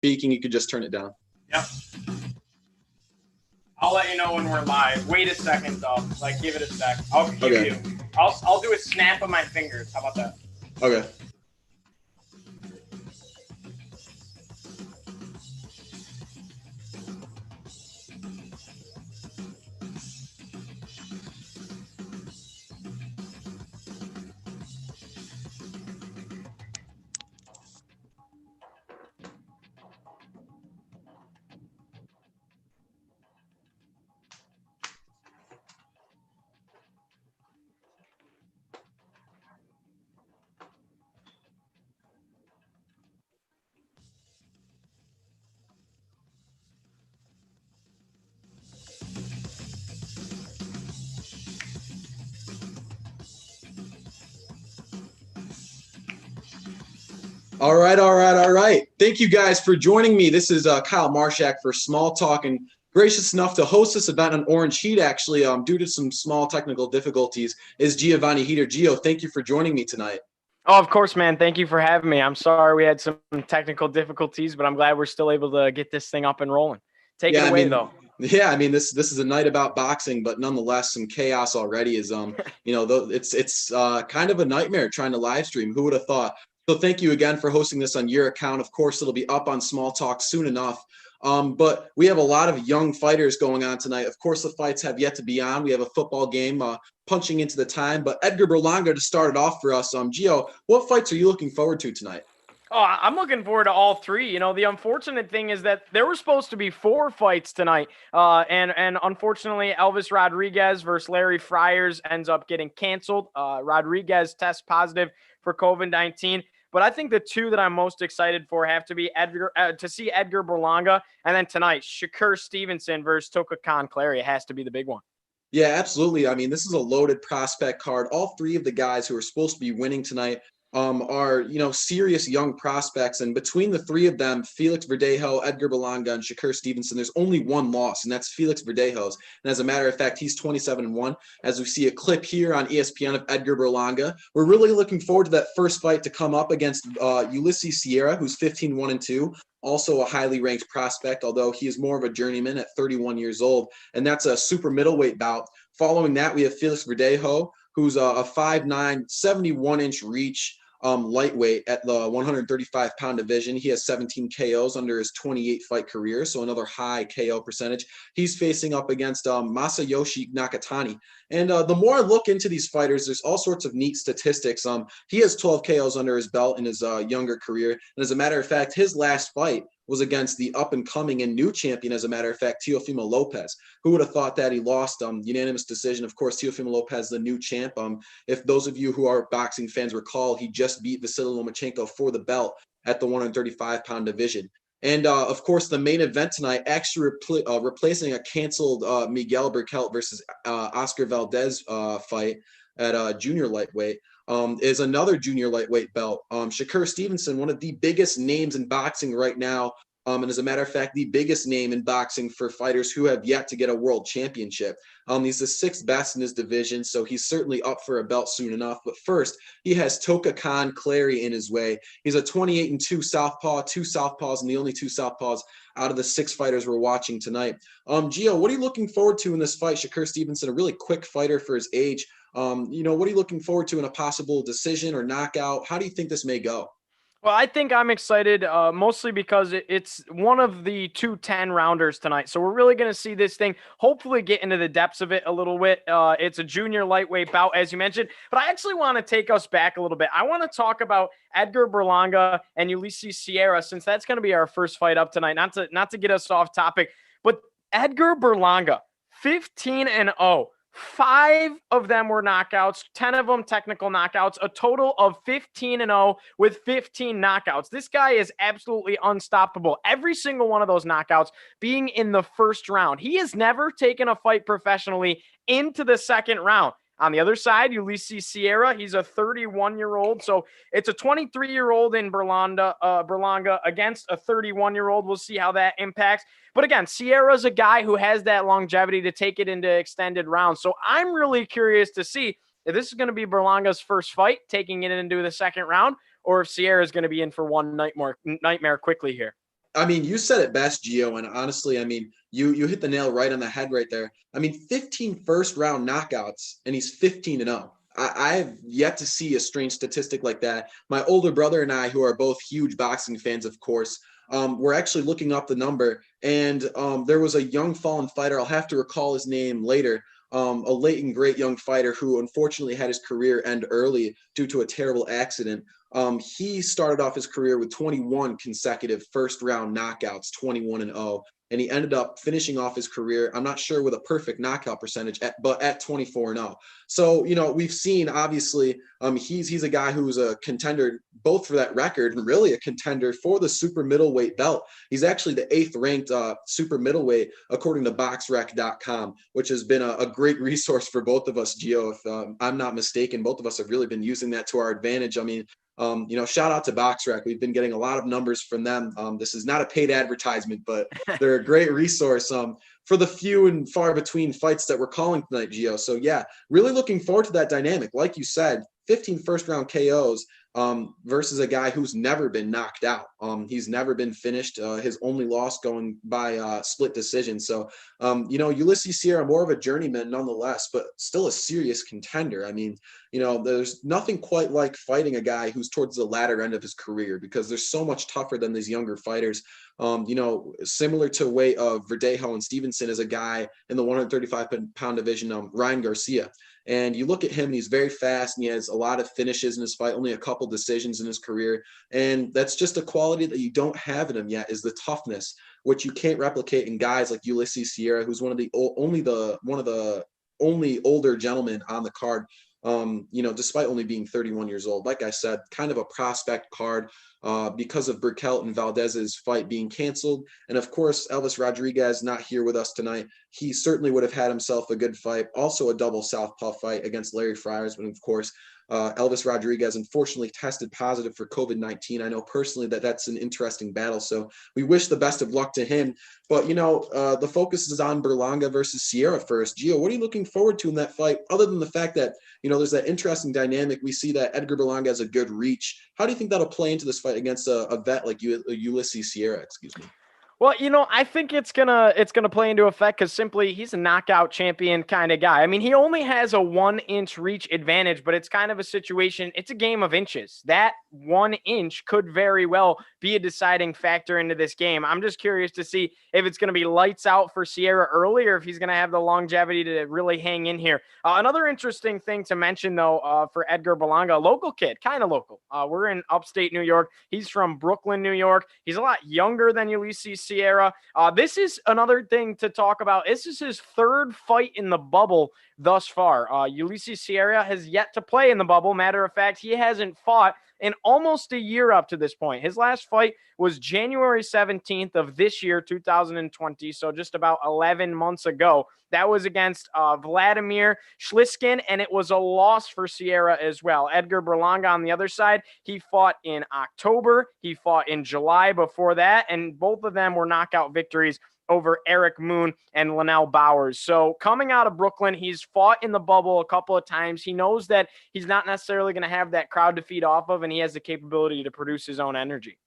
speaking, you could just turn it down. Yep. I'll let you know when we're live. Wait a second, though. Like, give it a sec. I'll cue you. I'll do a snap of my fingers. How about that? Okay. All right. Thank you guys for joining me. This is Kyle Marchak for SmallTalk, and gracious enough to host this event on Orange Heat, actually, due to some small technical difficulties, is Giovanni Heater. Gio, thank you for joining me tonight. Oh, of course, man. Thank you for having me. I'm sorry we had some technical difficulties, but I'm glad we're still able to get this thing up and rolling. Take it away, though. Yeah, I mean, this is a night about boxing, but nonetheless, some chaos already is, it's kind of a nightmare trying to live stream. Who would have thought? So thank you again for hosting this on your account. Of course, it'll be up on SmallTalk soon enough. But we have a lot of young fighters going on tonight. Of course, the fights have yet to be on. We have a football game punching into the time. But Edgar Berlanga to start it off for us. Gio, what fights are you looking forward to tonight? Oh, I'm looking forward to all three. You know, the unfortunate thing is that there were supposed to be 4 fights tonight. And unfortunately, Elvis Rodriguez versus Larry Friars ends up getting canceled. Rodriguez tests positive for COVID-19. But I think the 2 that I'm most excited for have to be Edgar Berlanga, and then tonight, Shakur Stevenson versus Clary. It has to be the big one. Yeah, absolutely. I mean, this is a loaded prospect card. All 3 of the guys who are supposed to be winning tonight are, serious young prospects. And between the 3 of them, Felix Verdejo, Edgar Berlanga, and Shakur Stevenson, there's only one loss, and that's Felix Verdejo's. And as a matter of fact, he's 27-1. As we see a clip here on ESPN of Edgar Berlanga, we're really looking forward to that first fight to come up against Ulysses Sierra, who's 15-1-2. Also a highly ranked prospect, although he is more of a journeyman at 31 years old. And that's a super middleweight bout. Following that, we have Felix Verdejo, who's a 5'9", 71-inch reach lightweight at the 135-pound division. He has 17 KOs under his 28-fight career, so another high KO percentage. He's facing up against Masayoshi Nakatani. And the more I look into these fighters, there's all sorts of neat statistics. He has 12 KOs under his belt in his younger career. And as a matter of fact, his last fight was against the up-and-coming and new champion, as a matter of fact, Teofimo Lopez. Who would have thought that? He lost unanimous decision. Of course, Teofimo Lopez, the new champ. If those of you who are boxing fans recall, he just beat Vasily Lomachenko for the belt at the 135-pound division. And, of course, the main event tonight, actually replacing a canceled Miguel Berkelt versus Oscar Valdez fight at junior lightweight, is another junior lightweight belt. Shakur Stevenson, one of the biggest names in boxing right now, and as a matter of fact, the biggest name in boxing for fighters who have yet to get a world championship. He's the 6th best in his division, so he's certainly up for a belt soon enough. But first, he has Clary in his way. He's a 28-2 southpaw, 2 southpaws, and the only 2 southpaws out of the 6 fighters we're watching tonight. Gio, what are you looking forward to in this fight? Shakur Stevenson, a really quick fighter for his age. What are you looking forward to in a possible decision or knockout? How do you think this may go? Well, I think I'm excited mostly because it's one of the 2 10-rounders tonight. So we're really going to see this thing hopefully get into the depths of it a little bit. It's a junior lightweight bout, as you mentioned. But I actually want to take us back a little bit. I want to talk about Edgar Berlanga and Ulysses Sierra, since that's going to be our first fight up tonight. Not to get us off topic, but Edgar Berlanga, 15-0. 5 of them were knockouts, 10 of them technical knockouts, a total of 15-0 with 15 knockouts. This guy is absolutely unstoppable. Every single one of those knockouts being in the first round. He has never taken a fight professionally into the second round. On the other side, Ulysses Sierra, he's a 31-year-old. So it's a 23-year-old in Berlanga against a 31-year-old. We'll see how that impacts. But again, Sierra's a guy who has that longevity to take it into extended rounds. So I'm really curious to see if this is going to be Berlanga's first fight, taking it into the second round, or if Sierra is going to be in for one nightmare quickly here. I mean, you said it best, Gio, and honestly, I mean, you hit the nail right on the head right there. I mean, 15 first round knockouts, and he's 15-0. I've yet to see a strange statistic like that. My older brother and I, who are both huge boxing fans, of course, we're actually looking up the number, and there was a young fallen fighter. I'll have to recall his name later. A late and great young fighter who unfortunately had his career end early due to a terrible accident. He started off his career with 21 consecutive first round knockouts, 21-0. And he ended up finishing off his career, I'm not sure with a perfect knockout percentage, but at 24-0. So, we've seen, obviously, he's a guy who's a contender both for that record and really a contender for the super middleweight belt. He's actually the 8th ranked super middleweight, according to boxrec.com, which has been a great resource for both of us, Gio. If I'm not mistaken, both of us have really been using that to our advantage. I mean, shout out to BoxRec. We've been getting a lot of numbers from them. This is not a paid advertisement, but they're a great resource for the few and far between fights that we're calling tonight, Gio. So yeah, really looking forward to that dynamic. Like you said, 15 first round KOs versus a guy who's never been knocked out. He's never been finished. His only loss going by split decision. So, Ulysses Sierra, more of a journeyman nonetheless, but still a serious contender. I mean, there's nothing quite like fighting a guy who's towards the latter end of his career because they're so much tougher than these younger fighters. Similar to weight of Verdejo and Stevenson is a guy in the 135-pound division, Ryan Garcia. And you look at him, and he's very fast, and he has a lot of finishes in his fight, only a couple decisions in his career. And that's just a quality that you don't have in him yet, is the toughness, which you can't replicate in guys like Ulysses Sierra, who's one of the only older gentlemen on the card. Despite only being 31 years old. Like I said, kind of a prospect card because of Burkelt and Valdez's fight being canceled. And of course, Elvis Rodriguez not here with us tonight. He certainly would have had himself a good fight. Also a double southpaw fight against Larry Friars. But of course, Elvis Rodriguez unfortunately tested positive for COVID-19. I know personally that's an interesting battle. So we wish the best of luck to him. But, the focus is on Berlanga versus Sierra first. Gio, what are you looking forward to in that fight, other than the fact that, there's that interesting dynamic? We see that Edgar Berlanga has a good reach. How do you think that'll play into this fight against a vet like Ulysses Sierra, excuse me? Well, I think it's gonna play into effect because simply he's a knockout champion kind of guy. I mean, he only has a 1-inch reach advantage, but it's kind of a situation. It's a game of inches. That 1 inch could very well be a deciding factor into this game. I'm just curious to see if it's going to be lights out for Sierra early or if he's going to have the longevity to really hang in here. Another interesting thing to mention, though, for Edgar Berlanga, a local kid, kind of local. We're in upstate New York. He's from Brooklyn, New York. He's a lot younger than Ulysses Sierra. This is another thing to talk about. This is his 3rd fight in the bubble thus far. Ulysses Sierra has yet to play in the bubble. Matter of fact, he hasn't fought in almost a year up to this point. His last fight was January 17th of this year, 2020, so just about 11 months ago. That was against Vladimir Shliskin, and it was a loss for Sierra as well. Edgar Berlanga on the other side, he fought in October, he fought in July before that, and both of them were knockout victories over Eric Moon and Linnell Bowers. So coming out of Brooklyn, he's fought in the bubble a couple of times. He knows that he's not necessarily going to have that crowd to feed off of, and he has the capability to produce his own energy.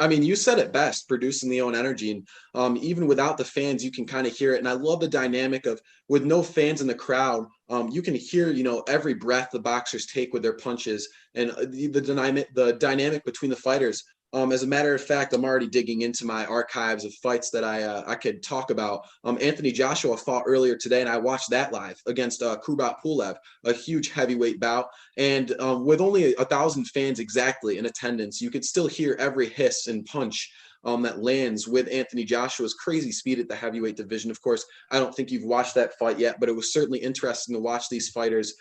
I mean, you said it best, producing the own energy. And even without the fans, you can kind of hear it. And I love the dynamic of with no fans in the crowd, you can hear, every breath the boxers take with their punches and the dynamic between the fighters. As a matter of fact, I'm already digging into my archives of fights that I could talk about. Anthony Joshua fought earlier today, and I watched that live against Kubrat Pulev, a huge heavyweight bout. And with only 1,000 fans exactly in attendance, you could still hear every hiss and punch that lands with Anthony Joshua's crazy speed at the heavyweight division. Of course, I don't think you've watched that fight yet, but it was certainly interesting to watch these fighters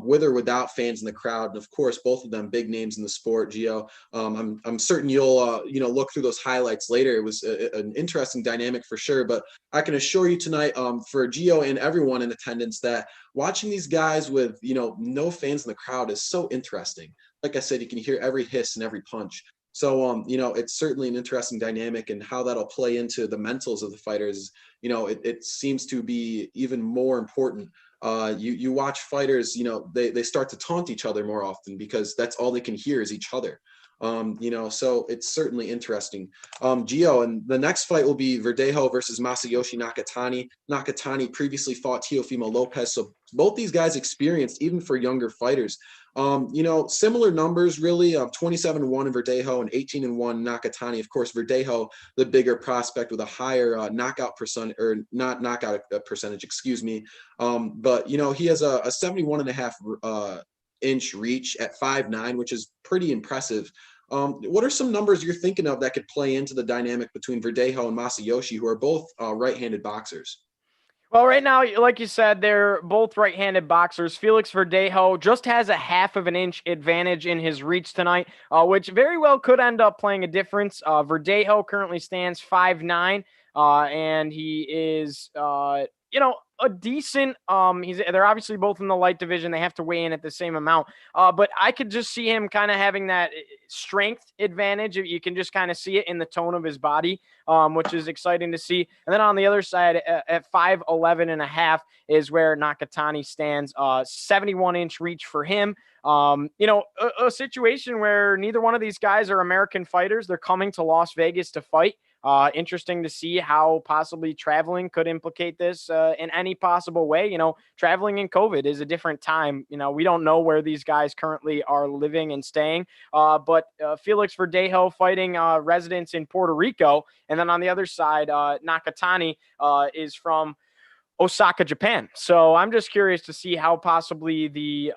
with or without fans in the crowd. And of course, both of them big names in the sport, Gio. I'm certain you'll look through those highlights later. It was an interesting dynamic for sure, but I can assure you tonight for Gio and everyone in attendance that watching these guys with, no fans in the crowd is so interesting. Like I said, you can hear every hiss and every punch. So, it's certainly an interesting dynamic, and how that'll play into the mentals of the fighters. It seems to be even more important. You watch fighters, they start to taunt each other more often because that's all they can hear is each other. So it's certainly interesting. Gio, and the next fight will be Verdejo versus Masayoshi Nakatani. Nakatani previously fought Teofimo Lopez, so both these guys experienced, even for younger fighters. Similar numbers really, 27-1 in Verdejo and 18-1 Nakatani. Of course, Verdejo, the bigger prospect with a higher knockout percent, or not knockout percentage, excuse me. But he has a 71.5 inch reach at 5'9", which is pretty impressive. What are some numbers you're thinking of that could play into the dynamic between Verdejo and Masayoshi, who are both right-handed boxers? Well, right now, like you said, they're both right-handed boxers. Felix Verdejo just has a half of an inch advantage in his reach tonight, which very well could end up playing a difference. Verdejo currently stands 5'9", and he is, a decent. They're obviously both in the light division. They have to weigh in at the same amount. But I could just see him kind of having that strength advantage. You can just kind of see it in the tone of his body, which is exciting to see. And then on the other side, at 5'11.5" is where Nakatani stands. 71-inch reach for him. A situation where neither one of these guys are American fighters. They're coming to Las Vegas to fight. Interesting to see how possibly traveling could implicate this in any possible way. Traveling in COVID is a different time. We don't know where these guys currently are living and staying. But Felix Verdejo fighting residents in Puerto Rico. And then on the other side, Nakatani is from Osaka, Japan. So I'm just curious to see how possibly the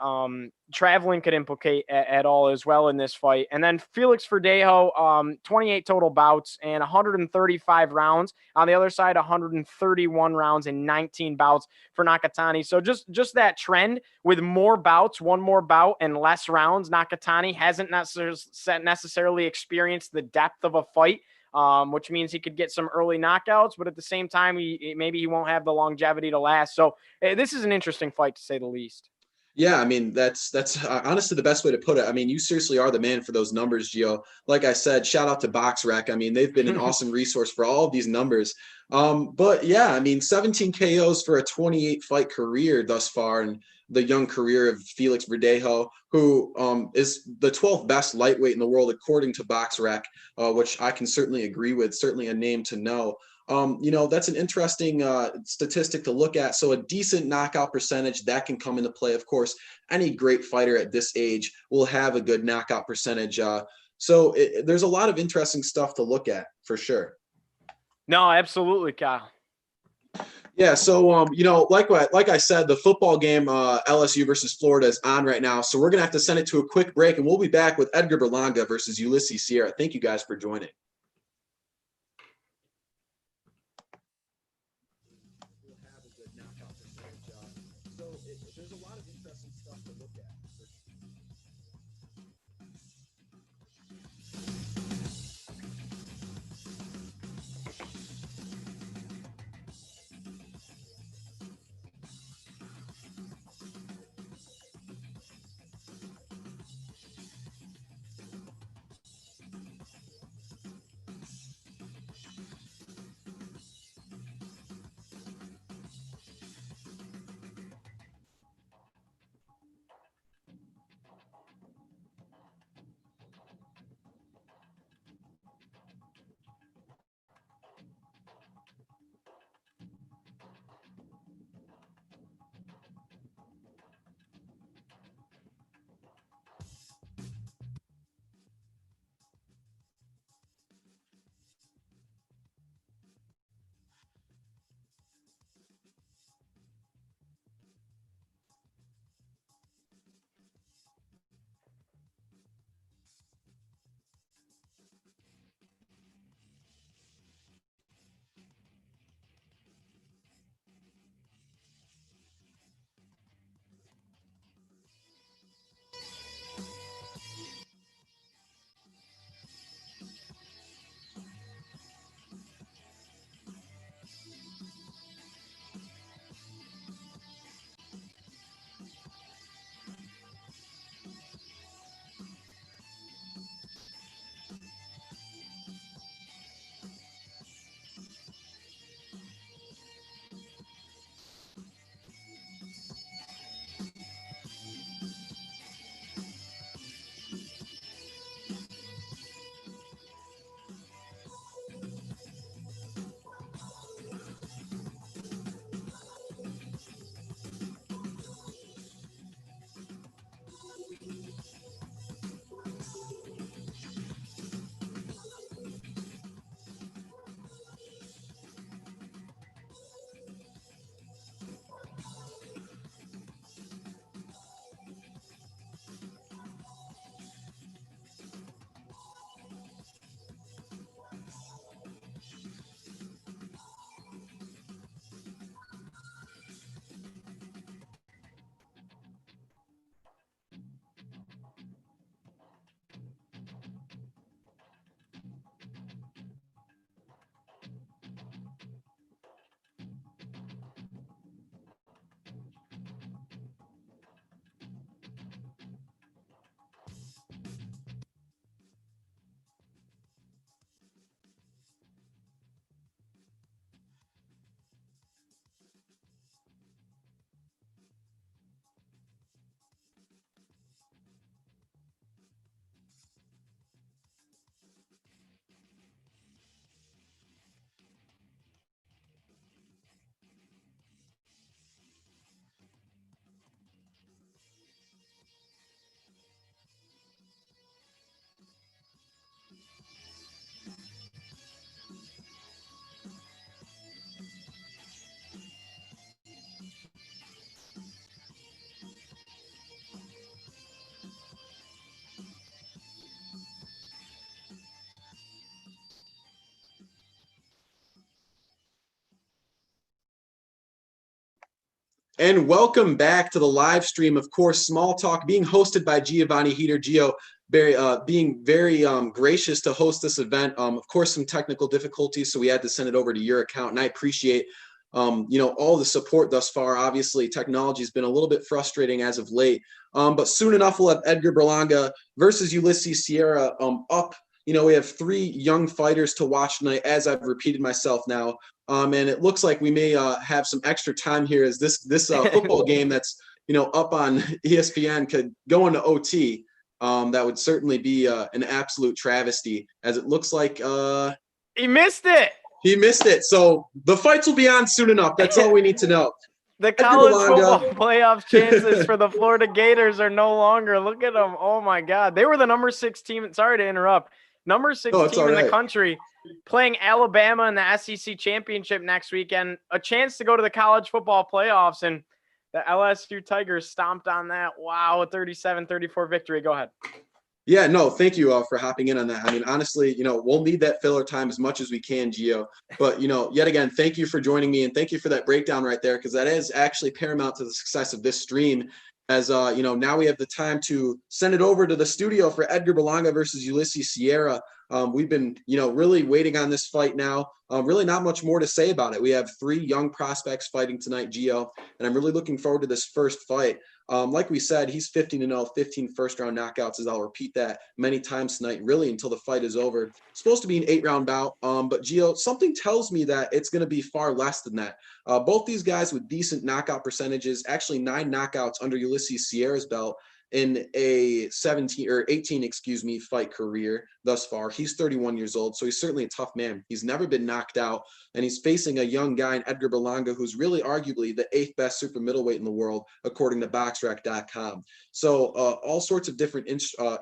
traveling could implicate at all as well in this fight. And then Felix Verdejo, 28 total bouts and 135 rounds. On the other side, 131 rounds and 19 bouts for Nakatani. So just that trend with more bouts, one more bout and less rounds. Nakatani hasn't necessarily experienced the depth of a fight, which means he could get some early knockouts, but at the same time, maybe he won't have the longevity to last. So this is an interesting fight, to say the least. Yeah, I mean, that's honestly the best way to put it. I mean, you seriously are the man for those numbers, Gio. Like I said, shout out to BoxRec. I mean, they've been an awesome resource for all of these numbers. But yeah, I mean, 17 KOs for a 28-fight career thus far, and the young career of Felix Verdejo, who is the 12th best lightweight in the world according to BoxRec, which I can certainly agree with. Certainly a name to know. That's an interesting statistic to look at. So a decent knockout percentage that can come into play. Of course, any great fighter at this age will have a good knockout percentage. There's a lot of interesting stuff to look at for sure. No, absolutely, Kyle. Yeah, so like I said, the football game LSU versus Florida is on right now. So we're gonna have to send it to a quick break, and we'll be back with Edgar Berlanga versus Ulysses Sierra. Thank you guys for joining. There's a lot of interesting stuff to look at. And welcome back to the live stream. Of course, SmallTalk being hosted by Giovanni Heater. Gio being very gracious to host this event. Of course, some technical difficulties, so we had to send it over to your account, and I appreciate all the support thus far. Obviously, technology has been a little bit frustrating as of late, but soon enough we'll have Edgar Berlanga versus Ulysses Sierra up. We have 3 young fighters to watch tonight, as I've repeated myself now. And it looks like we may have some extra time here as this football game that's up on ESPN could go into OT. That would certainly be an absolute travesty, as it looks like he missed it. He missed it. So the fights will be on soon enough. That's all we need to know. The college football playoff chances for the Florida Gators are no longer. Look at them. Oh, my God. They were the number 6 team. Sorry to interrupt. Number 6 team in the country, playing Alabama in the SEC championship next weekend. A chance to go to the college football playoffs, and the LSU Tigers stomped on that. Wow, a 37-34 victory. Go ahead. Yeah, no, thank you for hopping in on that. I mean, honestly, we'll need that filler time as much as we can, Gio. But, yet again, thank you for joining me, and thank you for that breakdown right there, because that is actually paramount to the success of this stream. As, now we have the time to send it over to the studio for Edgar Berlanga versus Ulysses Sierra. We've been, really waiting on this fight now. Really not much more to say about it. We have 3 young prospects fighting tonight, Gio, and I'm really looking forward to this first fight. Like we said, he's 15-0, 15 first-round knockouts, as I'll repeat that many times tonight, really until the fight is over. It's supposed to be an 8-round bout, but Gio, something tells me that it's going to be far less than that. Both these guys with decent knockout percentages, actually 9 knockouts under Ulysses Sierra's belt in a 18 fight career thus far. He's 31 years old, so he's certainly a tough man. He's never been knocked out, and he's facing a young guy in Edgar Berlanga, who's really arguably the 8th best super middleweight in the world, according to BoxRec.com. So all sorts of different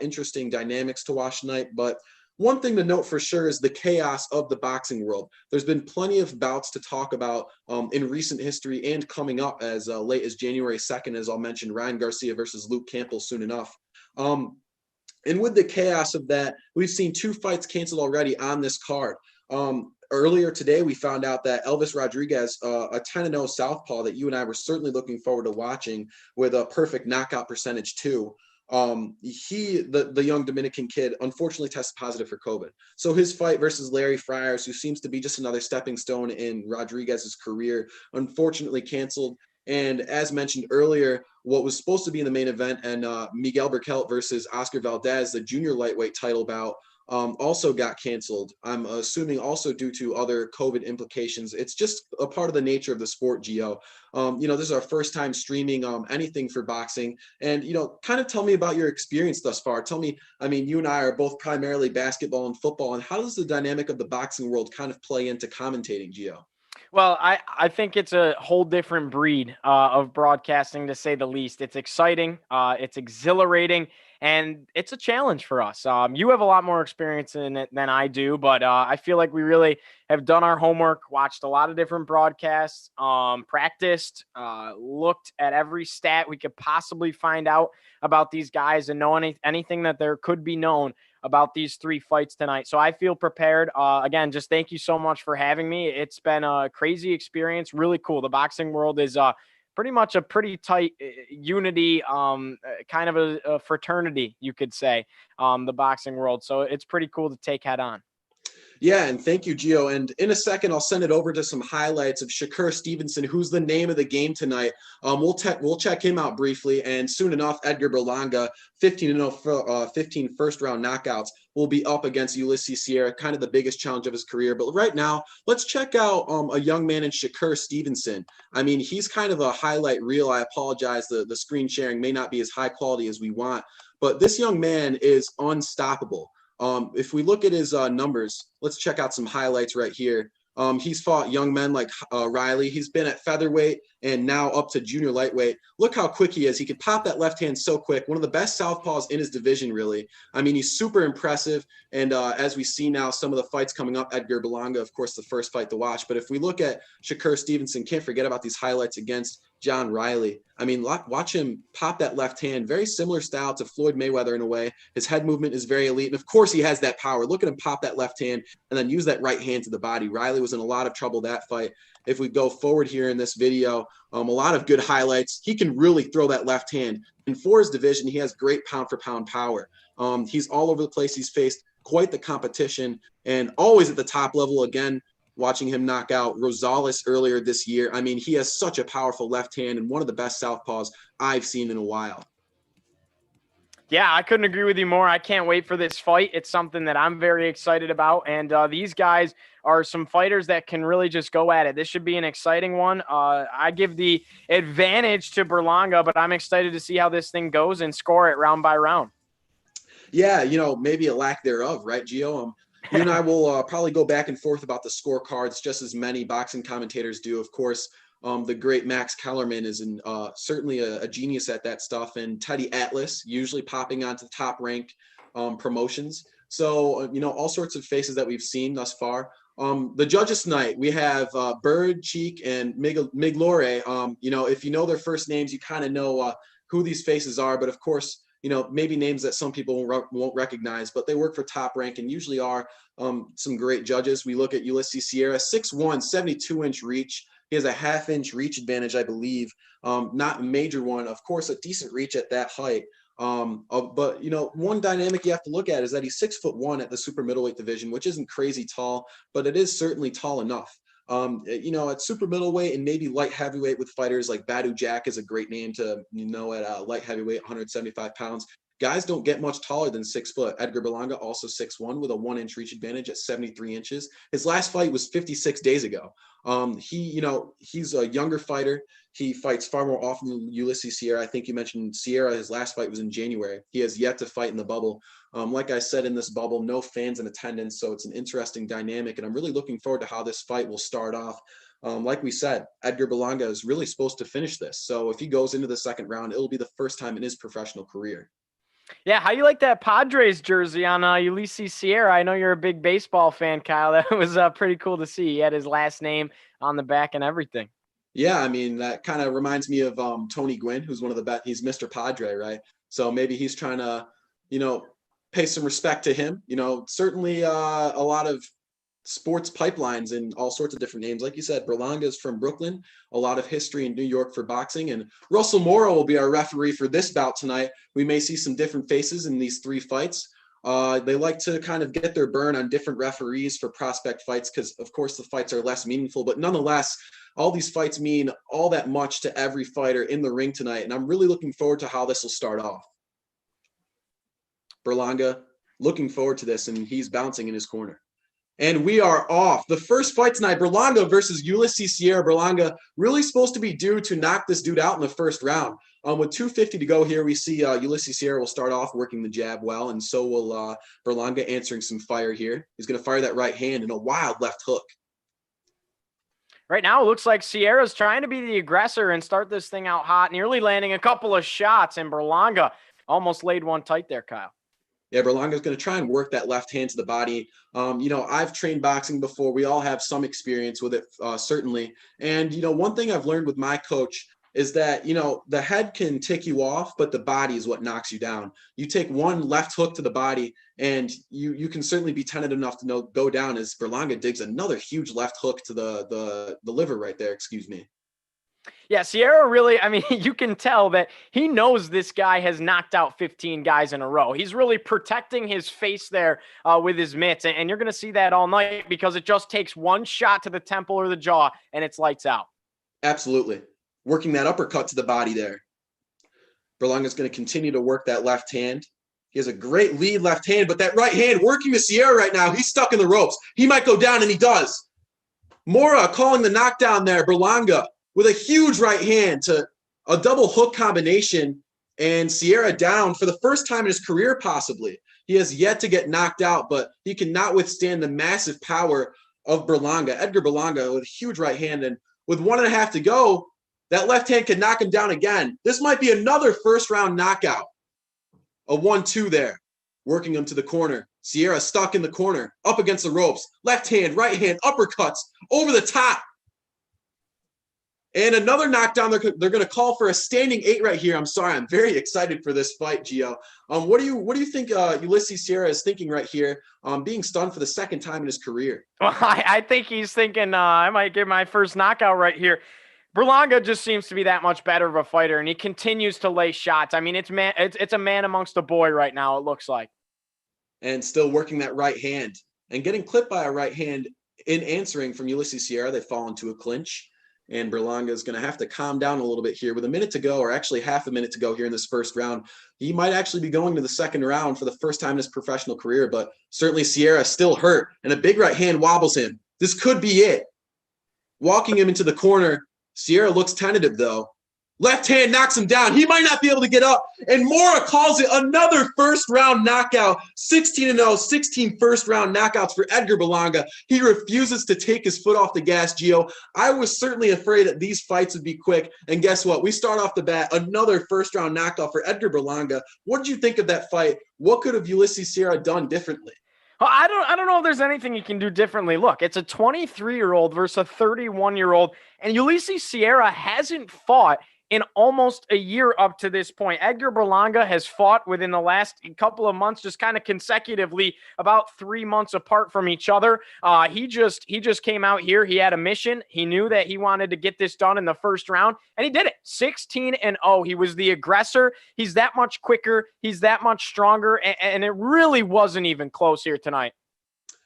interesting dynamics to watch tonight, but one thing to note for sure is the chaos of the boxing world. There's been plenty of bouts to talk about in recent history and coming up as late as January 2nd, as I'll mention, Ryan Garcia versus Luke Campbell soon enough. And with the chaos of that, we've seen 2 fights canceled already on this card. Earlier today, we found out that Elvis Rodriguez, a 10-0 southpaw that you and I were certainly looking forward to watching with a perfect knockout percentage too. The young Dominican kid, unfortunately tested positive for COVID. So his fight versus Larry Friars, who seems to be just another stepping stone in Rodriguez's career, unfortunately canceled. And as mentioned earlier, what was supposed to be in the main event, and Miguel Berkelt versus Oscar Valdez, the junior lightweight title bout, also got canceled. I'm assuming also due to other COVID implications. It's just a part of the nature of the sport, Gio. This is our first time streaming anything for boxing. And, kind of tell me about your experience thus far. Tell me, you and I are both primarily basketball and football. And how does the dynamic of the boxing world kind of play into commentating, Gio? Well, I think it's a whole different breed of broadcasting, to say the least. It's exciting. It's exhilarating. And it's a challenge for us. You have a lot more experience in it than I do, but I feel like we really have done our homework, watched a lot of different broadcasts, practiced, looked at every stat we could possibly find out about these guys and know anything that there could be known about these 3 fights tonight. So I feel prepared. Again, just thank you so much for having me. It's been a crazy experience, really cool. The boxing world is pretty much a pretty tight unity, kind of a fraternity, you could say, the boxing world. So it's pretty cool to take head on. Yeah, and thank you, Gio. And in a second, I'll send it over to some highlights of Shakur Stevenson, who's the name of the game tonight. We'll check him out briefly, and soon enough, Edgar Berlanga, 15-0, 15 first-round knockouts, will be up against Ulysses Sierra, kind of the biggest challenge of his career. But right now, let's check out a young man in Shakur Stevenson. He's kind of a highlight reel. I apologize, the screen sharing may not be as high quality as we want, but this young man is unstoppable. If we look at his numbers, let's check out some highlights right here. He's fought young men like Riley. He's been at featherweight and now up to junior lightweight. Look how quick he is. He could pop that left hand so quick. One of the best southpaws in his division, really. He's super impressive. And as we see now, some of the fights coming up, Edgar Berlanga, of course, the first fight to watch. But if we look at Shakur Stevenson, can't forget about these highlights against John Riley. I mean, watch him pop that left hand, very similar style to Floyd Mayweather in a way. His head movement is very elite. And of course, he has that power. Look at him pop that left hand and then use that right hand to the body. Riley was in a lot of trouble that fight. If we go forward here in this video, a lot of good highlights. He can really throw that left hand. And for his division, he has great pound for pound power. He's all over the place. He's faced quite the competition and always at the top level. Again, watching him knock out Rosales earlier this year. I mean, he has such a powerful left hand and one of the best southpaws I've seen in a while. Yeah, I couldn't agree with you more. I can't wait for this fight. It's something that I'm very excited about. And these guys are some fighters that can really just go at it. This should be an exciting one. I give the advantage to Berlanga, but I'm excited to see how this thing goes and score it round by round. Yeah, maybe a lack thereof, right, Gio? You and I will probably go back and forth about the scorecards, just as many boxing commentators do. Of course, the great Max Kellerman is certainly a genius at that stuff, and Teddy Atlas usually popping onto top-ranked promotions. So, all sorts of faces that we've seen thus far. The judges tonight, we have Bird, Cheek, and Miglore. If you know their first names, you kind of know who these faces are, but of course, maybe names that some people won't recognize, but they work for Top Rank and usually are some great judges. We look at Ulysses Sierra, 6'1", 72-inch reach. He has a half-inch reach advantage, I believe. Not a major one. Of course, a decent reach at that height. But, one dynamic you have to look at is that he's 6'1" at the super middleweight division, which isn't crazy tall, but it is certainly tall enough. At super middleweight and maybe light heavyweight with fighters like Badu Jack is a great name to, at light heavyweight, 175 pounds. Guys don't get much taller than 6 foot. Edgar Berlanga, also 6'1", with a 1-inch reach advantage at 73 inches. His last fight was 56 days ago. He's a younger fighter. He fights far more often than Ulysses Sierra. I think you mentioned Sierra. His last fight was in January. He has yet to fight in the bubble. Like I said, in this bubble, no fans in attendance, so it's an interesting dynamic, and I'm really looking forward to how this fight will start off. Like we said, Edgar Berlanga is really supposed to finish this, so if he goes into the second round, it'll be the first time in his professional career. Yeah, how you like that Padres jersey on Ulysses Sierra? I know you're a big baseball fan, Kyle. That was pretty cool to see. He had his last name on the back and everything. Yeah, I mean, that kind of reminds me of Tony Gwynn, who's one of the best. He's Mr. Padre, right? So maybe he's trying to, pay some respect to him. Certainly a lot of sports pipelines and all sorts of different names. Like you said, Berlanga is from Brooklyn, a lot of history in New York for boxing. And Russell Morrow will be our referee for this bout tonight. We may see some different faces in these 3 fights. They like to kind of get their burn on different referees for prospect fights because, of course, the fights are less meaningful. But nonetheless, all these fights mean all that much to every fighter in the ring tonight. And I'm really looking forward to how this will start off. Berlanga, looking forward to this, and he's bouncing in his corner. And we are off. The first fight tonight, Berlanga versus Ulysses Sierra. Berlanga really supposed to be due to knock this dude out in the first round. With 2:50 to go here, we see Ulysses Sierra will start off working the jab well, and so will Berlanga answering some fire here. He's going to fire that right hand and a wild left hook. Right now, it looks like Sierra's trying to be the aggressor and start this thing out hot, nearly landing a couple of shots, and Berlanga almost laid one tight there, Kyle. Yeah, Berlanga's going to try and work that left hand to the body. I've trained boxing before. We all have some experience with it, certainly. And, one thing I've learned with my coach is that, the head can tick you off, but the body is what knocks you down. You take one left hook to the body, and you can certainly be tempted enough to go down as Berlanga digs another huge left hook to the liver right there, excuse me. Yeah, Sierra really, you can tell that he knows this guy has knocked out 15 guys in a row. He's really protecting his face there with his mitts, and you're going to see that all night because it just takes one shot to the temple or the jaw, and it's lights out. Absolutely. Working that uppercut to the body there. Berlanga's going to continue to work that left hand. He has a great lead left hand, but that right hand working to Sierra right now, he's stuck in the ropes. He might go down, and he does. Mora calling the knockdown there. Berlanga with a huge right hand to a double hook combination, and Sierra down for the first time in his career, possibly. He has yet to get knocked out, but he cannot withstand the massive power of Berlanga. Edgar Berlanga with a huge right hand, and with 1.5 to go, that left hand can knock him down again. This might be another first-round knockout. A 1-2 there, working him to the corner. Sierra stuck in the corner, up against the ropes. Left hand, right hand, uppercuts, over the top. And another knockdown. They're going to call for a standing 8 right here. I'm sorry. I'm very excited for this fight, Gio. What do you think Ulysses Sierra is thinking right here, being stunned for the second time in his career? Well, I think he's thinking I might get my first knockout right here. Berlanga just seems to be that much better of a fighter, and he continues to lay shots. I mean, it's a man amongst a boy right now, it looks like. And still working that right hand and getting clipped by a right hand in answering from Ulysses Sierra. They fall into a clinch. And Berlanga is going to have to calm down a little bit here with a minute to go, or actually half a minute to go here in this first round. He might actually be going to the second round for the first time in his professional career, but certainly Sierra still hurt, and a big right hand wobbles him. This could be it. Walking him into the corner, Sierra looks tentative, though. Left hand knocks him down. He might not be able to get up. And Mora calls it another first-round knockout. 16-0, 16 first-round knockouts for Edgar Berlanga. He refuses to take his foot off the gas, Gio. I was certainly afraid that these fights would be quick. And guess what? We start off the bat, another first-round knockout for Edgar Berlanga. What did you think of that fight? What could have Ulysses Sierra done differently? Well, I don't know if there's anything you can do differently. Look, it's a 23-year-old versus a 31-year-old, and Ulysses Sierra hasn't fought in almost a year up to this point. Edgar Berlanga has fought within the last couple of months, just kind of consecutively, about 3 months apart from each other. He just came out here. He had a mission. He knew that he wanted to get this done in the first round, and he did it. 16-0. He was the aggressor. He's that much quicker. He's that much stronger, and it really wasn't even close here tonight.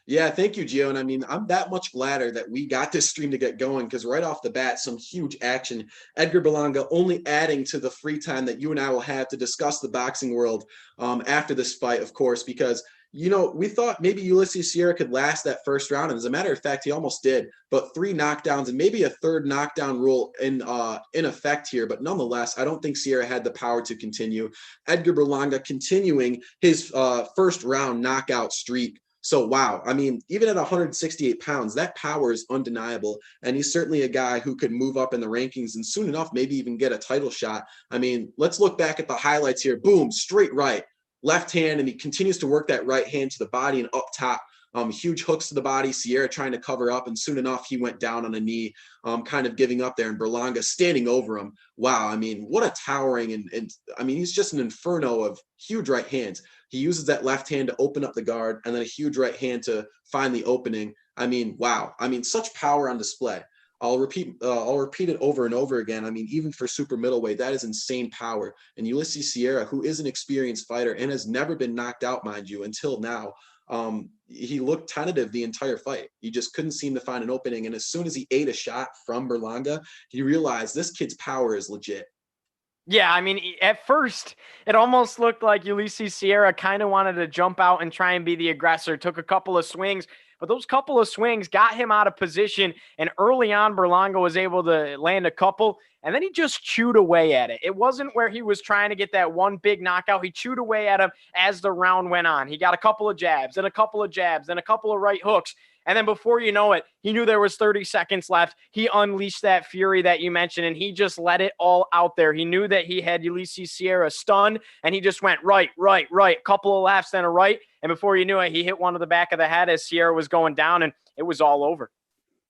Yeah, thank you, Gio. And I mean, I'm that much gladder that we got this stream to get going because right off the bat, some huge action. Edgar Berlanga only adding to the free time that you and I will have to discuss the boxing world after this fight, of course, because, you know, we thought maybe Ulysses Sierra could last that first round. And as a matter of fact, he almost did. But 3 knockdowns and maybe a third knockdown rule in effect here. But nonetheless, I don't think Sierra had the power to continue. Edgar Berlanga continuing his first round knockout streak. So, wow, I mean, even at 168 pounds, that power is undeniable. And he's certainly a guy who could move up in the rankings and soon enough maybe even get a title shot. I mean, let's look back at the highlights here. Boom, straight right, left hand, and he continues to work that right hand to the body and up top. Huge hooks to the body, Sierra trying to cover up, and soon enough, he went down on a knee, kind of giving up there, and Berlanga standing over him. Wow, I mean, what a towering, and I mean, he's just an inferno of huge right hands. He uses that left hand to open up the guard, and then a huge right hand to find the opening. I mean, wow. I mean, such power on display. I'll repeat it over and over again. I mean, even for super middleweight, that is insane power. And Ulysses Sierra, who is an experienced fighter and has never been knocked out, mind you, until now, he looked tentative the entire fight. He just couldn't seem to find an opening. And as soon as he ate a shot from Berlanga, he realized this kid's power is legit. Yeah, I mean, at first, it almost looked like Ulysses Sierra kind of wanted to jump out and try and be the aggressor, took a couple of swings, but those couple of swings got him out of position, and early on, Berlanga was able to land a couple, and then he just chewed away at it. It wasn't where he was trying to get that one big knockout. He chewed away at him as the round went on. He got a couple of jabs, and a couple of jabs, and a couple of right hooks, and then before you know it, he knew there was 30 seconds left. He unleashed that fury that you mentioned, and he just let it all out there. He knew that he had Ulysses Sierra stunned, and he just went right, couple of lefts, then a right. And before you knew it, he hit one to the back of the head as Sierra was going down, and it was all over.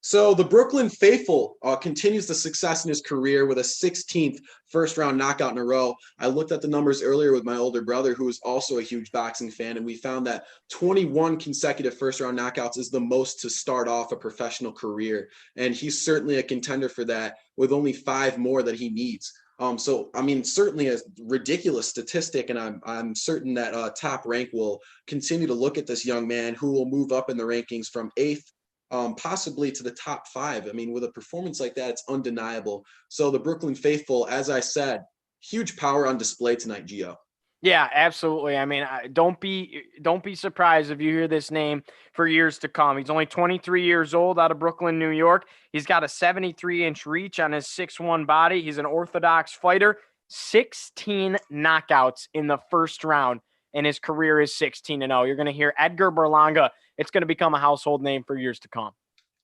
So the Brooklyn faithful continues the success in his career with a 16th first-round knockout in a row. I looked at the numbers earlier with my older brother, who is also a huge boxing fan, and we found that 21 consecutive first-round knockouts is the most to start off a professional career. And he's certainly a contender for that with only 5 more that he needs. So, I mean, certainly a ridiculous statistic, and I'm certain that Top Rank will continue to look at this young man who will move up in the rankings from 8th possibly to the top 5. I mean, with a performance like that, it's undeniable. So the Brooklyn faithful, as I said, huge power on display tonight, Gio. Yeah, absolutely. I mean, don't be surprised if you hear this name for years to come. He's only 23 years old, out of Brooklyn, New York. He's got a 73-inch reach on his 6'1" body. He's an orthodox fighter. 16 knockouts in the first round, and his career is 16-0. You're going to hear Edgar Berlanga. It's going to become a household name for years to come.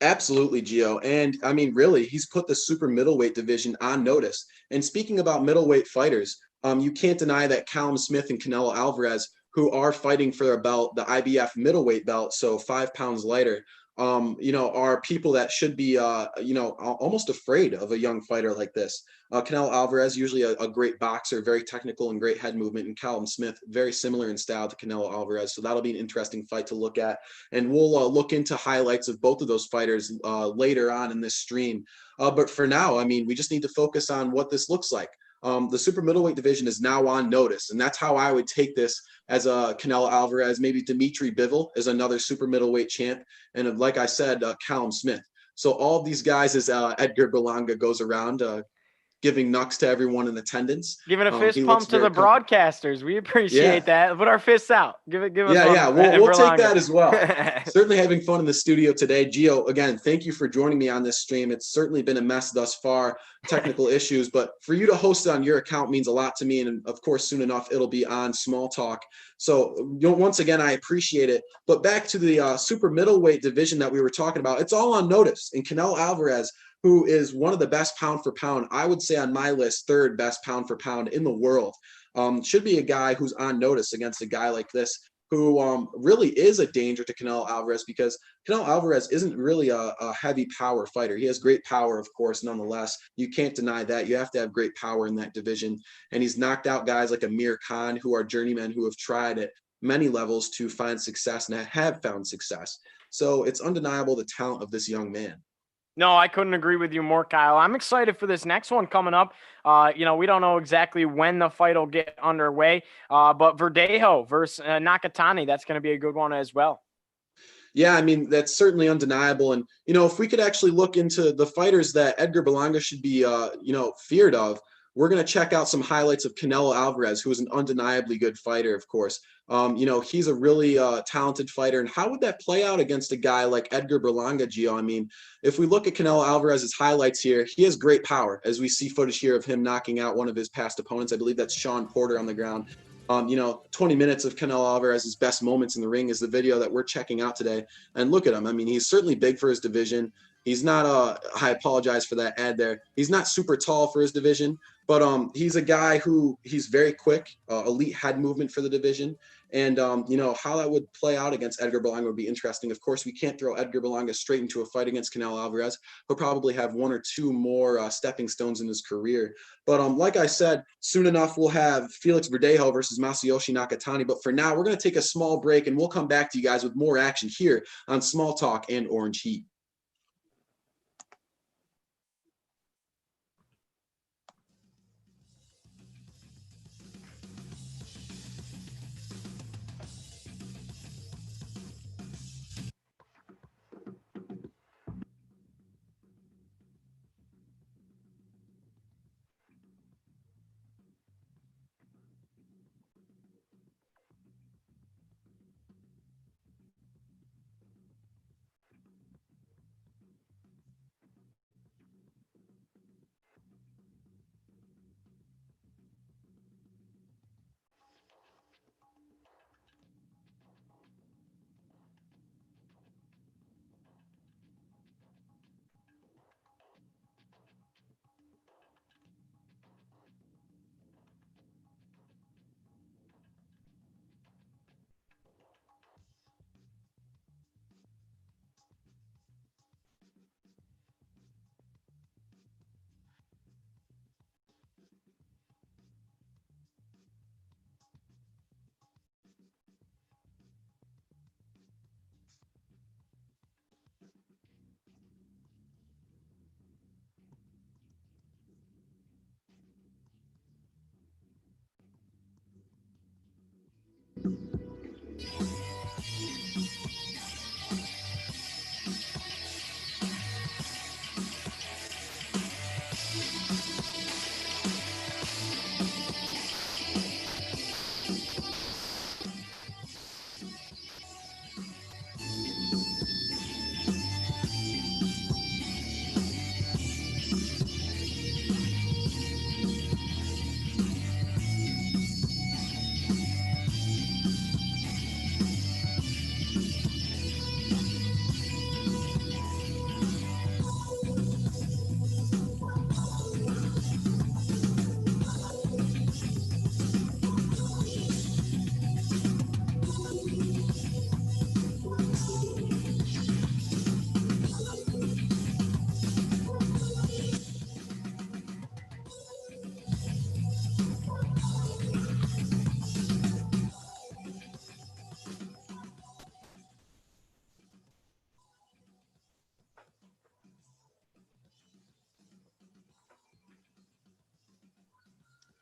Absolutely, Gio. And I mean, really, he's put the super middleweight division on notice. And speaking about middleweight fighters, you can't deny that Callum Smith and Canelo Alvarez, who are fighting for their belt, the IBF middleweight belt, so 5 pounds lighter, are people that should be, almost afraid of a young fighter like this. Canelo Alvarez, usually a great boxer, very technical and great head movement, and Callum Smith, very similar in style to Canelo Alvarez. So that'll be an interesting fight to look at. And we'll look into highlights of both of those fighters later on in this stream. But for now, I mean, we just need to focus on what this looks like. The super middleweight division is now on notice, and that's how I would take this as a Canelo Alvarez. Maybe Dimitri Bivol is another super middleweight champ, and like I said, Callum Smith. So all of these guys, as Edgar Berlanga goes around, giving knucks to everyone in attendance. Giving a fist pump to the broadcasters. We appreciate that. Put our fists out. Give a yeah. We'll take that as well. Certainly having fun in the studio today. Gio, again, thank you for joining me on this stream. It's certainly been a mess thus far, technical issues, but for you to host it on your account means a lot to me. And of course, soon enough, it'll be on SmallTalk. So once again, I appreciate it. But back to the super middleweight division that we were talking about, it's all on notice. And Canelo Alvarez, who is one of the best pound for pound, I would say on my list, third best pound for pound in the world, should be a guy who's on notice against a guy like this, who really is a danger to Canelo Alvarez, because Canelo Alvarez isn't really a heavy power fighter. He has great power, of course, nonetheless. You can't deny that. You have to have great power in that division. And he's knocked out guys like Amir Khan, who are journeymen, who have tried at many levels to find success and have found success. So it's undeniable the talent of this young man. No, I couldn't agree with you more, Kyle. I'm excited for this next one coming up. We don't know exactly when the fight will get underway, but Verdejo versus Nakatani, that's going to be a good one as well. Yeah, I mean, that's certainly undeniable. And, if we could actually look into the fighters that Edgar Berlanga should be, feared of, we're going to check out some highlights of Canelo Alvarez, who is an undeniably good fighter, of course. He's a really talented fighter. And how would that play out against a guy like Edgar Berlanga, Gio? I mean, if we look at Canelo Alvarez's highlights here, he has great power, as we see footage here of him knocking out one of his past opponents. I believe that's Sean Porter on the ground. 20 minutes of Canelo Alvarez's best moments in the ring is the video that we're checking out today. And look at him. I mean, he's certainly big for his division. He's not I apologize for that ad there. He's not super tall for his division, but he's a guy who he's very quick, elite head movement for the division. And, how that would play out against Edgar Berlanga would be interesting. Of course, we can't throw Edgar Berlanga straight into a fight against Canelo Alvarez. He'll probably have one or two more stepping stones in his career. But like I said, soon enough, we'll have Felix Verdejo versus Masayoshi Nakatani. But for now, we're going to take a small break, and we'll come back to you guys with more action here on SmallTalk and Orange Heat.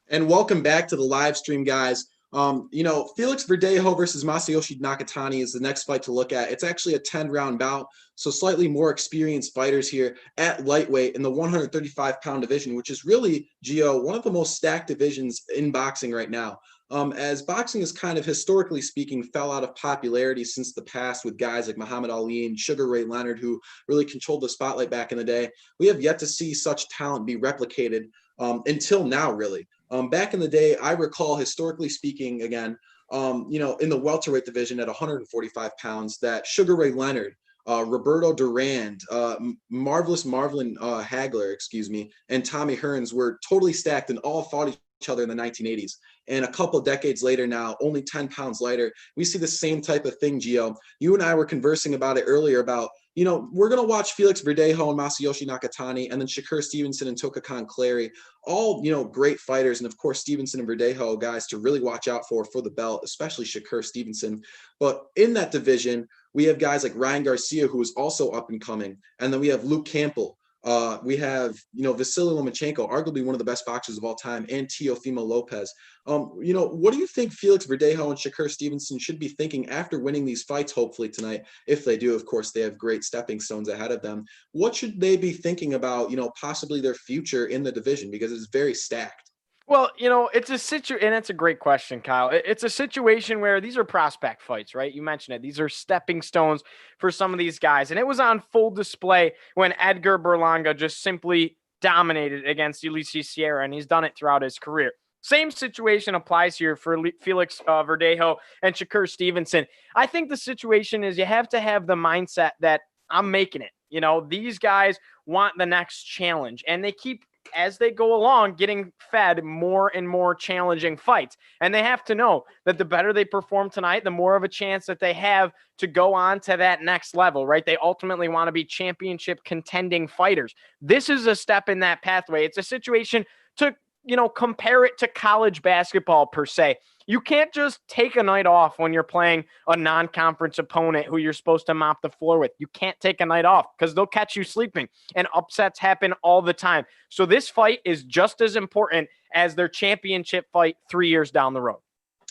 And welcome back to the live stream, guys. Felix Verdejo versus Masayoshi Nakatani is the next fight to look at. It's actually a 10-round bout, so slightly more experienced fighters here at lightweight in the 135-pound division, which is really, Gio, one of the most stacked divisions in boxing right now. As boxing is kind of, historically speaking, fell out of popularity since the past with guys like Muhammad Ali and Sugar Ray Leonard, who really controlled the spotlight back in the day. We have yet to see such talent be replicated until now, really. Back in the day, I recall, historically speaking, again, in the welterweight division at 145 pounds, that Sugar Ray Leonard, Roberto Durand, Marvelous Marvin Hagler, and Tommy Hearns were totally stacked and all fought each other in the 1980s. And a couple decades later now, only 10 pounds lighter, we see the same type of thing, Gio. You and I were conversing about it earlier about, we're going to watch Felix Verdejo and Masayoshi Nakatani, and then Shakur Stevenson and Tokakan Clary, all, great fighters. And of course, Stevenson and Verdejo, guys to really watch out for the belt, especially Shakur Stevenson. But in that division, we have guys like Ryan Garcia, who is also up and coming. And then we have Luke Campbell. We have, Vasily Lomachenko, arguably one of the best boxers of all time, and Teofimo Lopez. What do you think Felix Verdejo and Shakur Stevenson should be thinking after winning these fights, hopefully tonight? If they do, of course, they have great stepping stones ahead of them. What should they be thinking about, possibly their future in the division? Because it's very stacked. Well, it's a and it's a great question, Kyle. It's a situation where these are prospect fights, right? You mentioned it. These are stepping stones for some of these guys. And it was on full display when Edgar Berlanga just simply dominated against Ulysses Sierra, and he's done it throughout his career. Same situation applies here for Felix Verdejo and Shakur Stevenson. I think the situation is you have to have the mindset that I'm making it. These guys want the next challenge, and they keep, as they go along, getting fed more and more challenging fights. And they have to know that the better they perform tonight, the more of a chance that they have to go on to that next level, right? They ultimately want to be championship contending fighters. This is a step in that pathway. It's a situation to, compare it to college basketball per se. You can't just take a night off when you're playing a non-conference opponent who you're supposed to mop the floor with. You can't take a night off because they'll catch you sleeping, and upsets happen all the time. So this fight is just as important as their championship fight 3 years down the road.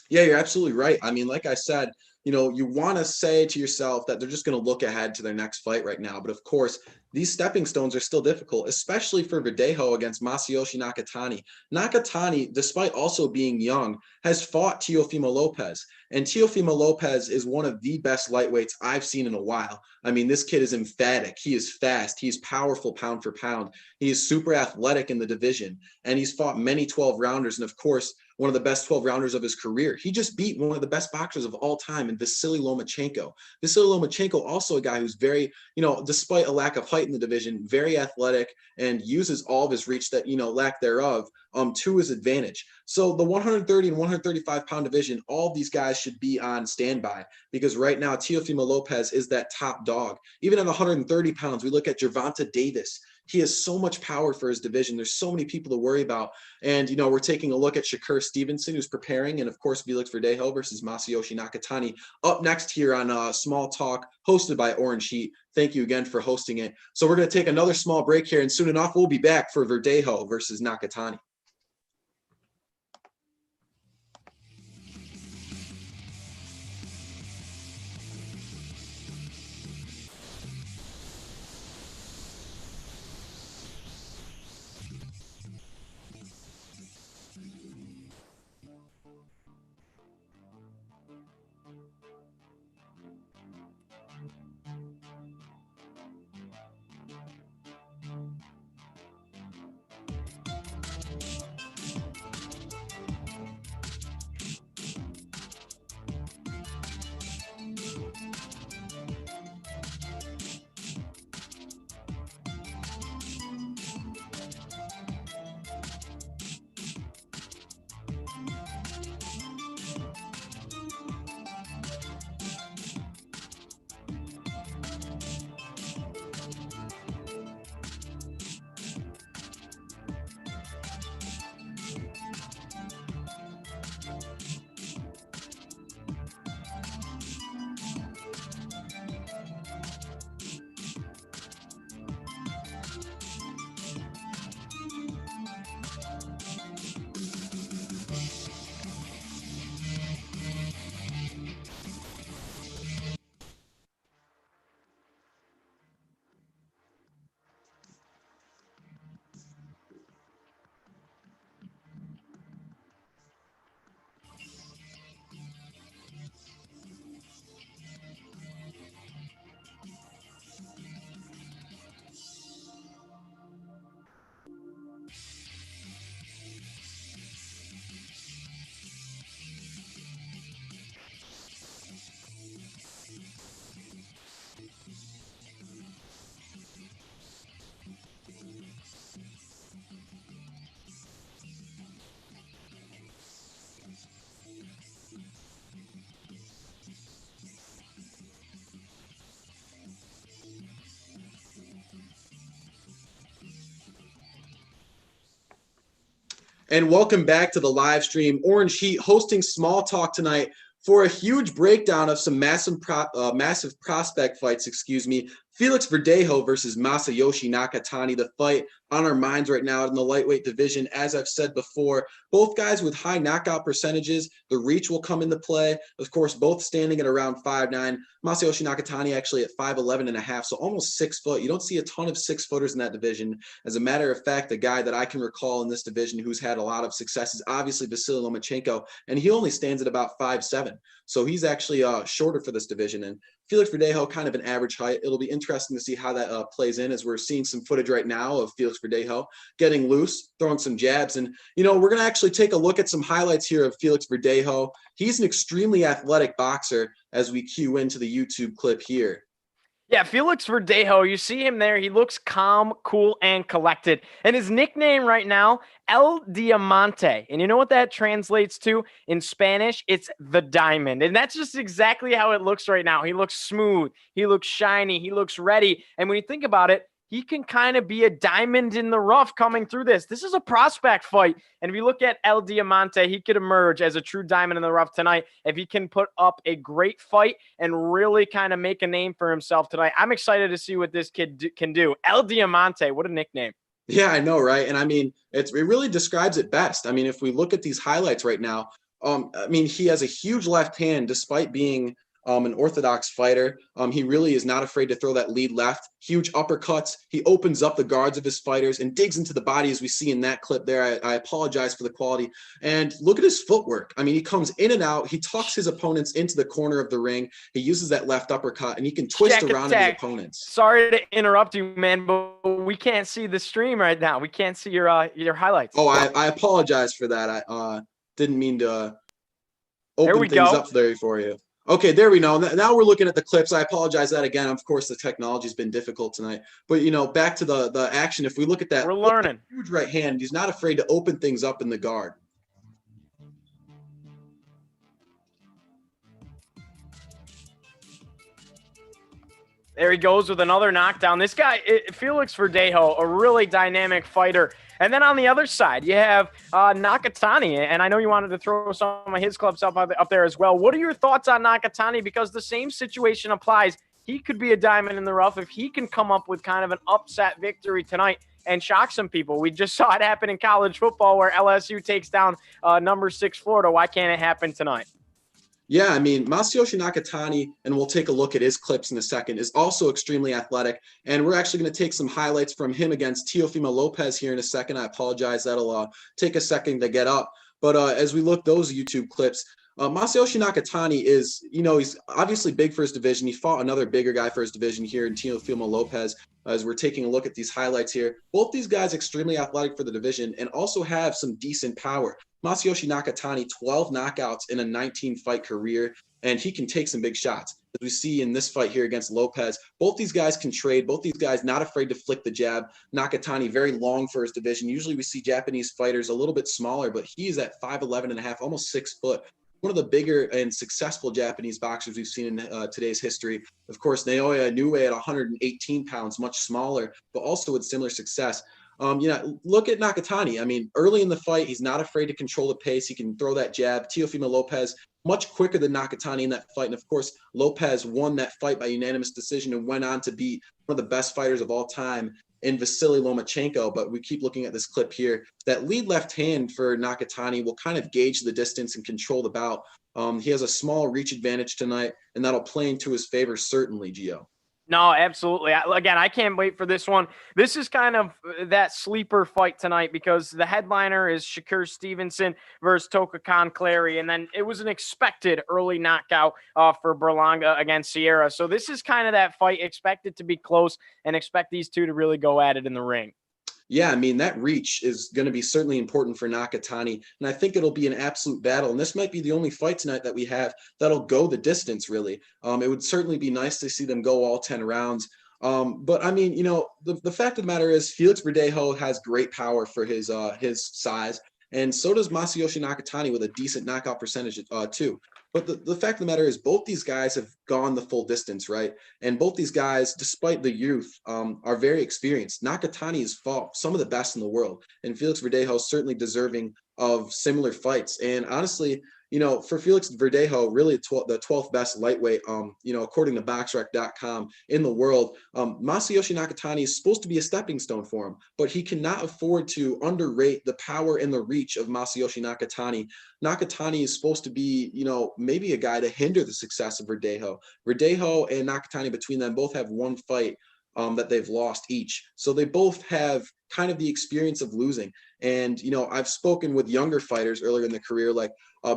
Yeah, you're absolutely right. I mean, like I said, you want to say to yourself that they're just going to look ahead to their next fight right now. But of course, these stepping stones are still difficult, especially for Verdejo against Masayoshi Nakatani. Nakatani, despite also being young, has fought Teofimo Lopez. And Teofimo Lopez is one of the best lightweights I've seen in a while. I mean, this kid is emphatic. He is fast. He's powerful pound for pound. He is super athletic in the division. And he's fought many 12-rounders. And of course, one of the best 12-rounders of his career. He just beat one of the best boxers of all time in Vasily Lomachenko. Vasily Lomachenko, also a guy who's very, despite a lack of height in the division, very athletic and uses all of his reach that, lack thereof, to his advantage. So the 130 and 135-pound division, all these guys should be on standby because right now Teofimo Lopez is that top dog. Even at 130 pounds, we look at Gervonta Davis. He has so much power for his division. There's so many people to worry about. And, we're taking a look at Shakur Stevenson, who's preparing, and of course, Felix Verdejo versus Masayoshi Nakatani up next here on Small Talk, hosted by Orange Heat. Thank you again for hosting it. So we're going to take another small break here, and soon enough, we'll be back for Verdejo versus Nakatani. And welcome back to the live stream. Orange Heat hosting Small Talk tonight for a huge breakdown of some massive prospect fights, Felix Verdejo versus Masayoshi Nakatani, the fight on our minds right now in the lightweight division. As I've said before, both guys with high knockout percentages. The reach will come into play. Of course, both standing at around 5'9". Masayoshi Nakatani actually at 5'11 and a half, so almost 6 foot. You don't see a ton of 6-footers in that division. As a matter of fact, the guy that I can recall in this division who's had a lot of success is obviously Vasily Lomachenko, and he only stands at about 5'7". So he's actually shorter for this division. And Felix Verdejo, kind of an average height. It'll be interesting to see how that plays in, as we're seeing some footage right now of Felix Verdejo getting loose, throwing some jabs. And, we're going to actually take a look at some highlights here of Felix Verdejo. He's an extremely athletic boxer as we cue into the YouTube clip here. Yeah, Felix Verdejo, you see him there. He looks calm, cool, and collected. And his nickname right now, El Diamante. And you know what that translates to in Spanish? It's the diamond. And that's just exactly how it looks right now. He looks smooth. He looks shiny. He looks ready. And when you think about it, he can kind of be a diamond in the rough coming through this. This is a prospect fight. And if you look at El Diamante, he could emerge as a true diamond in the rough tonight if he can put up a great fight and really kind of make a name for himself tonight. I'm excited to see what this kid can do. El Diamante, what a nickname. Yeah, I know, right? And I mean, it really describes it best. I mean, if we look at these highlights right now, he has a huge left hand despite being an orthodox fighter. He really is not afraid to throw that lead left. Huge uppercuts. He opens up the guards of his fighters and digs into the body, as we see in that clip there. I apologize for the quality. And look at his footwork. I mean, he comes in and out. He tucks his opponents into the corner of the ring. He uses that left uppercut, and he can twist around his opponents. Sorry to interrupt you, man, but we can't see the stream right now. We can't see your highlights. Oh, I apologize for that. I didn't mean to open things up there for you. Okay, there we go. Now we're looking at the clips. I apologize that again. Of course, the technology's been difficult tonight. But, back to the action. If we look at that, we're learning. Huge right hand. He's not afraid to open things up in the guard. There he goes with another knockdown. This guy, Felix Verdejo, a really dynamic fighter. And then on the other side, you have Nakatani. And I know you wanted to throw some of his clips up there as well. What are your thoughts on Nakatani? Because the same situation applies. He could be a diamond in the rough if he can come up with kind of an upset victory tonight and shock some people. We just saw it happen in college football where LSU takes down number 6 Florida. Why can't it happen tonight? Yeah, I mean, Masayoshi Nakatani, and we'll take a look at his clips in a second, is also extremely athletic. And we're actually going to take some highlights from him against Teofimo Lopez here in a second. I apologize. That'll take a second to get up. But as we look those YouTube clips, Masayoshi Nakatani is, he's obviously big for his division. He fought another bigger guy for his division here in Teofimo Lopez. As we're taking a look at these highlights here, both these guys extremely athletic for the division and also have some decent power. Masayoshi Nakatani, 12 knockouts in a 19-fight career, and he can take some big shots. As we see in this fight here against Lopez, both these guys can trade. Both these guys not afraid to flick the jab. Nakatani very long for his division. Usually we see Japanese fighters a little bit smaller, but he's at 5'11 and a half, almost 6 foot. One of the bigger and successful Japanese boxers we've seen in today's history. Of course, Naoya Inoue at 118 pounds, much smaller, but also with similar success. Look at Nakatani. I mean, early in the fight, he's not afraid to control the pace. He can throw that jab. Teofimo Lopez, much quicker than Nakatani in that fight. And of course, Lopez won that fight by unanimous decision and went on to be one of the best fighters of all time in Vasily Lomachenko. But we keep looking at this clip here. That lead left hand for Nakatani will kind of gauge the distance and control the bout. He has a small reach advantage tonight, and that'll play into his favor, certainly, Gio. No, absolutely. Again, I can't wait for this one. This is kind of that sleeper fight tonight because the headliner is Shakur Stevenson versus Clary, and then it was an expected early knockout for Berlanga against Sierra. So this is kind of that fight expected to be close and expect these two to really go at it in the ring. Yeah, I mean, that reach is going to be certainly important for Nakatani, and I think it'll be an absolute battle. And this might be the only fight tonight that we have that'll go the distance, really. It would certainly be nice to see them go all 10 rounds. But, I mean, the fact of the matter is Felix Verdejo has great power for his size, and so does Masayoshi Nakatani with a decent knockout percentage too. But the fact of the matter is both these guys have gone the full distance, right? And both these guys, despite the youth, are very experienced. Nakatani has fought some of the best in the world, and Felix Verdejo is certainly deserving of similar fights. And honestly, for Felix Verdejo, really the 12th best lightweight, according to boxrec.com in the world, Masayoshi Nakatani is supposed to be a stepping stone for him, but he cannot afford to underrate the power and the reach of Masayoshi Nakatani. Nakatani is supposed to be, maybe a guy to hinder the success of Verdejo. Verdejo and Nakatani, between them, both have one fight that they've lost each. So they both have kind of the experience of losing. And, I've spoken with younger fighters earlier in the career, like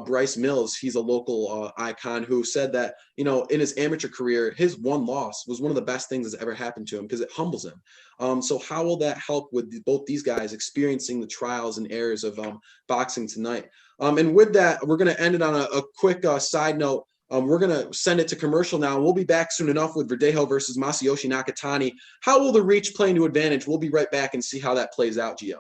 Bryce Mills. He's a local icon who said that, in his amateur career, his one loss was one of the best things that's ever happened to him because it humbles him. So how will that help with both these guys experiencing the trials and errors of boxing tonight? And with that, we're going to end it on a quick side note. We're going to send it to commercial now. We'll be back soon enough with Verdejo versus Masayoshi Nakatani. How will the reach play into advantage? We'll be right back and see how that plays out, Gio.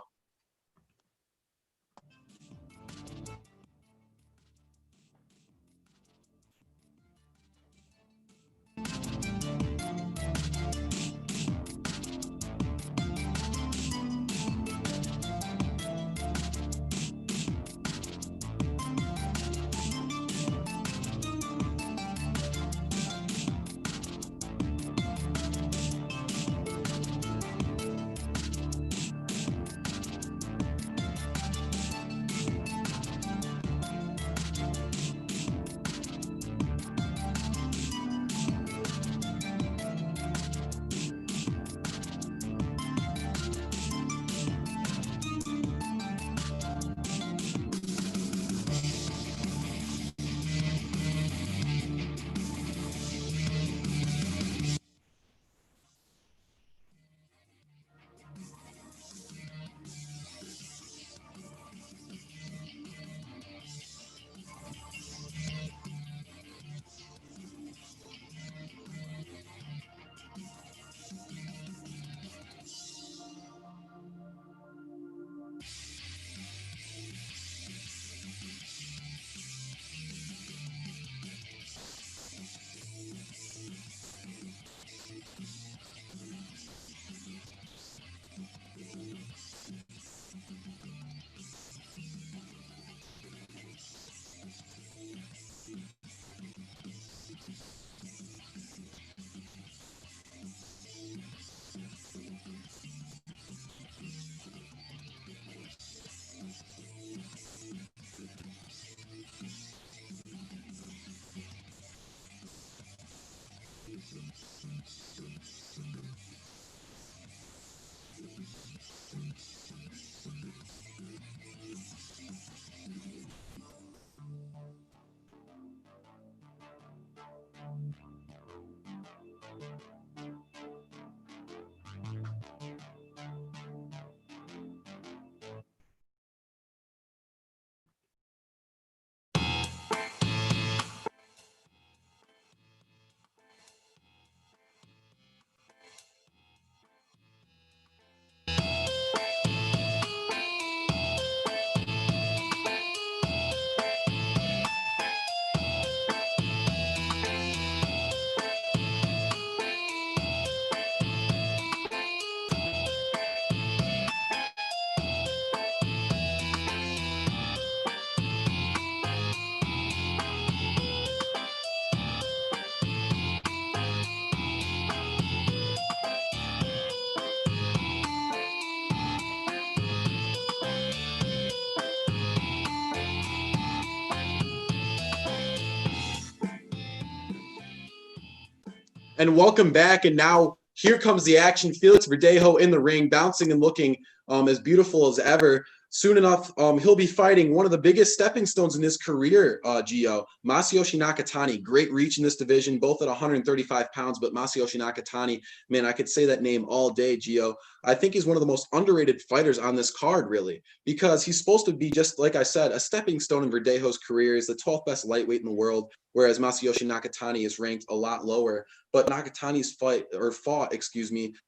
And welcome back. And now here comes the action. Felix Verdejo in the ring, bouncing and looking as beautiful as ever. Soon enough, he'll be fighting one of the biggest stepping stones in his career, Gio, Masayoshi Nakatani. Great reach in this division, both at 135 pounds. But Masayoshi Nakatani, man, I could say that name all day, Gio. I think he's one of the most underrated fighters on this card, really, because he's supposed to be, just like I said, a stepping stone in Verdejo's career. He's the 12th best lightweight in the world, whereas Masayoshi Nakatani is ranked a lot lower. But Nakatani's fought,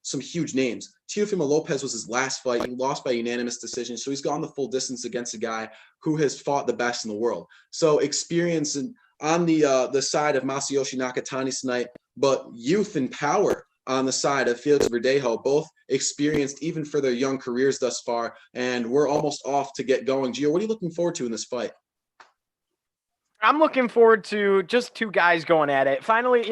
some huge names. Teofimo Lopez was his last fight. He lost by unanimous decision. So he's gone the full distance against a guy who has fought the best in the world. So experience and on the side of Masayoshi Nakatani tonight, but youth and power on the side of Felix Verdejo, both experienced even for their young careers thus far, and we're almost off to get going. Gio, what are you looking forward to in this fight? I'm looking forward to just two guys going at it. Finally,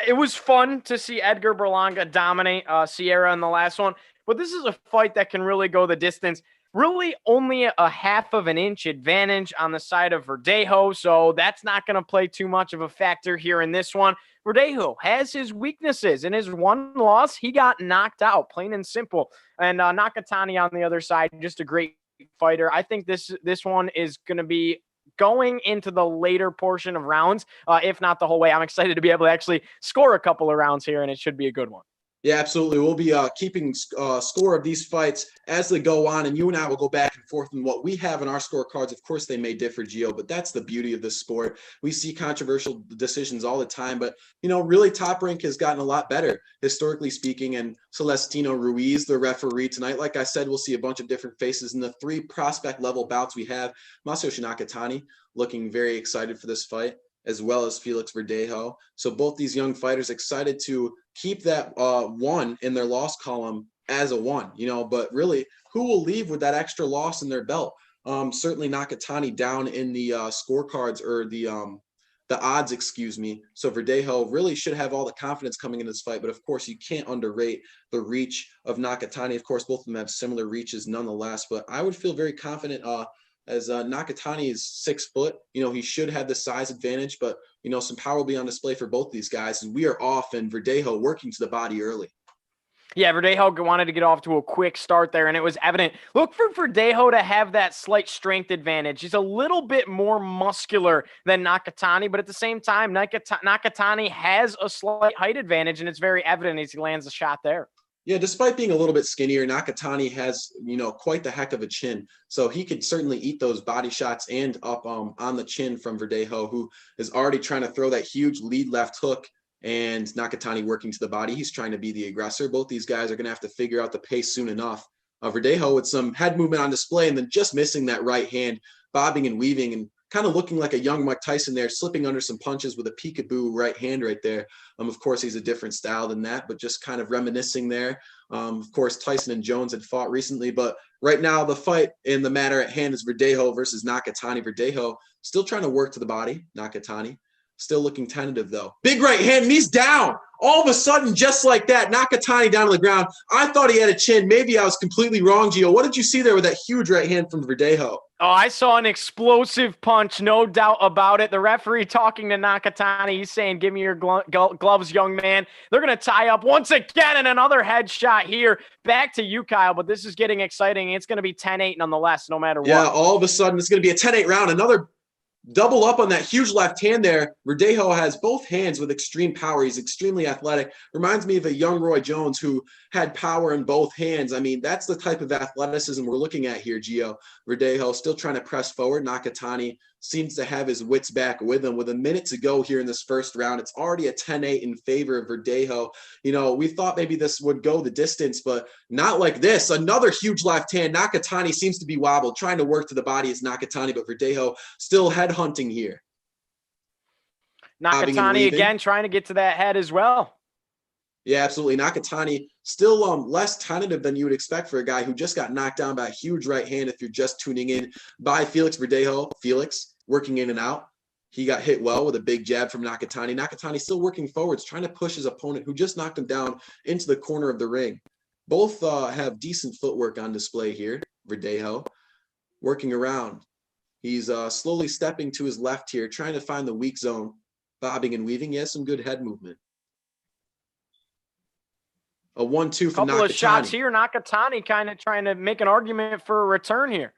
it was fun to see Edgar Berlanga dominate Sierra in the last one, but this is a fight that can really go the distance. Really only a half of an inch advantage on the side of Verdejo, so that's not going to play too much of a factor here in this one. Verdejo has his weaknesses. In his one loss, he got knocked out, plain and simple. And Nakatani on the other side, just a great fighter. I think this one is going to be going into the later portion of rounds, if not the whole way. I'm excited to be able to actually score a couple of rounds here, and it should be a good one. Yeah, absolutely. We'll be keeping score of these fights as they go on, and you and I will go back and forth on what we have in our scorecards. Of course, they may differ, Gio, but that's the beauty of this sport. We see controversial decisions all the time, but, really Top Rank has gotten a lot better, historically speaking, and Celestino Ruiz, the referee tonight. Like I said, we'll see a bunch of different faces in the 3 prospect level bouts we have. Masayoshi Nakatani looking very excited for this fight, as well as Felix Verdejo. So both these young fighters excited to keep that 1 in their loss column as a 1, but really who will leave with that extra loss in their belt? Certainly Nakatani down in the scorecards, or the odds, excuse me. So Verdejo really should have all the confidence coming into this fight, but of course you can't underrate the reach of Nakatani. Of course, both of them have similar reaches nonetheless, but I would feel very confident as Nakatani is 6 foot, he should have the size advantage, but some power will be on display for both these guys. And we are off, and Verdejo working to the body early. Yeah, Verdejo wanted to get off to a quick start there, and it was evident. Look for Verdejo to have that slight strength advantage. He's a little bit more muscular than Nakatani, but at the same time, Nakatani has a slight height advantage, and it's very evident as he lands a shot there. Yeah, despite being a little bit skinnier, Nakatani has, quite the heck of a chin. So he could certainly eat those body shots and up on the chin from Verdejo, who is already trying to throw that huge lead left hook, and Nakatani working to the body. He's trying to be the aggressor. Both these guys are going to have to figure out the pace soon enough. Verdejo with some head movement on display, and then just missing that right hand, bobbing and weaving, and kind of looking like a young Mike Tyson there, slipping under some punches with a peekaboo right hand right there. Of course, he's a different style than that, but just kind of reminiscing there. Of course, Tyson and Jones had fought recently, but right now the fight in the matter at hand is Verdejo versus Nakatani. Verdejo still trying to work to the body. Nakatani still looking tentative, though. Big right hand, and he's down. All of a sudden, just like that, Nakatani down to the ground. I thought he had a chin. Maybe I was completely wrong, Gio. What did you see there with that huge right hand from Verdejo? Oh, I saw an explosive punch, no doubt about it. The referee talking to Nakatani, he's saying, give me your gloves, young man. They're going to tie up once again, and another headshot here. Back to you, Kyle, but this is getting exciting. It's going to be 10-8 nonetheless, no matter what. Yeah, all of a sudden, it's going to be a 10-8 round. Another double up on that huge left hand there. Verdejo has both hands with extreme power. He's extremely athletic. Reminds me of a young Roy Jones who had power in both hands. I mean, that's the type of athleticism we're looking at here, Gio. Verdejo still trying to press forward. Nakatani seems to have his wits back with him. With a minute to go here in this first round, it's already a 10-8 in favor of Verdejo. We thought maybe this would go the distance, but not like this. Another huge left hand. Nakatani seems to be wobbled, trying to work to the body is Nakatani, but Verdejo still head hunting here. Nakatani again trying to get to that head as well. Yeah, absolutely. Nakatani still less tentative than you would expect for a guy who just got knocked down by a huge right hand, if you're just tuning in, by Felix Verdejo. Felix working in and out. He got hit well with a big jab from Nakatani. Nakatani still working forwards, trying to push his opponent who just knocked him down into the corner of the ring. Both have decent footwork on display here. Verdejo working around. He's slowly stepping to his left here, trying to find the weak zone, bobbing and weaving. He has some good head movement. A 1-2 from Nakatani. Couple of shots here. Nakatani kind of trying to make an argument for a return here.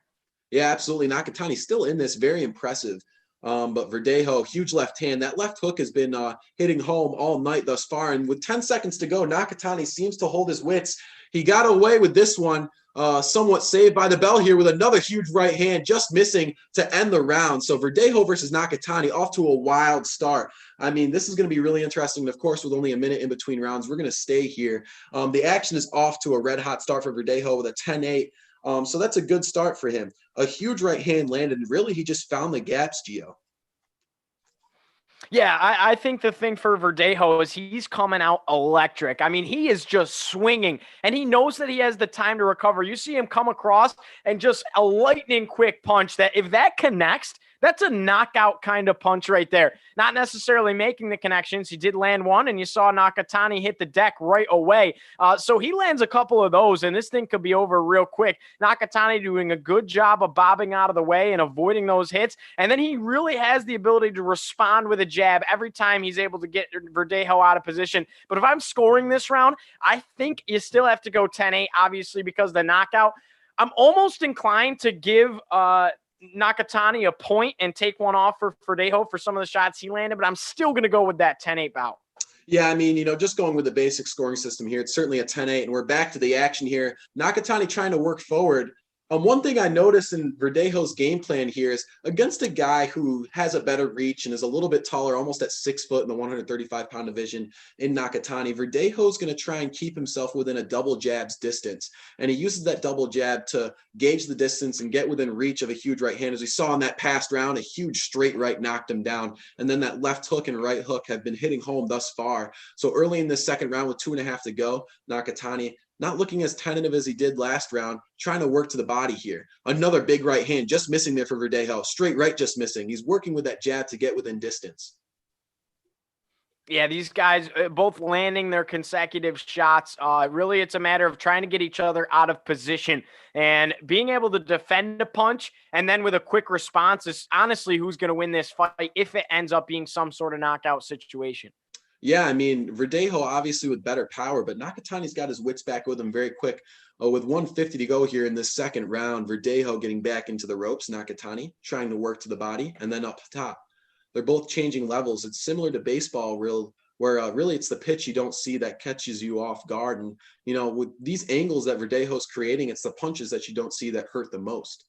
Yeah, absolutely. Nakatani still in this. Very impressive. But Verdejo, huge left hand. That left hook has been hitting home all night thus far. And with 10 seconds to go, Nakatani seems to hold his wits. He got away with this one, somewhat saved by the bell here with another huge right hand, just missing to end the round. So Verdejo versus Nakatani off to a wild start. I mean, this is going to be really interesting. And of course, with only a minute in between rounds, we're going to stay here. The action is off to a red-hot start for Verdejo with a 10-8. So that's a good start for him. A huge right hand landed, and really he just found the gaps, Gio. Yeah, I think the thing for Verdejo is he's coming out electric. I mean, he is just swinging, and he knows that he has the time to recover. You see him come across and just a lightning quick punch that if that connects, that's a knockout kind of punch right there. Not necessarily making the connections. He did land one, and you saw Nakatani hit the deck right away. So he lands a couple of those, and this thing could be over real quick. Nakatani doing a good job of bobbing out of the way and avoiding those hits. And then he really has the ability to respond with a jab every time he's able to get Verdejo out of position. But if I'm scoring this round, I think you still have to go 10-8, obviously, because of the knockout. I'm almost inclined to give Nakatani a point and take one off for Verdejo for some of the shots he landed, but I'm still going to go with that 10-8 bout. Yeah, I mean, just going with the basic scoring system here, it's certainly a 10-8, and we're back to the action here. Nakatani trying to work forward. One thing I noticed in Verdejo's game plan here is against a guy who has a better reach and is a little bit taller, almost at 6 foot in the 135-pound division in Nakatani, Verdejo's going to try and keep himself within a double jab's distance. And he uses that double jab to gauge the distance and get within reach of a huge right hand. As we saw in that past round, a huge straight right knocked him down. And then that left hook and right hook have been hitting home thus far. So early in this second round with 2.5 to go, Nakatani not looking as tentative as he did last round, trying to work to the body here. Another big right hand, just missing there for Verdejo. Straight right, just missing. He's working with that jab to get within distance. Yeah, these guys both landing their consecutive shots. Really, it's a matter of trying to get each other out of position and being able to defend a punch. And then with a quick response is honestly who's going to win this fight if it ends up being some sort of knockout situation. Yeah, I mean, Verdejo obviously with better power, but Nakatani's got his wits back with him very quick. With 150 to go here in this second round, Verdejo getting back into the ropes, Nakatani trying to work to the body and then up top. They're both changing levels. It's similar to baseball, where really it's the pitch you don't see that catches you off guard. And, with these angles that Verdejo's creating, it's the punches that you don't see that hurt the most.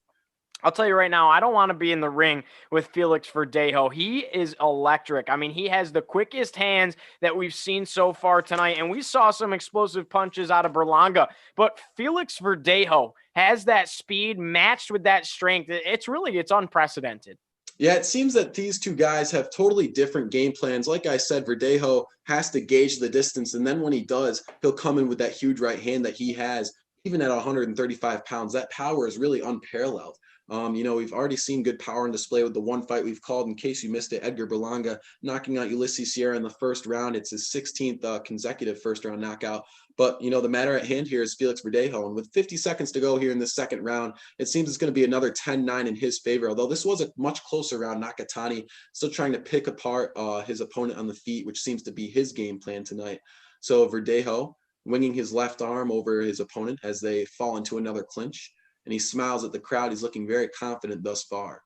I'll tell you right now, I don't want to be in the ring with Felix Verdejo. He is electric. I mean, he has the quickest hands that we've seen so far tonight, and we saw some explosive punches out of Berlanga. But Felix Verdejo has that speed matched with that strength. It's unprecedented. Yeah, it seems that these two guys have totally different game plans. Like I said, Verdejo has to gauge the distance, and then when he does, he'll come in with that huge right hand that he has, even at 135 pounds. That power is really unparalleled. We've already seen good power on display with the one fight we've called, in case you missed it, Edgar Berlanga knocking out Ulysses Sierra in the first round. It's his 16th consecutive first-round knockout. But, the matter at hand here is Felix Verdejo. And with 50 seconds to go here in the second round, it seems it's going to be another 10-9 in his favor. Although this was a much closer round, Nakatani still trying to pick apart his opponent on the feet, which seems to be his game plan tonight. So Verdejo winging his left arm over his opponent as they fall into another clinch. And he smiles at the crowd. He's looking very confident thus far.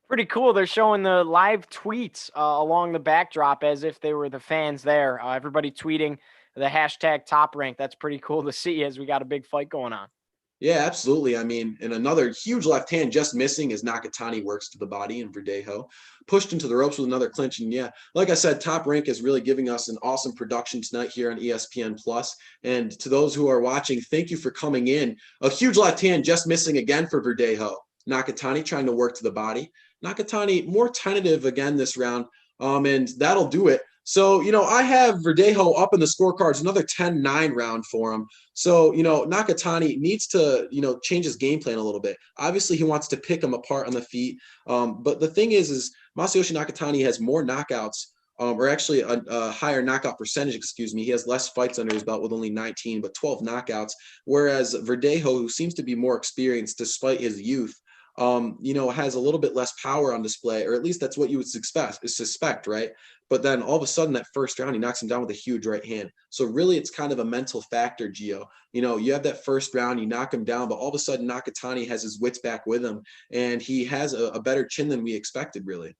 Pretty cool. They're showing the live tweets along the backdrop as if they were the fans there. Everybody tweeting the hashtag top rank. That's pretty cool to see as we got a big fight going on. Yeah, absolutely. I mean, and another huge left hand just missing as Nakatani works to the body, and Verdejo pushed into the ropes with another clinch. And yeah, like I said, Top Rank is really giving us an awesome production tonight here on ESPN Plus. And to those who are watching, thank you for coming in. A huge left hand just missing again for Verdejo. Nakatani trying to work to the body. Nakatani more tentative again this round, and that'll do it. So, I have Verdejo up in the scorecards, another 10-9 round for him. So, Nakatani needs to, change his game plan a little bit. Obviously, he wants to pick him apart on the feet. But the thing is Masayoshi Nakatani has more knockouts, or actually a higher knockout percentage, He has less fights under his belt with only 19, but 12 knockouts. Whereas Verdejo, who seems to be more experienced despite his youth, has a little bit less power on display, or at least that's what you would suspect, right? But then all of a sudden that first round, he knocks him down with a huge right hand. So really it's kind of a mental factor, Gio. You have that first round, you knock him down, but all of a sudden Nakatani has his wits back with him, and he has a better chin than we expected, really.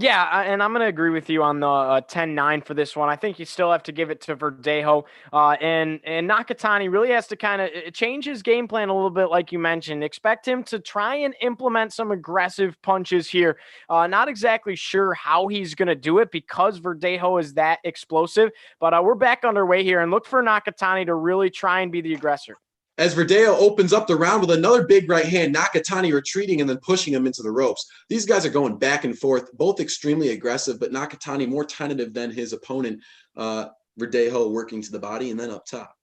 Yeah, and I'm going to agree with you on the 10-9 for this one. I think you still have to give it to Verdejo. And Nakatani really has to kind of change his game plan a little bit, like you mentioned. Expect him to try and implement some aggressive punches here. Not exactly sure how he's going to do it because Verdejo is that explosive. But we're back underway here, and look for Nakatani to really try and be the aggressor. as Verdejo opens up the round with another big right hand, Nakatani retreating and then pushing him into the ropes. These guys are going back and forth, both extremely aggressive, but Nakatani more tentative than his opponent, Verdejo working to the body and then up top.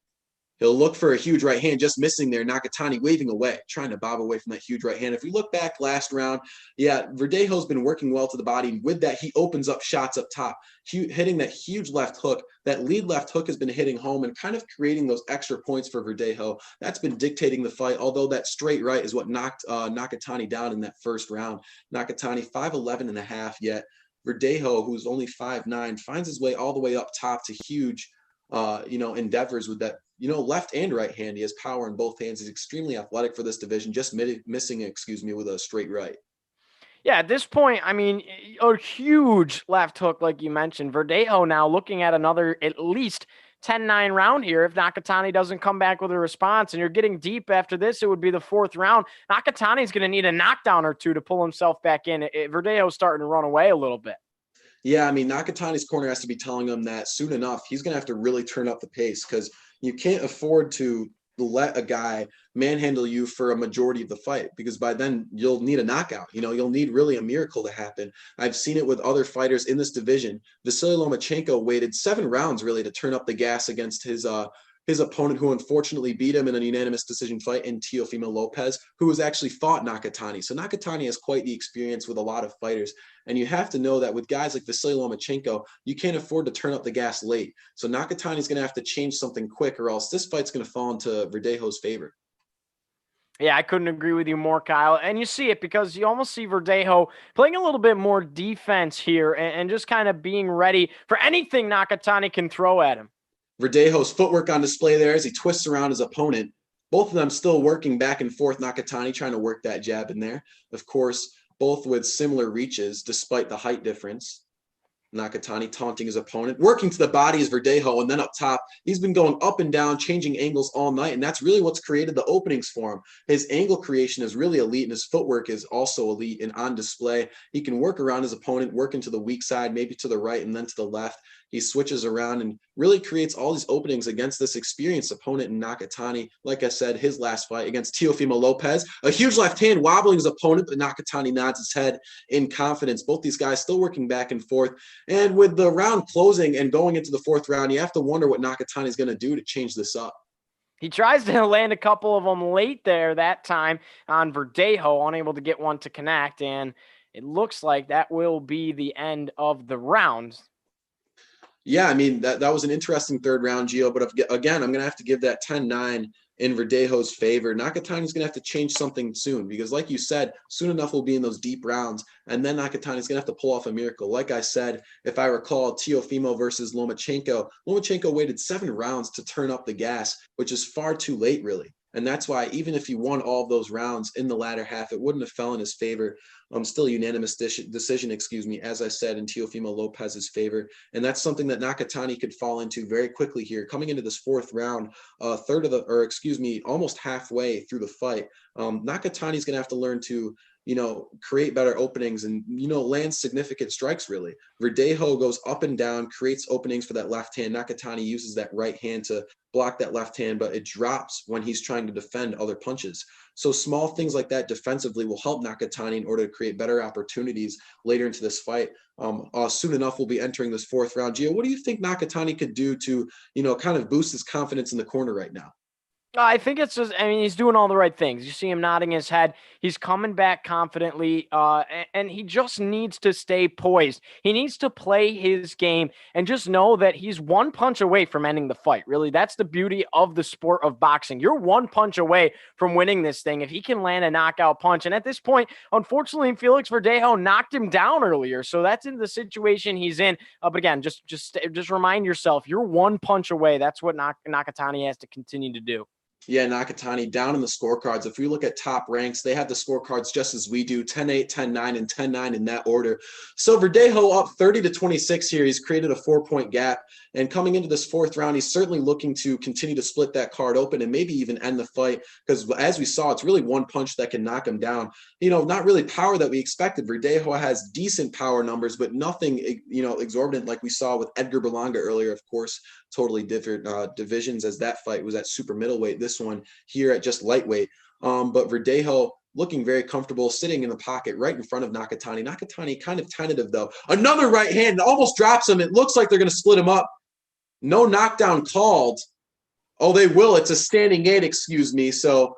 He'll look for a huge right hand, just missing there. Nakatani waving away, trying to bob away from that huge right hand. If we look back last round, yeah, Verdejo's been working well to the body. And with that, he opens up shots up top, hitting that huge left hook. That lead left hook has been hitting home and kind of creating those extra points for Verdejo. That's been dictating the fight, although that straight right is what knocked Nakatani down in that first round. Nakatani 5'11 and a half, yet Verdejo, who's only 5'9", finds his way all the way up top to huge endeavors with that, left and right hand. He has power in both hands. He's extremely athletic for this division, just missing, with a straight right. Yeah, at this point, I mean, a huge left hook, like you mentioned. Verdejo now looking at another at least 10-9 round here if Nakatani doesn't come back with a response. And you're getting deep after this. It would be the fourth round. Nakatani's going to need a knockdown or two to pull himself back in. Verdejo's starting to run away a little bit. Yeah, I mean, Nakatani's corner has to be telling him that soon enough he's going to have to really turn up the pace, because you can't afford to let a guy manhandle you for a majority of the fight, because by then you'll need a knockout. You'll need really a miracle to happen. I've seen it with other fighters in this division. Vasily Lomachenko waited 7 rounds really to turn up the gas against his opponent, who unfortunately beat him in a unanimous decision fight, in Teofimo Lopez, who has actually fought Nakatani. So Nakatani has quite the experience with a lot of fighters. And you have to know that with guys like Vasily Lomachenko, you can't afford to turn up the gas late. So Nakatani's going to have to change something quick, or else this fight's going to fall into Verdejo's favor. Yeah, I couldn't agree with you more, Kyle. And you see it because you almost see Verdejo playing a little bit more defense here and just kind of being ready for anything Nakatani can throw at him. Verdejo's footwork on display there as he twists around his opponent. Both of them still working back and forth. Nakatani trying to work that jab in there. Of course, both with similar reaches despite the height difference. Nakatani taunting his opponent, working to the body is Verdejo, and then up top, he's been going up and down, changing angles all night, and that's really what's created the openings for him. His angle creation is really elite, and his footwork is also elite and on display. He can work around his opponent, working to the weak side, maybe to the right and then to the left. He switches around and really creates all these openings against this experienced opponent in Nakatani. Like I said, his last fight against Teofimo Lopez, a huge left hand wobbling his opponent, but Nakatani nods his head in confidence. Both these guys still working back and forth. And with the round closing and going into the fourth round, you have to wonder what Nakatani is going to do to change this up. He tries to land a couple of them late there that time on Verdejo, unable to get one to connect. And it looks like that will be the end of the round. Yeah, I mean, that was an interesting third round, Gio. But again, I'm going to have to give that 10-9 in Verdejo's favor. Nakatani's going to have to change something soon, because like you said, soon enough we'll be in those deep rounds, and then Nakatani's going to have to pull off a miracle. Like I said, if I recall, Teofimo versus Lomachenko waited 7 rounds to turn up the gas, which is far too late, really. And that's why even if he won all of those rounds in the latter half, it wouldn't have fell in his favor. Still unanimous decision, as I said, in Teofimo Lopez's favor. And that's something that Nakatani could fall into very quickly here. Coming into this fourth round, almost halfway through the fight, Nakatani's going to have to learn to create better openings and, land significant strikes, really. Verdejo goes up and down, creates openings for that left hand. Nakatani uses that right hand to block that left hand, but it drops when he's trying to defend other punches. So small things like that defensively will help Nakatani in order to create better opportunities later into this fight. Soon enough, we'll be entering this fourth round. Gio, what do you think Nakatani could do to, kind of boost his confidence in the corner right now? I think it's just, he's doing all the right things. You see him nodding his head. He's coming back confidently, and he just needs to stay poised. He needs to play his game and just know that he's one punch away from ending the fight. Really, that's the beauty of the sport of boxing. You're one punch away from winning this thing if he can land a knockout punch. And at this point, unfortunately, Felix Verdejo knocked him down earlier, so that's in the situation he's in. But again, just remind yourself, you're one punch away. That's what Nakatani has to continue to do. Yeah, Nakatani down in the scorecards. If we look at top ranks, they have the scorecards just as we do, 10-8, 10-9, and 10-9 in that order. So Verdejo up 30-26 here. He's created a 4-point gap. And coming into this fourth round, he's certainly looking to continue to split that card open and maybe even end the fight, because as we saw, it's really one punch that can knock him down. Not really power that we expected. Verdejo has decent power numbers, but nothing, exorbitant like we saw with Edgar Berlanga earlier. Of course, totally different divisions, as that fight was at super middleweight. This this one here at just lightweight. But Verdejo looking very comfortable, sitting in the pocket right in front of Nakatani. Nakatani kind of tentative, though. Another right hand almost drops him. It looks like they're going to split him up. No knockdown called. Oh, they will. It's a standing 8, excuse me. So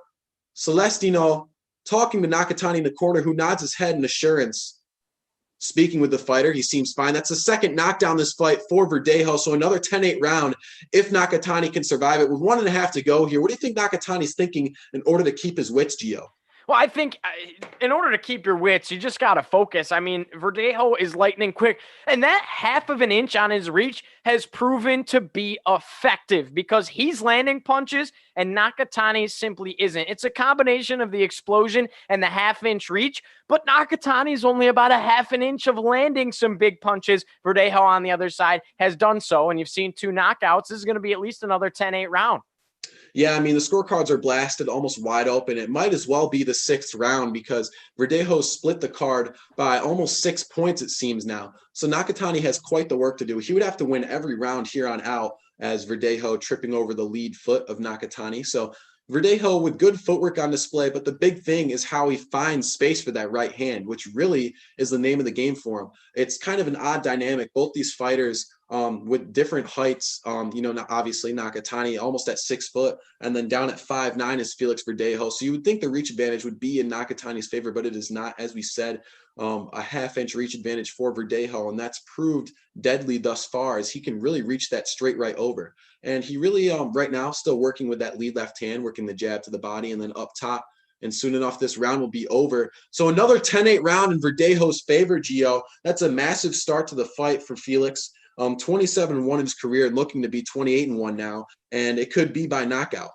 Celestino talking to Nakatani in the corner, who nods his head in assurance. Speaking with the fighter, he seems fine. That's the second knockdown this fight for Verdejo. So another 10-8 round if Nakatani can survive it with 1.5 to go here. What do you think Nakatani's thinking in order to keep his wits, Gio? Well, I think in order to keep your wits, you just got to focus. I mean, Verdejo is lightning quick, and that 1/2 of an inch on his reach has proven to be effective because he's landing punches and Nakatani simply isn't. It's a combination of the explosion and the 1/2 inch reach, but Nakatani is only about 1/2 an inch of landing some big punches. Verdejo on the other side has done so, and you've seen 2 knockouts. This is going to be at least another 10-8 round. Yeah, I mean, the scorecards are blasted almost wide open. It might as well be the 6th round because Verdejo split the card by almost 6 points, it seems now. So Nakatani has quite the work to do. He would have to win every round here on out as Verdejo tripping over the lead foot of Nakatani. So Verdejo with good footwork on display, but the big thing is how he finds space for that right hand, which really is the name of the game for him. It's kind of an odd dynamic. Both these fighters with different heights, obviously Nakatani almost at 6 foot, and then down at 5'9" is Felix Verdejo. So you would think the reach advantage would be in Nakatani's favor, but it is not, as we said, a 1/2 inch reach advantage for Verdejo, and that's proved deadly thus far as he can really reach that straight right over. And he really, right now, still working with that lead left hand, working the jab to the body and then up top. And soon enough, this round will be over. So another 10-8 round in Verdejo's favor, Gio. That's a massive start to the fight for Felix. 27-1 in his career and looking to be 28-1 now. And it could be by knockout.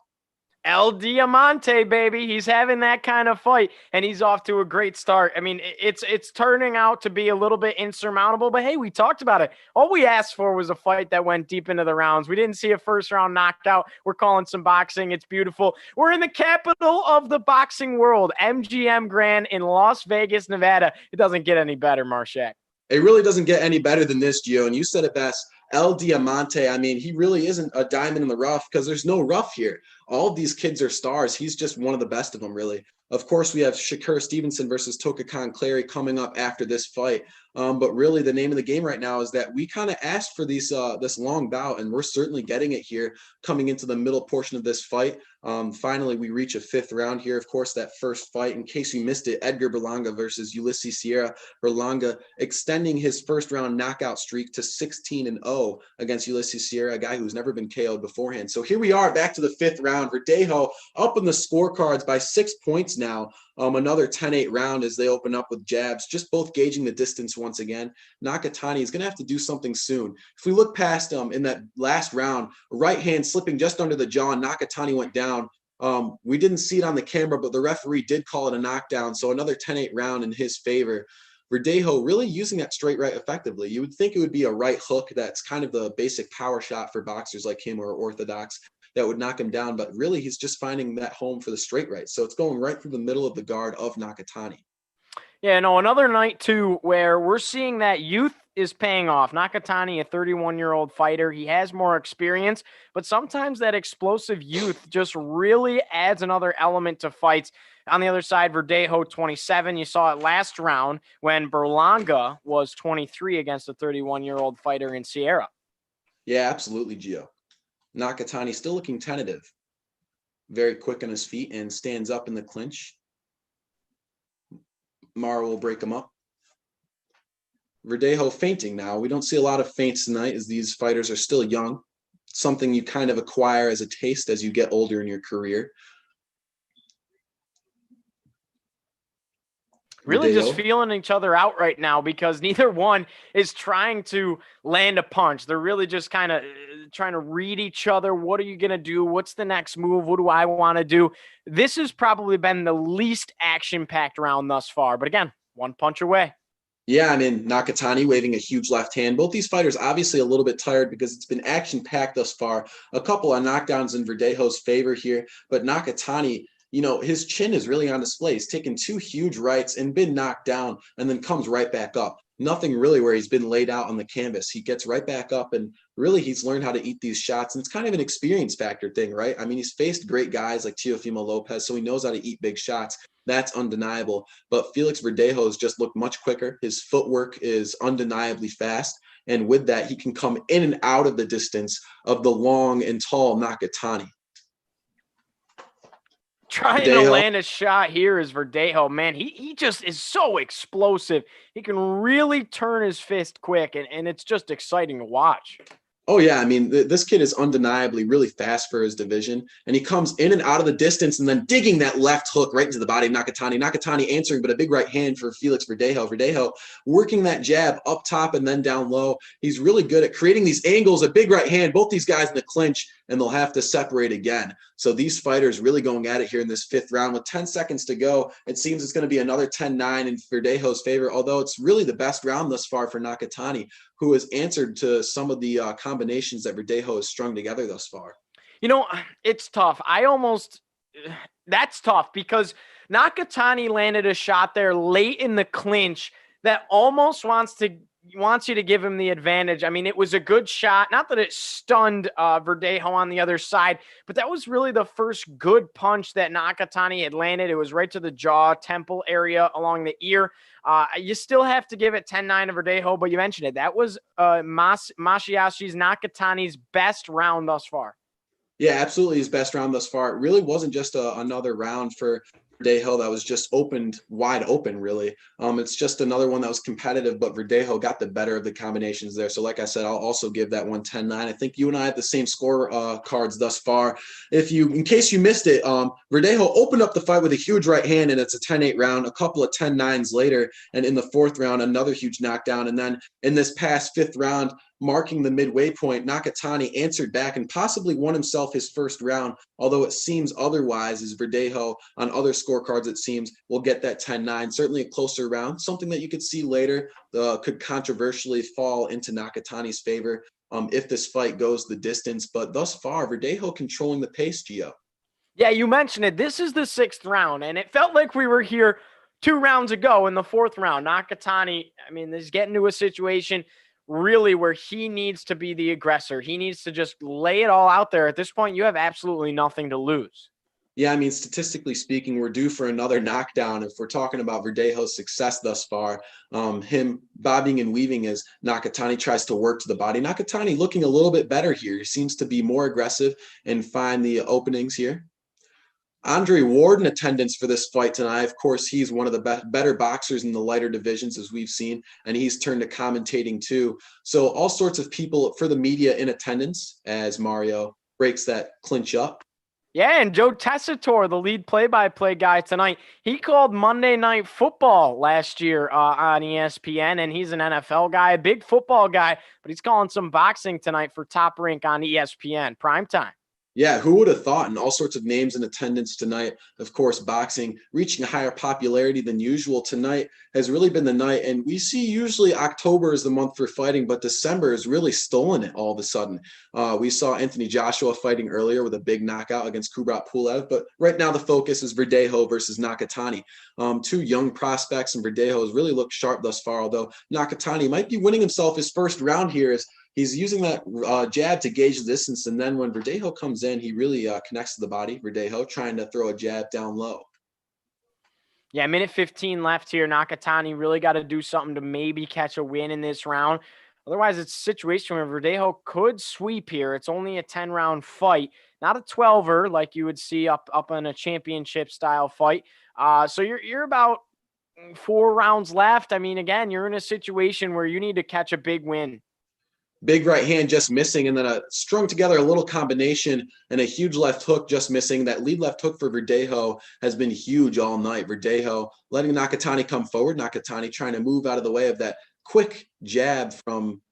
El Diamante, baby. He's having that kind of fight, and he's off to a great start. I mean, it's turning out to be a little bit insurmountable, but hey, we talked about it. All we asked for was a fight that went deep into the rounds. We didn't see a first-round knockout. We're calling some boxing. It's beautiful. We're in the capital of the boxing world, MGM Grand in Las Vegas, Nevada. It doesn't get any better, Marchak. It really doesn't get any better than this, Gio, and you said it best. El Diamante, I mean, he really isn't a diamond in the rough because there's no rough here. All of these kids are stars. He's just one of the best of them, really. Of course, we have Shakur Stevenson versus Tokakan Clary coming up after this fight. But really, the name of the game right now is that we kind of asked for this long bout, and we're certainly getting it here coming into the middle portion of this fight. Finally, we reach a 5th round here. Of course, that first fight, in case you missed it, Edgar Berlanga versus Ulysses Sierra. Berlanga extending his first-round knockout streak to 16-0 against Ulysses Sierra, a guy who's never been KO'd beforehand. So here we are, back to the 5th round. Verdejo up in the scorecards by 6 points now. Another 10-8 round as they open up with jabs, just both gauging the distance once again. Nakatani is going to have to do something soon. If we look past in that last round, right hand slipping just under the jaw, and Nakatani went down. We didn't see it on the camera, but the referee did call it a knockdown. So another 10-8 round in his favor. Verdejo really using that straight right effectively. You would think it would be a right hook that's kind of the basic power shot for boxers like him or orthodox that would knock him down, but really he's just finding that home for the straight right. So it's going right through the middle of the guard of Nakatani. Yeah, no, another night too where we're seeing that youth is paying off. Nakatani, a 31-year-old fighter, he has more experience, but sometimes that explosive youth just really adds another element to fights. On the other side, Verdejo, 27. You saw it last round when Berlanga was 23 against a 31-year-old fighter in Sierra. Yeah, absolutely, Gio. Nakatani still looking tentative. Very quick on his feet and stands up in the clinch. Mara will break him up. Verdejo feinting now. We don't see a lot of feints tonight as these fighters are still young. Something you kind of acquire as a taste as you get older in your career. Really just feeling each other out right now because neither one is trying to land a punch. They're really just kind of trying to read each other. What are you going to do? What's the next move? What do I want to do? This has probably been the least action-packed round thus far. But again, one punch away. Yeah, I mean, Nakatani waving a huge left hand. Both these fighters obviously a little bit tired because it's been action-packed thus far. A couple of knockdowns in Verdejo's favor here, but Nakatani, his chin is really on display. He's taken 2 huge rights and been knocked down and then comes right back up. nothing really where he's been laid out on the canvas. He gets right back up, and really he's learned how to eat these shots. And it's kind of an experience factor thing, right? I mean, he's faced great guys like Teofimo Lopez, so he knows how to eat big shots. That's undeniable. But Felix Verdejo has just looked much quicker. His footwork is undeniably fast. And with that, he can come in and out of the distance of the long and tall Nakatani. Trying to land a shot here is Verdejo. Man, he just is so explosive. He can really turn his fist quick, and it's just exciting to watch. Oh, yeah. I mean, this kid is undeniably really fast for his division, and he comes in and out of the distance and then digging that left hook right into the body of Nakatani. Nakatani answering, but a big right hand for Felix Verdejo. Verdejo working that jab up top and then down low. He's really good at creating these angles, a big right hand, both these guys in the clinch, and they'll have to separate again. So these fighters really going at it here in this 5th round. With 10 seconds to go, it seems it's going to be another 10-9 in Verdejo's favor, although it's really the best round thus far for Nakatani, who has answered to some of the combinations that Verdejo has strung together thus far. You know, it's tough. That's tough because Nakatani landed a shot there late in the clinch that almost wants you to give him the advantage. I mean, it was a good shot. Not that it stunned Verdejo on the other side, but that was really the first good punch that Nakatani had landed. It was right to the jaw, temple area along the ear. You still have to give it 10-9 to Verdejo, but you mentioned it. That was Masayoshi's Nakatani's best round thus far. Yeah, absolutely his best round thus far. It really wasn't just another round for Verdejo that was just wide open, really. It's just another one that was competitive, but Verdejo got the better of the combinations there. So like I said, I'll also give that one 10-9. I think you and I have the same score cards thus far. In case you missed it, Verdejo opened up the fight with a huge right hand, and it's a 10-8 round. A couple of 10-9s later, and in the 4th round, another huge knockdown. And then in this past 5th round, marking the midway point, Nakatani answered back and possibly won himself his first round, although it seems otherwise as Verdejo on other scorecards, it seems, will get that 10-9. Certainly a closer round, something that you could see later could controversially fall into Nakatani's favor if this fight goes the distance. But thus far, Verdejo controlling the pace, Gio. Yeah, you mentioned it. This is the 6th round, and it felt like we were here 2 rounds ago in the 4th round. Nakatani, I mean, he's getting to a situation really where he needs to be the aggressor. He needs to just lay it all out there. At this point, you have absolutely nothing to lose. Yeah, I mean, statistically speaking, we're due for another knockdown. If we're talking about Verdejo's success thus far, him bobbing and weaving as Nakatani tries to work to the body. Nakatani looking a little bit better here. He seems to be more aggressive and find the openings here. Andre Ward in attendance for this fight tonight. Of course, he's one of the better boxers in the lighter divisions, as we've seen, and he's turned to commentating too. So all sorts of people for the media in attendance as Mario breaks that clinch up. Yeah, and Joe Tessitore, the lead play-by-play guy tonight, he called Monday Night Football last year on ESPN, and he's an NFL guy, a big football guy, but he's calling some boxing tonight for Top Rank on ESPN, primetime. Yeah, who would have thought? And all sorts of names in attendance tonight. Of course, boxing reaching a higher popularity than usual tonight has really been the night. And we see usually October is the month for fighting, but December has really stolen it all of a sudden. We saw Anthony Joshua fighting earlier with a big knockout against Kubrat Pulev, but right now the focus is Verdejo versus Nakatani. 2 young prospects, and Verdejo has really looked sharp thus far, although Nakatani might be winning himself his first round here as he's using that jab to gauge the distance, and then when Verdejo comes in, he really connects to the body. Verdejo trying to throw a jab down low. Yeah, minute 15 left here. Nakatani really got to do something to maybe catch a win in this round. Otherwise, it's a situation where Verdejo could sweep here. It's only a 10-round fight, not a 12er like you would see up in a championship-style fight. So you're about 4 rounds left. I mean, again, you're in a situation where you need to catch a big win. Big right hand just missing, and then strung together a little combination and a huge left hook just missing. That lead left hook for Verdejo has been huge all night. Verdejo letting Nakatani come forward. Nakatani trying to move out of the way of that quick jab from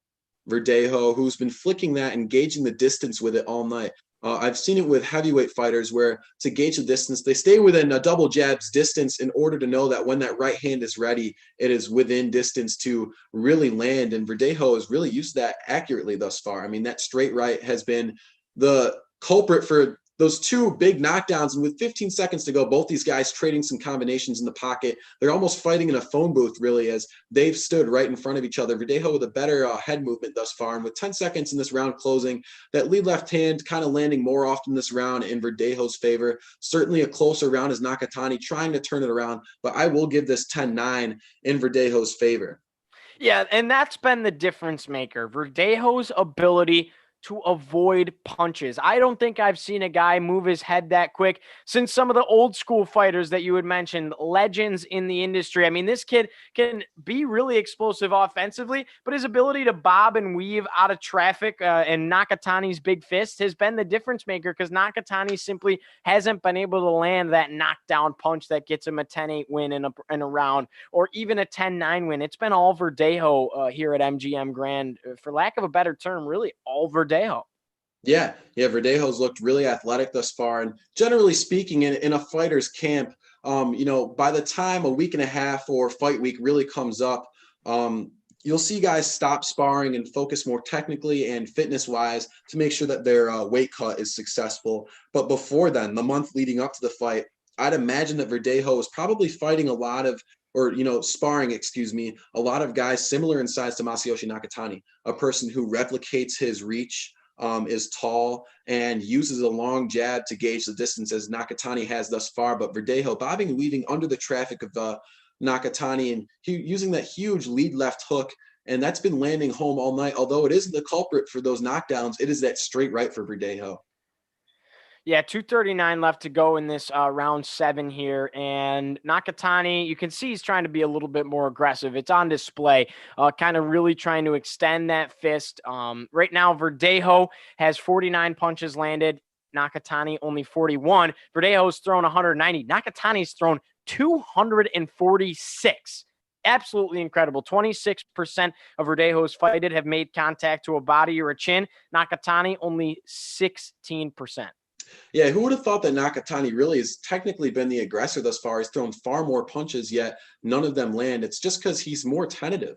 Verdejo, who's been flicking that, engaging the distance with it all night. I've seen it with heavyweight fighters where to gauge the distance, they stay within a double jab's distance in order to know that when that right hand is ready, it is within distance to really land. And Verdejo has really used that accurately thus far. I mean, that straight right has been the culprit for those two big knockdowns. And with 15 seconds to go, both these guys trading some combinations in the pocket. They're almost fighting in a phone booth, really, as they've stood right in front of each other. Verdejo with a better head movement thus far. And with 10 seconds in this round closing, that lead left hand kind of landing more often this round in Verdejo's favor. Certainly a closer round as Nakatani trying to turn it around, but I will give this 10-9 in Verdejo's favor. Yeah, and that's been the difference maker. Verdejo's ability to avoid punches. I don't think I've seen a guy move his head that quick since some of the old school fighters that you had mentioned, legends in the industry. I mean, this kid can be really explosive offensively, but his ability to bob and weave out of traffic and Nakatani's big fist has been the difference maker, because Nakatani simply hasn't been able to land that knockdown punch that gets him a 10-8 win in a round, or even a 10-9 win. It's been all Verdejo here at MGM Grand, for lack of a better term, really all Verdejo. Yeah, Verdejo's looked really athletic thus far, and generally speaking, in a fighter's camp, by the time a week and a half or fight week really comes up, you'll see guys stop sparring and focus more technically and fitness-wise to make sure that their weight cut is successful. But before then, the month leading up to the fight, I'd imagine that Verdejo is probably fighting a lot of, sparring, a lot of guys similar in size to Masayoshi Nakatani, a person who replicates his reach, is tall, and uses a long jab to gauge the distance as Nakatani has thus far. But Verdejo bobbing and weaving under the traffic of Nakatani, and using that huge lead left hook, and that's been landing home all night. Although it isn't the culprit for those knockdowns, it is that straight right for Verdejo. Yeah, 2:39 left to go in this round 7 here. And Nakatani, you can see he's trying to be a little bit more aggressive. It's on display, kind of really trying to extend that fist. Right now, Verdejo has 49 punches landed. Nakatani only 41. Verdejo's thrown 190. Nakatani's thrown 246. Absolutely incredible. 26% of Verdejo's fighted have made contact to a body or a chin. Nakatani only 16%. Yeah, who would have thought that Nakatani really has technically been the aggressor thus far? He's thrown far more punches, yet none of them land. It's just because he's more tentative.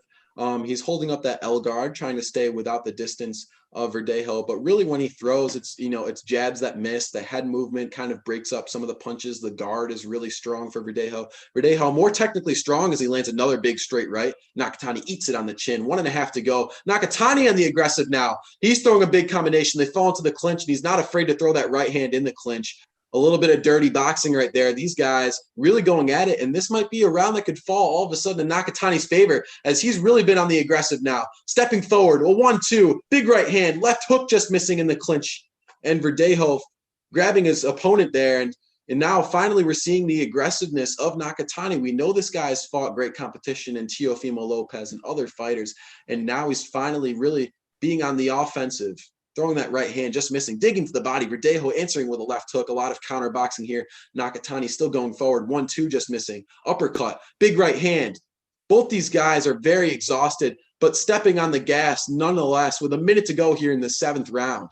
He's holding up that L guard, trying to stay without the distance of Verdejo. But really, when he throws, it's jabs that miss. The head movement kind of breaks up some of the punches. The guard is really strong for Verdejo. Verdejo more technically strong as he lands another big straight right. Nakatani eats it on the chin. 1.5 to go. Nakatani on the aggressive now. He's throwing a big combination. They fall into the clinch, and he's not afraid to throw that right hand in the clinch. A little bit of dirty boxing right there. These guys really going at it, and this might be a round that could fall all of a sudden in Nakatani's favor, as he's really been on the aggressive now. Stepping forward, a 1-2, big right hand, left hook just missing in the clinch, and Verdejo grabbing his opponent there, and now finally we're seeing the aggressiveness of Nakatani. We know this guy's fought great competition in Teofimo Lopez and other fighters, and now he's finally really being on the offensive. Throwing that right hand, just missing, digging to the body. Verdejo answering with a left hook. A lot of counter boxing here. Nakatani still going forward. 1-2 just missing. Uppercut, big right hand. Both these guys are very exhausted, but stepping on the gas nonetheless with a minute to go here in the 7th round.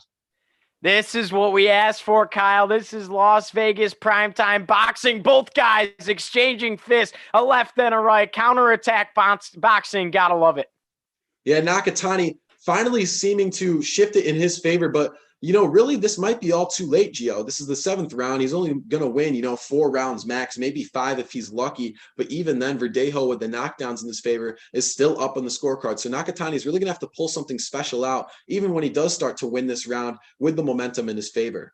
This is what we asked for, Kyle. This is Las Vegas primetime boxing. Both guys exchanging fists, a left and a right. Counterattack boxing. Gotta love it. Yeah, Nakatani finally seeming to shift it in his favor, but really this might be all too late, Gio. This is the 7th round. He's only going to win, 4 rounds max, maybe 5 if he's lucky. But even then, Verdejo with the knockdowns in his favor is still up on the scorecard. So Nakatani is really going to have to pull something special out, even when he does start to win this round with the momentum in his favor.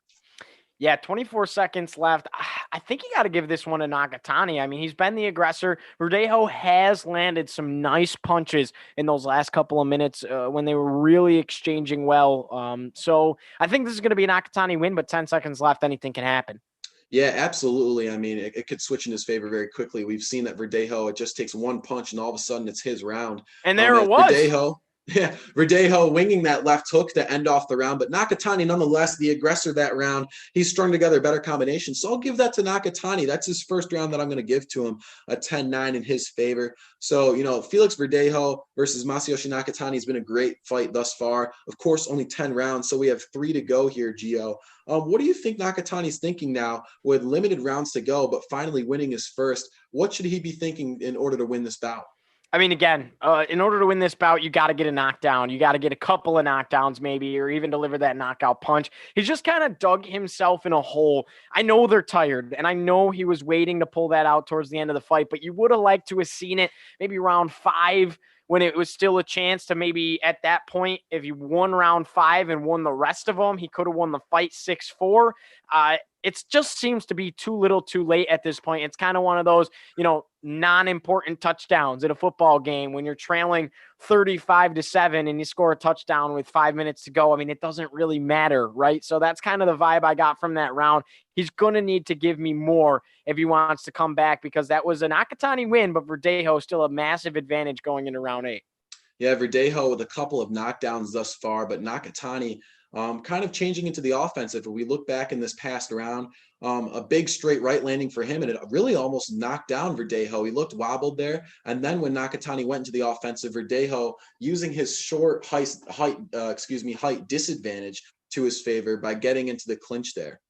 Yeah, 24 seconds left. I think you got to give this one to Nakatani. I mean, he's been the aggressor. Verdejo has landed some nice punches in those last couple of minutes when they were really exchanging well. So I think this is going to be a Nakatani win, but 10 seconds left, anything can happen. Yeah, absolutely. I mean, it could switch in his favor very quickly. We've seen that Verdejo, it just takes one punch and all of a sudden it's his round. And there it was. Verdejo winging that left hook to end off the round, but Nakatani, nonetheless, the aggressor that round, he's strung together better combination. So I'll give that to Nakatani. That's his first round that I'm going to give to him, a 10-9 in his favor. So, Felix Verdejo versus Masayoshi Nakatani has been a great fight thus far. Of course, only 10 rounds, so we have 3 to go here, Gio. What do you think Nakatani's thinking now with limited rounds to go, but finally winning his first? What should he be thinking in order to win this bout? I mean, again, in order to win this bout, you got to get a knockdown. You got to get a couple of knockdowns maybe, or even deliver that knockout punch. He's just kind of dug himself in a hole. I know they're tired, and I know he was waiting to pull that out towards the end of the fight, but you would have liked to have seen it maybe round 5 when it was still a chance to maybe at that point, if he won round 5 and won the rest of them, he could have won the fight 6-4. It just seems to be too little too late at this point. It's kind of one of those, non-important touchdowns in a football game when you're trailing 35-7 and you score a touchdown with 5 minutes to go. I mean, it doesn't really matter, right? So that's kind of the vibe I got from that round. He's going to need to give me more if he wants to come back, because that was a Nakatani win, but Verdejo still a massive advantage going into round 8. Yeah, Verdejo with a couple of knockdowns thus far, but Nakatani kind of changing into the offensive. If we look back in this past round, a big straight right landing for him, and it really almost knocked down Verdejo. He looked wobbled there, and then when Nakatani went into the offensive, Verdejo using his short height disadvantage to his favor by getting into the clinch there.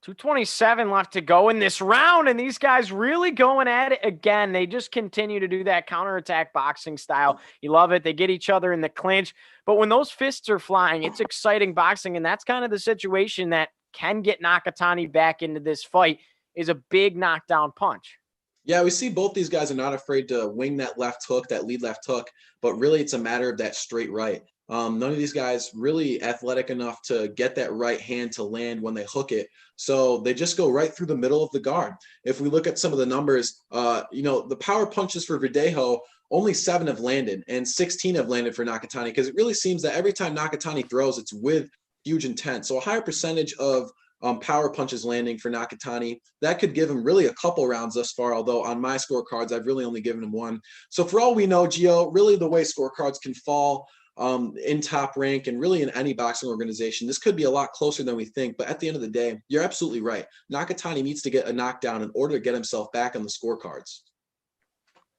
2:27 left to go in this round, and these guys really going at it again. They just continue to do that counterattack boxing style. You love it. They get each other in the clinch. But when those fists are flying, it's exciting boxing, and that's kind of the situation that can get Nakatani back into this fight, is a big knockdown punch. Yeah, we see both these guys are not afraid to wing that left hook, that lead left hook, but really it's a matter of that straight right. None of these guys really athletic enough to get that right hand to land when they hook it. So they just go right through the middle of the guard. If we look at some of the numbers, the power punches for Verdejo, only 7 have landed and 16 have landed for Nakatani, because it really seems that every time Nakatani throws, it's with huge intent. So a higher percentage of power punches landing for Nakatani. That could give him really a couple rounds thus far, although on my scorecards, I've really only given him 1. So for all we know, Gio, really the way scorecards can fall in Top Rank and really in any boxing organization, this could be a lot closer than we think. But at the end of the day, you're absolutely right. Nakatani needs to get a knockdown in order to get himself back on the scorecards.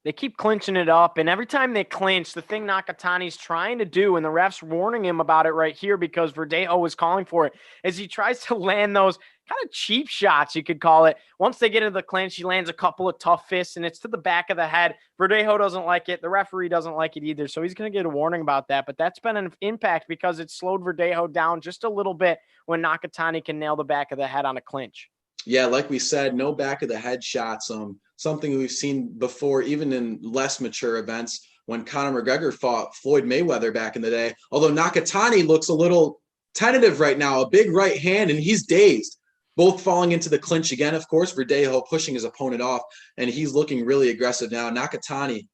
They keep clinching it up, and every time they clinch, the thing Nakatani's trying to do, and the ref's warning him about it right here because Verdejo was calling for it, is he tries to land those kind of cheap shots, you could call it. Once they get into the clinch, he lands a couple of tough fists, and it's to the back of the head. Verdejo doesn't like it. The referee doesn't like it either, so he's going to get a warning about that. But that's been an impact because it slowed Verdejo down just a little bit when Nakatani can nail the back of the head on a clinch. Yeah, like we said, no back of the head shots. Something we've seen before, even in less mature events, when Conor McGregor fought Floyd Mayweather back in the day. Although Nakatani looks a little tentative right now, a big right hand, and he's dazed. Both falling into the clinch again, of course. Verdejo pushing his opponent off, and he's looking really aggressive now. Nakatani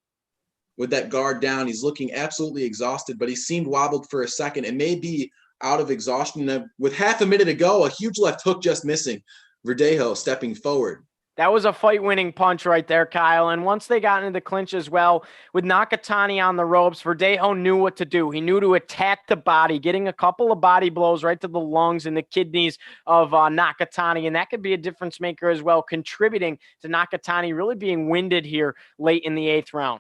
with that guard down, he's looking absolutely exhausted, but he seemed wobbled for a second. It may be out of exhaustion. With half a minute to go, a huge left hook just missing. Verdejo stepping forward. That was a fight-winning punch right there, Kyle. And once they got into the clinch as well, with Nakatani on the ropes, Verdejo knew what to do. He knew to attack the body, getting a couple of body blows right to the lungs and the kidneys of Nakatani. And that could be a difference maker as well, contributing to Nakatani really being winded here late in the 8th round.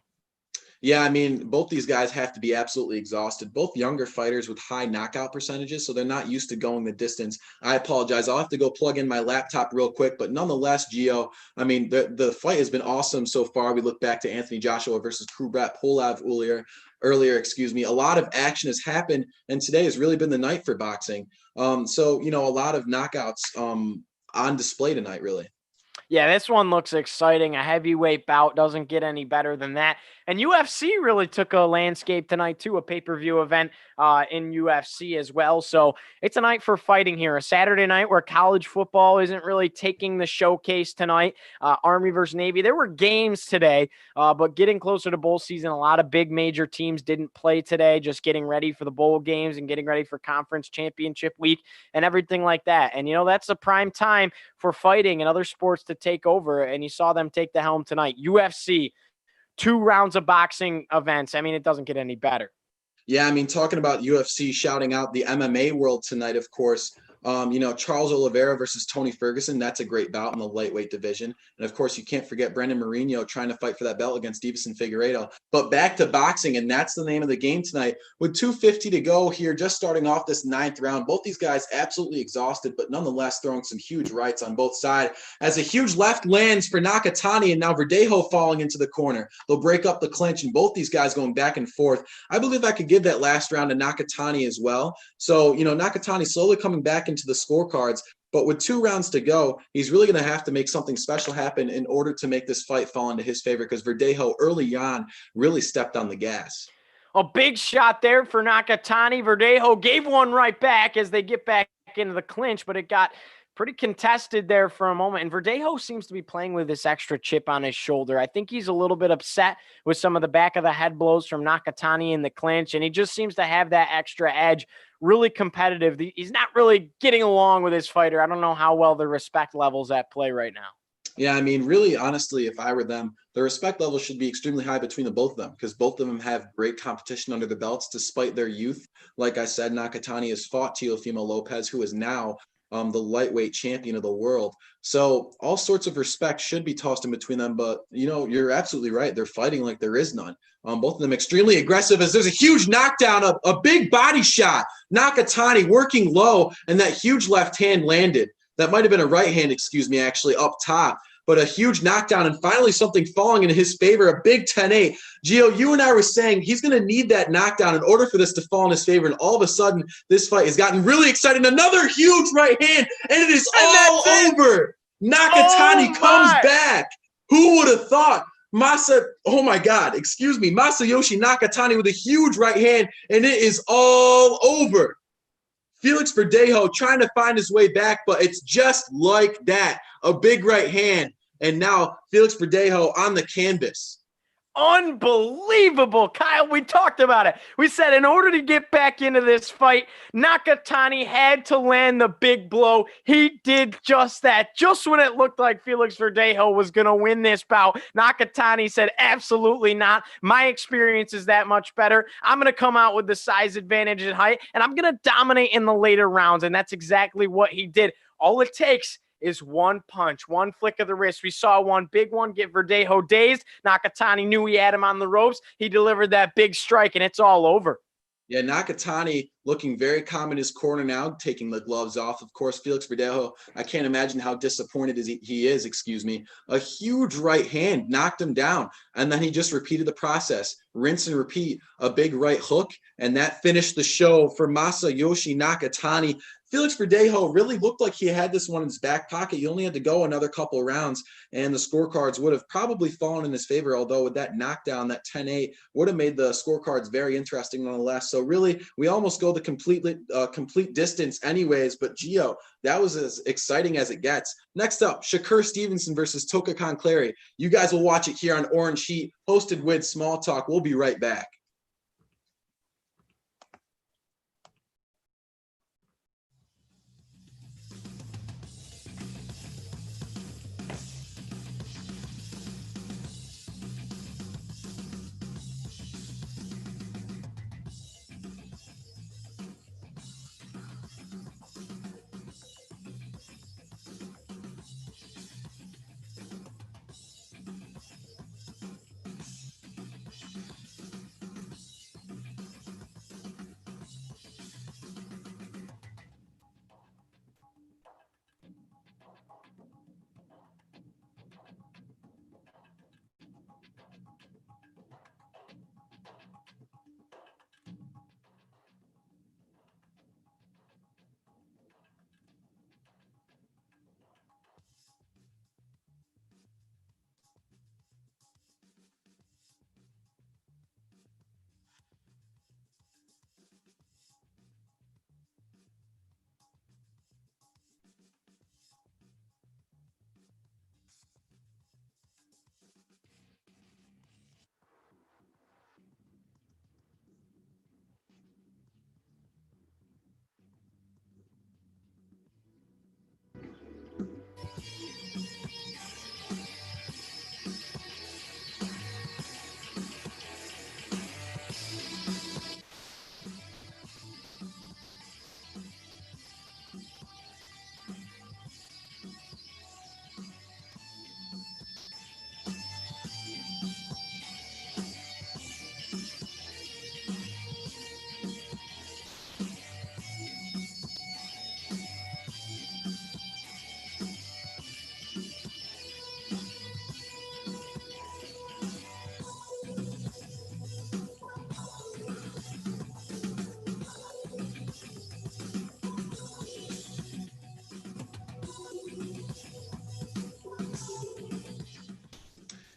Yeah, I mean, both these guys have to be absolutely exhausted. Both younger fighters with high knockout percentages, so they're not used to going the distance. I apologize. I'll have to go plug in my laptop real quick. But nonetheless, Gio, I mean, the fight has been awesome so far. We look back to Anthony Joshua versus Kubrat Pulev earlier. A lot of action has happened, and today has really been the night for boxing. So, a lot of knockouts on display tonight, really. Yeah, this one looks exciting. A heavyweight bout doesn't get any better than that. And UFC really took a landscape tonight, too, a pay-per-view event in UFC as well. So it's a night for fighting here, a Saturday night where college football isn't really taking the showcase tonight. Army versus Navy. There were games today, but getting closer to bowl season, a lot of big major teams didn't play today, just getting ready for the bowl games and getting ready for conference championship week and everything like that. And, that's a prime time for fighting and other sports to take over. And you saw them take the helm tonight. UFC, 2 rounds of boxing events. I mean, it doesn't get any better. Yeah, I mean, talking about UFC shouting out the MMA world tonight, of course, Charles Oliveira versus Tony Ferguson. That's a great bout in the lightweight division. And of course, you can't forget Brendan Moreno trying to fight for that belt against Davison Figueiredo. But back to boxing, and that's the name of the game tonight. With 2:50 to go here, just starting off this 9th round, both these guys absolutely exhausted, but nonetheless throwing some huge rights on both sides. As a huge left lands for Nakatani, and now Verdejo falling into the corner. They'll break up the clinch, and both these guys going back and forth. I believe I could give that last round to Nakatani as well. So, Nakatani slowly coming back into the scorecards, but with 2 rounds to go, he's really going to have to make something special happen in order to make this fight fall into his favor, because Verdejo early on really stepped on the gas. A big shot there for Nakatani. Verdejo gave one right back as they get back into the clinch, but it got pretty contested there for a moment. And Verdejo seems to be playing with this extra chip on his shoulder. I think he's a little bit upset with some of the back of the head blows from Nakatani in the clinch, and he just seems to have that extra edge. Really competitive. He's not really getting along with his fighter. I don't know how well the respect level's at play right now. Yeah, I mean, really, honestly, if I were them, the respect level should be extremely high between the both of them, because both of them have great competition under the belts despite their youth. Like I said, Nakatani has fought Teofimo Lopez, who is now the lightweight champion of the world. So all sorts of respect should be tossed in between them. But, you're absolutely right. They're fighting like there is none. Both of them extremely aggressive, as there's a huge knockdown, a big body shot. Nakatani working low, and that huge left hand landed. That might have been a right hand, actually, up top. But a huge knockdown, and finally something falling in his favor, a big 10-8. Gio, you and I were saying he's going to need that knockdown in order for this to fall in his favor, and all of a sudden this fight has gotten really exciting. Another huge right hand, and it is all over. Nakatani comes back. Who would have thought? Masayoshi Nakatani with a huge right hand, and it is all over. Felix Verdejo trying to find his way back, but it's just like that. A big right hand, and now Felix Verdejo on the canvas. Unbelievable, Kyle. We talked about it. We said in order to get back into this fight, Nakatani had to land the big blow. He did just that. Just when it looked like Felix Verdejo was going to win this bout, Nakatani said, absolutely not. My experience is that much better. I'm going to come out with the size advantage and height, and I'm going to dominate in the later rounds, and that's exactly what he did. All it takes is one punch, one flick of the wrist. We saw one big one get Verdejo dazed. Nakatani knew he had him on the ropes. He delivered that big strike, and it's all over. Yeah, Nakatani looking very calm in his corner now, taking the gloves off. Of course, Felix Verdejo, I can't imagine how disappointed he is. A huge right hand knocked him down, and then he just repeated the process. Rinse and repeat, a big right hook, and that finished the show for Masayoshi Nakatani. Felix Verdejo really looked like he had this one in his back pocket. He only had to go another couple of rounds, and the scorecards would have probably fallen in his favor, although with that knockdown, that 10-8, would have made the scorecards very interesting nonetheless. So really, we almost go the complete distance anyways, but Gio, that was as exciting as it gets. Next up, Shakur Stevenson versus Tokakan Clary. You guys will watch it here on Orange Heat, hosted with SmallTalk. We'll be right back.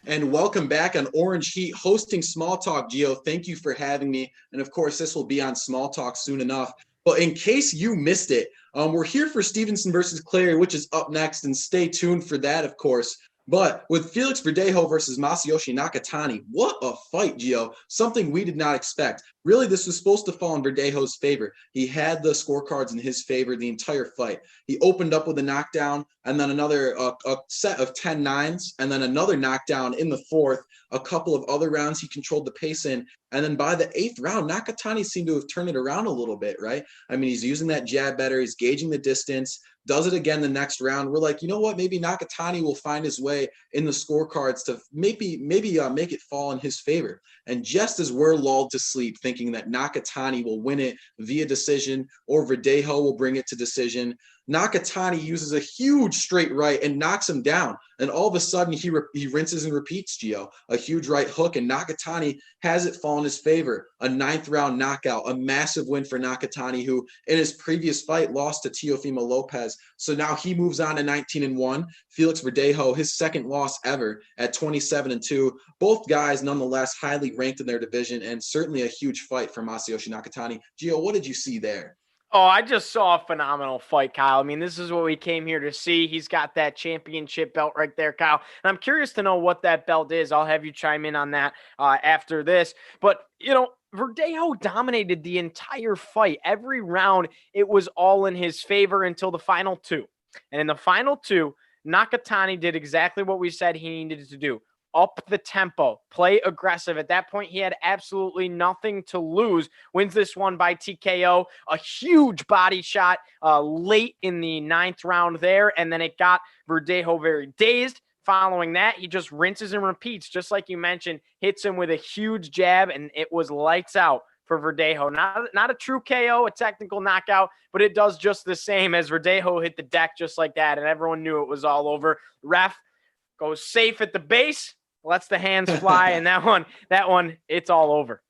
And welcome back on Orange Heat, hosting SmallTalk. Gio, thank you for having me. And of course, this will be on SmallTalk soon enough. But in case you missed it, we're here for Stevenson versus Clary, which is up next, and stay tuned for that, of course. But with Felix Verdejo versus Masayoshi Nakatani, what a fight, Gio. Something we did not expect. Really, this was supposed to fall in Verdejo's favor. He had the scorecards in his favor the entire fight. He opened up with a knockdown, and then another a set of 10-9s, and then another knockdown in the fourth. A couple of other rounds he controlled the pace in. And then by the eighth round, Nakatani seemed to have turned it around a little bit, right? I mean, he's using that jab better. He's gauging the distance, does it again the next round. We're like, you know what? Maybe Nakatani will find his way in the scorecards to maybe make it fall in his favor. And just as we're lulled to sleep thinking that Nakatani will win it via decision or Verdejo will bring it to decision, Nakatani uses a huge straight right and knocks him down. And all of a sudden, he rinses and repeats, Gio. A huge right hook, and Nakatani has it fall in his favor. A 9th round knockout, a massive win for Nakatani, who in his previous fight lost to Teofimo Lopez. So now he moves on to 19-1. Felix Verdejo, his second loss ever at 27-2. Both guys, nonetheless, highly ranked in their division, and certainly a huge fight for Masayoshi Nakatani. Gio, what did you see there? Oh, I just saw a phenomenal fight, Kyle. I mean, this is what we came here to see. He's got that championship belt right there, Kyle. And I'm curious to know what that belt is. I'll have you chime in on that after this. But, you know, Verdejo dominated the entire fight. Every round, it was all in his favor until the final two. And in the final two, Nakatani did exactly what we said he needed to do. Up the tempo, play aggressive. At that point, he had absolutely nothing to lose. Wins this one by TKO. A huge body shot late in the 9th round there, and then it got Verdejo very dazed. Following that, he just rinses and repeats, just like you mentioned, hits him with a huge jab, and it was lights out for Verdejo. Not a true KO, a technical knockout, but it does just the same as Verdejo hit the deck just like that, and everyone knew it was all over. Ref goes safe at the base, lets the hands fly, and that one, it's all over.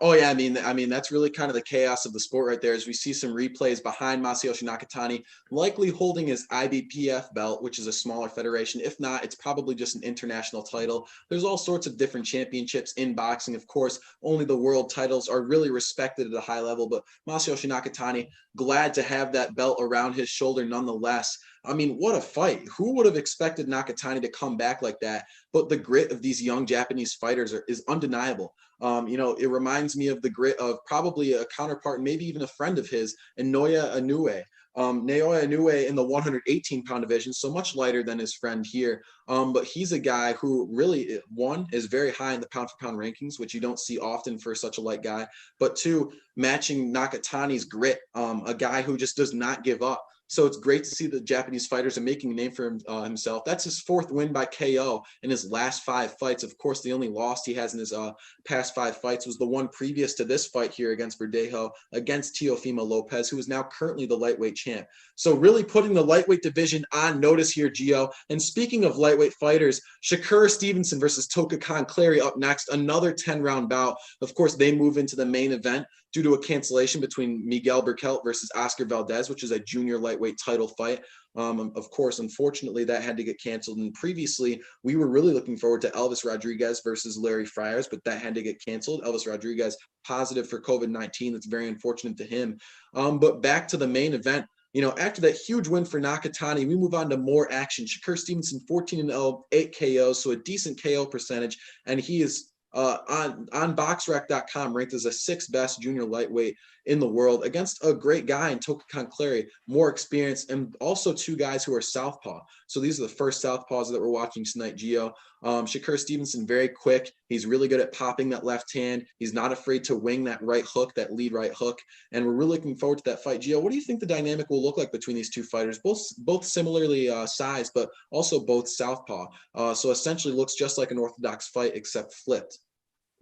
Oh yeah, I mean that's really kind of the chaos of the sport right there. As we see some replays behind Masayoshi Nakatani, likely holding his IBPF belt, which is a smaller federation. If not, it's probably just an international title. There's all sorts of different championships in boxing. Of course, only the world titles are really respected at a high level. But Masayoshi Nakatani, glad to have that belt around his shoulder nonetheless. I mean, what a fight. Who would have expected Nakatani to come back like that? But the grit of these young Japanese fighters is undeniable. It reminds me of the grit of probably a counterpart, maybe even a friend of his, Naoya Inoue. Naoya Inoue in the 118-pound division, so much lighter than his friend here. But he's a guy who really, one, is very high in the pound-for-pound rankings, which you don't see often for such a light guy. But two, matching Nakatani's grit, a guy who just does not give up. So it's great to see the Japanese fighters are making a name for himself. That's his 4th win by KO in his last 5 fights. Of course, the only loss he has in his past 5 fights was the one previous to this fight here against Verdejo, against Teofimo Lopez, who is now currently the lightweight champ. So really putting the lightweight division on notice here, Gio. And speaking of lightweight fighters, Shakur Stevenson versus Nakatani Clary up next, another 10-round bout. Of course, they move into the main event due to a cancellation between Miguel Berkelt versus Oscar Valdez, which is a junior lightweight title fight. Of course, unfortunately, that had to get canceled. And previously, we were really looking forward to Elvis Rodriguez versus Larry Friars, but that had to get canceled. Elvis Rodriguez positive for COVID-19. That's very unfortunate to him. But back to the main event. After that huge win for Nakatani, we move on to more action. Shakur Stevenson, 14-0, 8 KOs, so a decent KO percentage. And he is on BoxRec.com ranked as the 6th best junior lightweight in the world against a great guy in Nakatani Clary, more experience, and also 2 guys who are southpaw. So these are the first southpaws that we're watching tonight, Gio. Shakur Stevenson, very quick. He's really good at popping that left hand. He's not afraid to wing that right hook, that lead right hook. And we're really looking forward to that fight. Gio, what do you think the dynamic will look like between these 2 fighters? Both similarly sized, but also both southpaw. So essentially looks just like an orthodox fight, except flipped.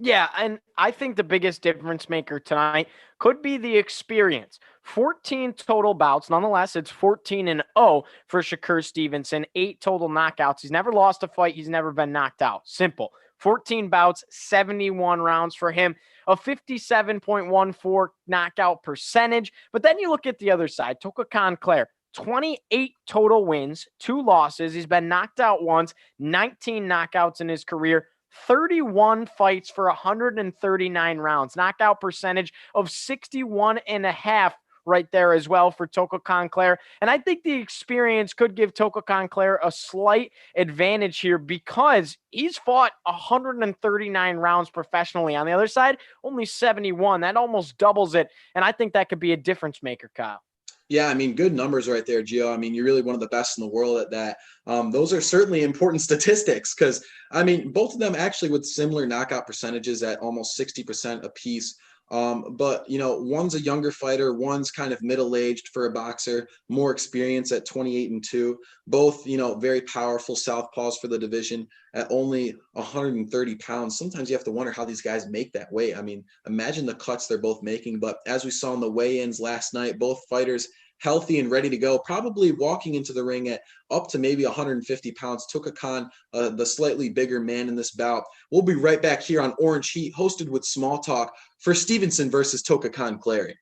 Yeah, and I think the biggest difference maker tonight could be the experience. 14 total bouts. Nonetheless, it's 14-0 for Shakur Stevenson. 8 total knockouts. He's never lost a fight. He's never been knocked out. Simple. 14 bouts, 71 rounds for him, a 57.14 knockout percentage. But then you look at the other side, Nakatani Clary. 28 total wins, 2 losses. He's been knocked out once, 19 knockouts in his career, 31 fights for 139 rounds, knockout percentage of 61.5 right there as well for Toko Conclair. And I think the experience could give Toko Conclair a slight advantage here because he's fought 139 rounds professionally. On the other side, only 71. That almost doubles it. And I think that could be a difference maker, Kyle. Yeah, I mean, good numbers right there, Gio. I mean, you're really one of the best in the world at that. Those are certainly important statistics because, I mean, both of them actually with similar knockout percentages at almost 60% apiece. But, one's a younger fighter, one's kind of middle-aged for a boxer, more experience at 28-2. Both, very powerful southpaws for the division at only 130 pounds. Sometimes you have to wonder how these guys make that weight. I mean, imagine the cuts they're both making. But as we saw in the weigh-ins last night, both fighters healthy and ready to go, probably walking into the ring at up to maybe 150 pounds. Toko Khan, the slightly bigger man in this bout. We'll be right back here on Orange Heat, hosted with SmallTalk for Stevenson versus Toko Khan Clary.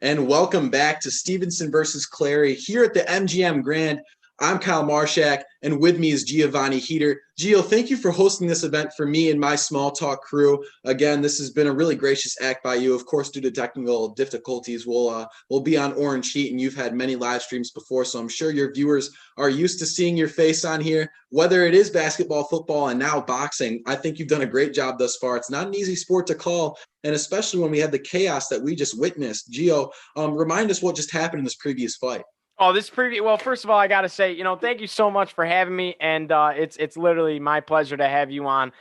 And welcome back to Stevenson versus Clary here at the MGM Grand. I'm Kyle Marchak, and with me is Giovanni Heater. Gio, thank you for hosting this event for me and my SmallTalk crew. Again, this has been a really gracious act by you. Of course, due to technical difficulties, we'll be on Orange Heat, and you've had many live streams before, so I'm sure your viewers are used to seeing your face on here. Whether it is basketball, football, and now boxing, I think you've done a great job thus far. It's not an easy sport to call, and especially when we had the chaos that we just witnessed. Gio, remind us what just happened in this previous fight. Oh, this preview. Well, first of all, I got to say, thank you so much for having me. And it's literally my pleasure to have you on.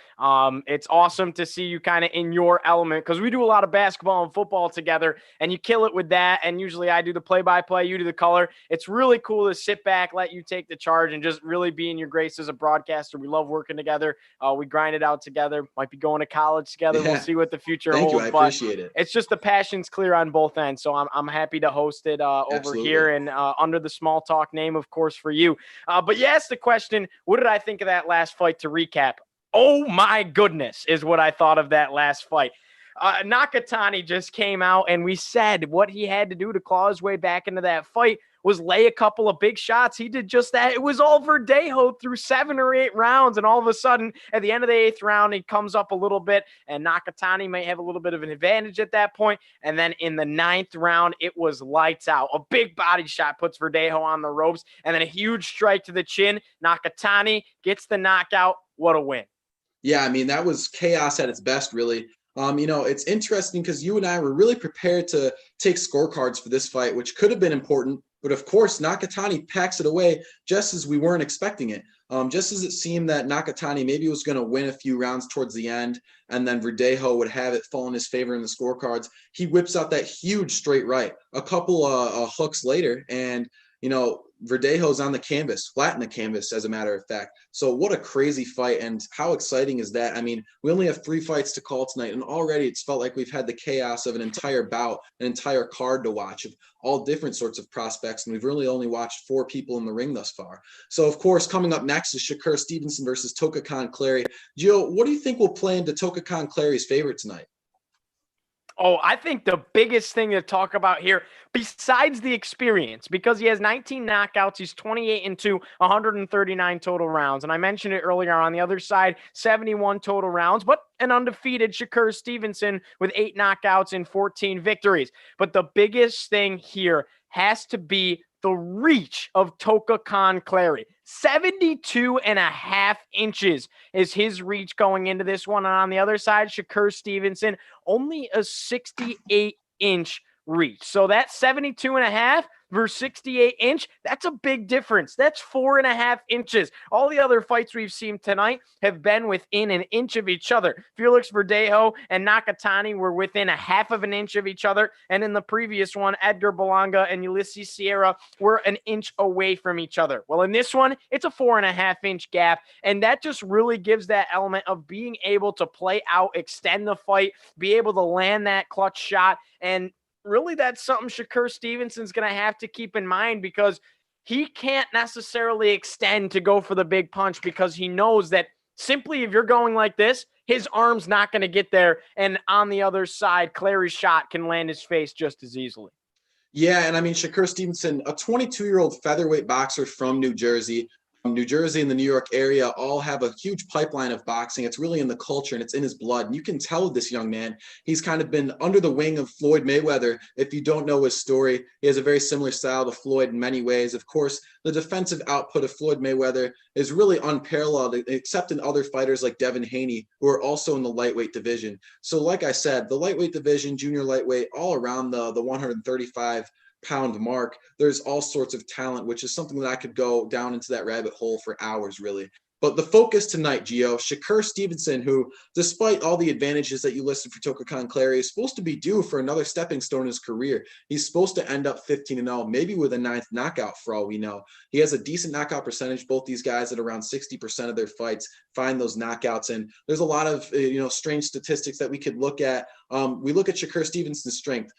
It's awesome to see you kind of in your element because we do a lot of basketball and football together and you kill it with that. And usually I do the play-by-play, you do the color. It's really cool to sit back, let you take the charge and just really be in your grace as a broadcaster. We love working together. We grind it out together. Might be going to college together. Yeah. We'll see what the future Thank holds. you. I appreciate it. It's just the passion's clear on both ends. So I'm happy to host it over Absolutely. here and under the SmallTalk name, of course, for you. But you asked the question, what did I think of that last fight to recap? Oh, my goodness, is what I thought of that last fight. Nakatani just came out, and we said what he had to do to claw his way back into that fight was lay a couple of big shots. He did just that. It was all Verdejo through 7 or 8 rounds, and all of a sudden, at the end of the 8th round, he comes up a little bit, and Nakatani may have a little bit of an advantage at that point. And then in the 9th round, it was lights out. A big body shot puts Verdejo on the ropes, and then a huge strike to the chin. Nakatani gets the knockout. What a win. Yeah, I mean, that was chaos at its best, really. It's interesting because you and I were really prepared to take scorecards for this fight, which could have been important. But of course, Nakatani packs it away just as we weren't expecting it. Just as it seemed that Nakatani maybe was going to win a few rounds towards the end, and then Verdejo would have it fall in his favor in the scorecards, he whips out that huge straight right. A couple hooks later, and Verdejo's on the canvas, flat in the canvas, as a matter of fact. So what a crazy fight, and how exciting is that? I mean, we only have 3 fights to call tonight, and already it's felt like we've had the chaos of an entire bout, an entire card to watch of all different sorts of prospects, and we've really only watched 4 people in the ring thus far. So, of course, coming up next is Shakur Stevenson versus Tokakon Clary. Gio, what do you think will play into Tokakon Clary's favor tonight? Oh, I think the biggest thing to talk about here, besides the experience, because he has 19 knockouts, he's 28-2, 139 total rounds. And I mentioned it earlier on the other side, 71 total rounds, but an undefeated Shakur Stevenson with 8 knockouts and 14 victories. But the biggest thing here has to be the reach of Tokakon Clary. 72.5 inches is his reach going into this one. And on the other side, Shakur Stevenson, only a 68-inch reach. So that 72.5 versus 68-inch, that's a big difference. That's 4.5 inches. All the other fights we've seen tonight have been within an inch of each other. Felix Verdejo and Nakatani were within 1/2 of an inch of each other. And in the previous one, Edgar Berlanga and Ulysses Sierra were an inch away from each other. Well, in this one, it's a 4.5-inch gap. And that just really gives that element of being able to play out, extend the fight, be able to land that clutch shot. And really, that's something Shakur Stevenson's going to have to keep in mind because he can't necessarily extend to go for the big punch because he knows that simply if you're going like this, his arm's not going to get there. And on the other side, Clary's shot can land his face just as easily. Yeah, and I mean, Shakur Stevenson, a 22-year-old featherweight boxer from New Jersey. New Jersey and the New York area all have a huge pipeline of boxing. It's really in the culture and it's in his blood. And you can tell with this young man, he's kind of been under the wing of Floyd Mayweather. If you don't know his story, he has a very similar style to Floyd in many ways. Of course, the defensive output of Floyd Mayweather is really unparalleled, except in other fighters like Devin Haney, who are also in the lightweight division. So like I said, the lightweight division, junior lightweight, all around the 135-pound mark, there's all sorts of talent, which is something that I could go down into that rabbit hole for hours, really. But the focus tonight, Gio, Shakur Stevenson, who, despite all the advantages that you listed for Tokakon Clary, is supposed to be due for another stepping stone in his career. He's supposed to end up 15-0, maybe with a 9th knockout for all we know. He has a decent knockout percentage. Both these guys at around 60% of their fights find those knockouts. And there's a lot of, strange statistics that we could look at. We look at Shakur Stevenson's strength.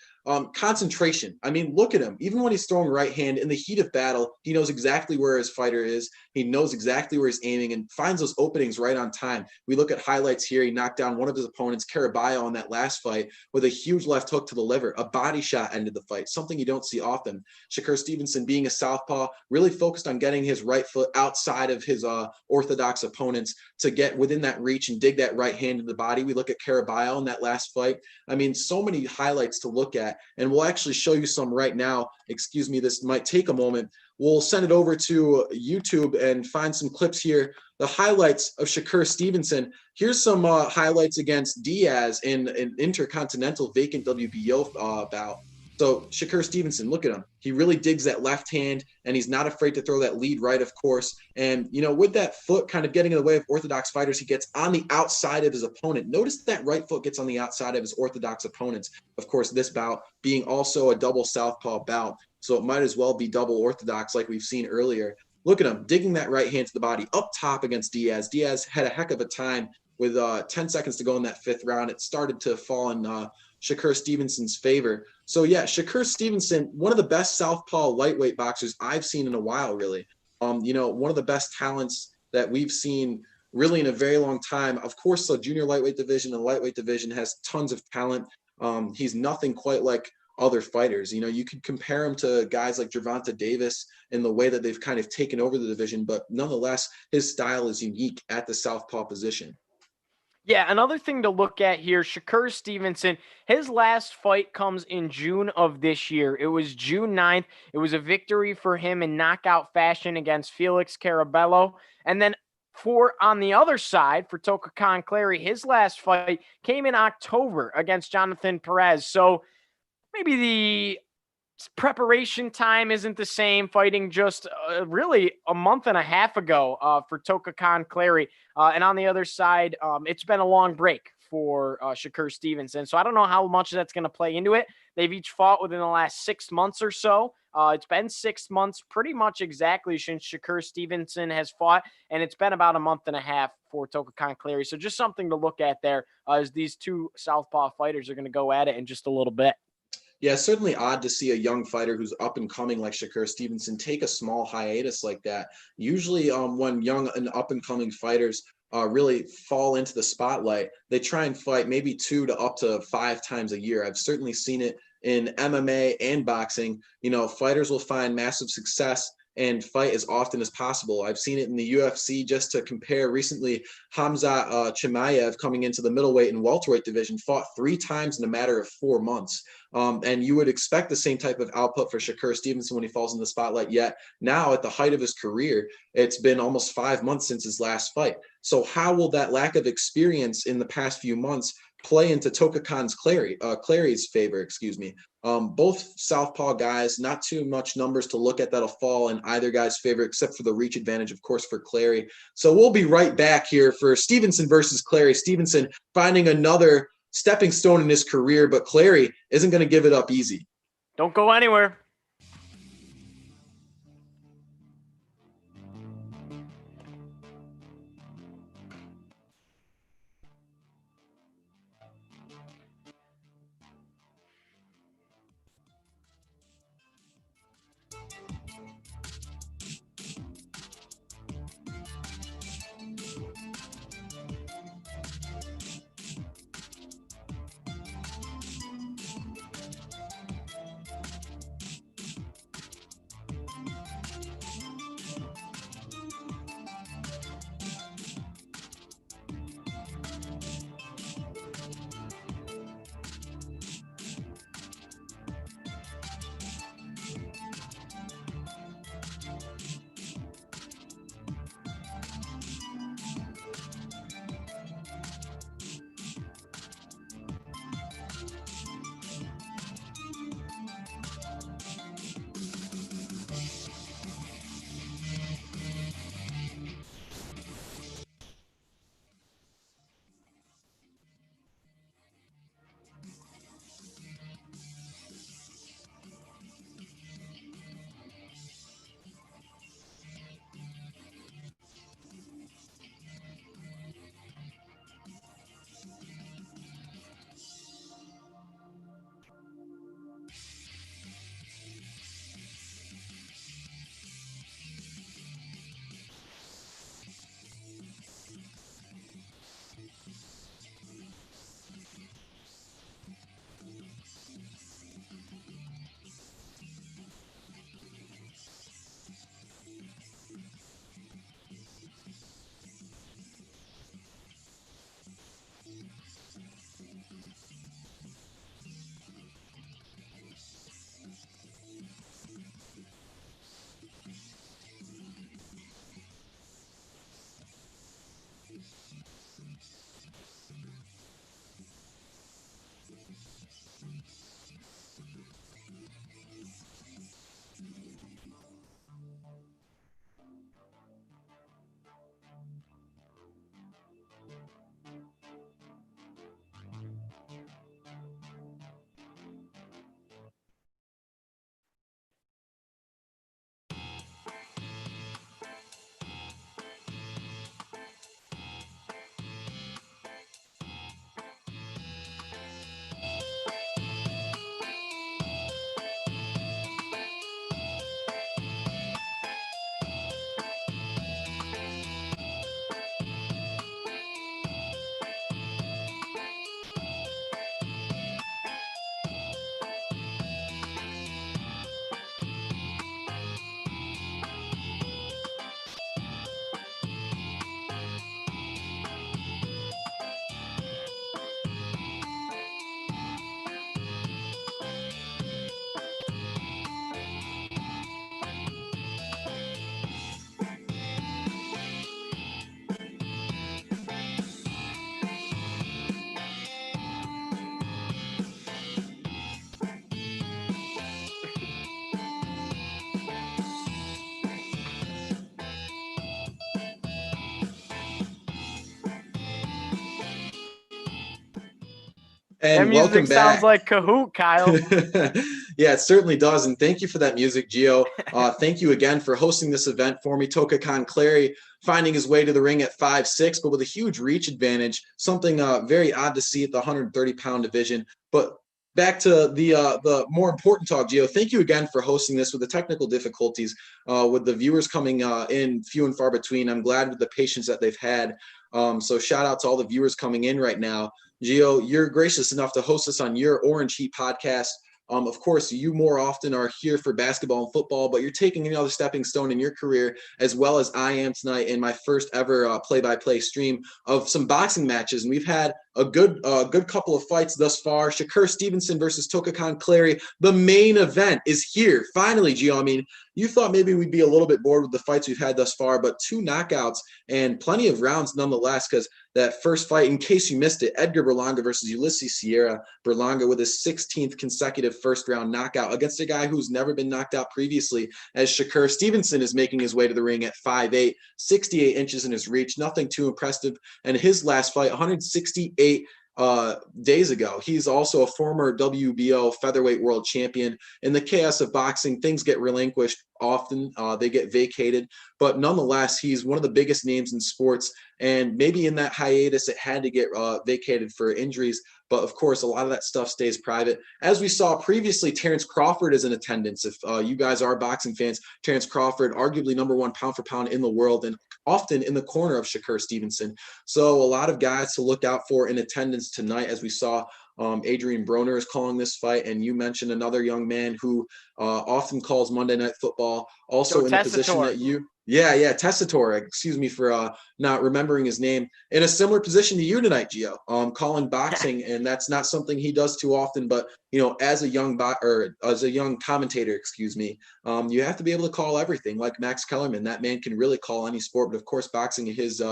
Concentration. I mean, look at him. Even when he's throwing right hand in the heat of battle, he knows exactly where his fighter is. He knows exactly where he's aiming and finds those openings right on time. We look at highlights here. He knocked down one of his opponents, Caraballo, in that last fight with a huge left hook to the liver. A body shot ended the fight, something you don't see often. Shakur Stevenson, being a southpaw, really focused on getting his right foot outside of his orthodox opponents to get within that reach and dig that right hand in the body. We look at Caraballo in that last fight. I mean, so many highlights to look at, and we'll actually show you some right now. Excuse me, this might take a moment. We'll send it over to YouTube and find some clips here. The highlights of Shakur Stevenson. Here's some highlights against Diaz in an intercontinental vacant WBO bout. So Shakur Stevenson, look at him. He really digs that left hand, and he's not afraid to throw that lead right, of course. And, with that foot kind of getting in the way of orthodox fighters, he gets on the outside of his opponent. Notice that right foot gets on the outside of his orthodox opponents. Of course, this bout being also a double southpaw bout, so it might as well be double orthodox like we've seen earlier. Look at him digging that right hand to the body up top against Diaz. Diaz had a heck of a time with 10 seconds to go in that fifth round. It started to fall in Shakur Stevenson's favor. So yeah, Shakur Stevenson, one of the best southpaw lightweight boxers I've seen in a while, really. One of the best talents that we've seen really in a very long time. Of course, the junior lightweight division and lightweight division has tons of talent. He's nothing quite like other fighters. You could compare him to guys like Gervonta Davis in the way that they've kind of taken over the division, but nonetheless, his style is unique at the southpaw position. Yeah, another thing to look at here, Shakur Stevenson, his last fight comes in June of this year. It was June 9th. It was a victory for him in knockout fashion against Felix Verdejo. And then on the other side, for Tokakan Clary, his last fight came in October against Jonathan Perez. So maybe the preparation time isn't the same, fighting just really a month and a half ago for Tokakan Clary. And on the other side, it's been a long break for Shakur Stevenson. So I don't know how much that's going to play into it. They've each fought within the last 6 months or so. It's been 6 months pretty much exactly since Shakur Stevenson has fought, and it's been about a month and a half for Tokakan Clary. So just something to look at there as these two southpaw fighters are going to go at it in just a little bit. Yeah, it's certainly odd to see a young fighter who's up and coming like Shakur Stevenson take a small hiatus like that. Usually when young and up and coming fighters really fall into the spotlight, they try and fight maybe 2 to up to 5 times a year. I've certainly seen it in MMA and boxing. Fighters will find massive success and fight as often as possible. I've seen it in the UFC. Just to compare, recently Hamza Chimaev, coming into the middleweight and welterweight division, fought 3 times in a matter of 4 months. And you would expect the same type of output for Shakur Stevenson when he falls in the spotlight. Yet now, at the height of his career, it's been almost 5 months since his last fight. So how will that lack of experience in the past few months play into Tokakan's Clary's favor? Both southpaw guys, not too much numbers to look at that'll fall in either guy's favor, except for the reach advantage, of course, for Clary. So we'll be right back here for Stevenson versus Clary. Stevenson finding another stepping stone in his career, but Clary isn't going to give it up easy. Don't go anywhere. And music welcome sounds back. like Kahoot, Kyle. Yeah, it certainly does. And thank you for that music, Gio. Thank you again for hosting this event for me. Tokakan Clary finding his way to the ring at 5'6", but with a huge reach advantage, something very odd to see at the 130-pound division. But back to the more important talk, Gio. Thank you again for hosting this with the technical difficulties, with the viewers coming in few and far between. I'm glad with the patience that they've had. So shout out to all the viewers coming in right now. Gio, you're gracious enough to host us on your Orange Heat podcast. Of course, you more often are here for basketball and football, but you're taking another stepping stone in your career, as well as I am tonight in my first ever play-by-play stream of some boxing matches. And we've had a good couple of fights thus far. Shakur Stevenson versus Tokakan Clary. The main event is here. Finally, Gio. I mean, you thought maybe we'd be a little bit bored with the fights we've had thus far, but 2 knockouts and plenty of rounds nonetheless, because that first fight, in case you missed it, Edgar Berlanga versus Ulysses Sierra. Berlanga with his 16th consecutive first-round knockout against a guy who's never been knocked out previously, as Shakur Stevenson is making his way to the ring at 5'8", 68 inches in his reach. Nothing too impressive. And his last fight, 168 days ago. He's also a former WBO featherweight world champion. In the chaos of boxing, things get relinquished often. They get vacated. But nonetheless, he's one of the biggest names in sports. And maybe in that hiatus, it had to get vacated for injuries. But of course, a lot of that stuff stays private. As we saw previously, Terrence Crawford is in attendance. If you guys are boxing fans, Terrence Crawford, arguably #1 pound for pound in the world, and often in the corner of Shakur Stevenson. So a lot of guys to look out for in attendance tonight, as we saw. Adrian Broner is calling this fight, and you mentioned another young man who often calls Monday Night Football, also in the position that you – yeah, Tessitore, excuse me for not remembering his name, in a similar position to you tonight, Gio, calling boxing, and that's not something he does too often, but, you know, as a young commentator, excuse me, you have to be able to call everything, like Max Kellerman. That man can really call any sport, but of course boxing is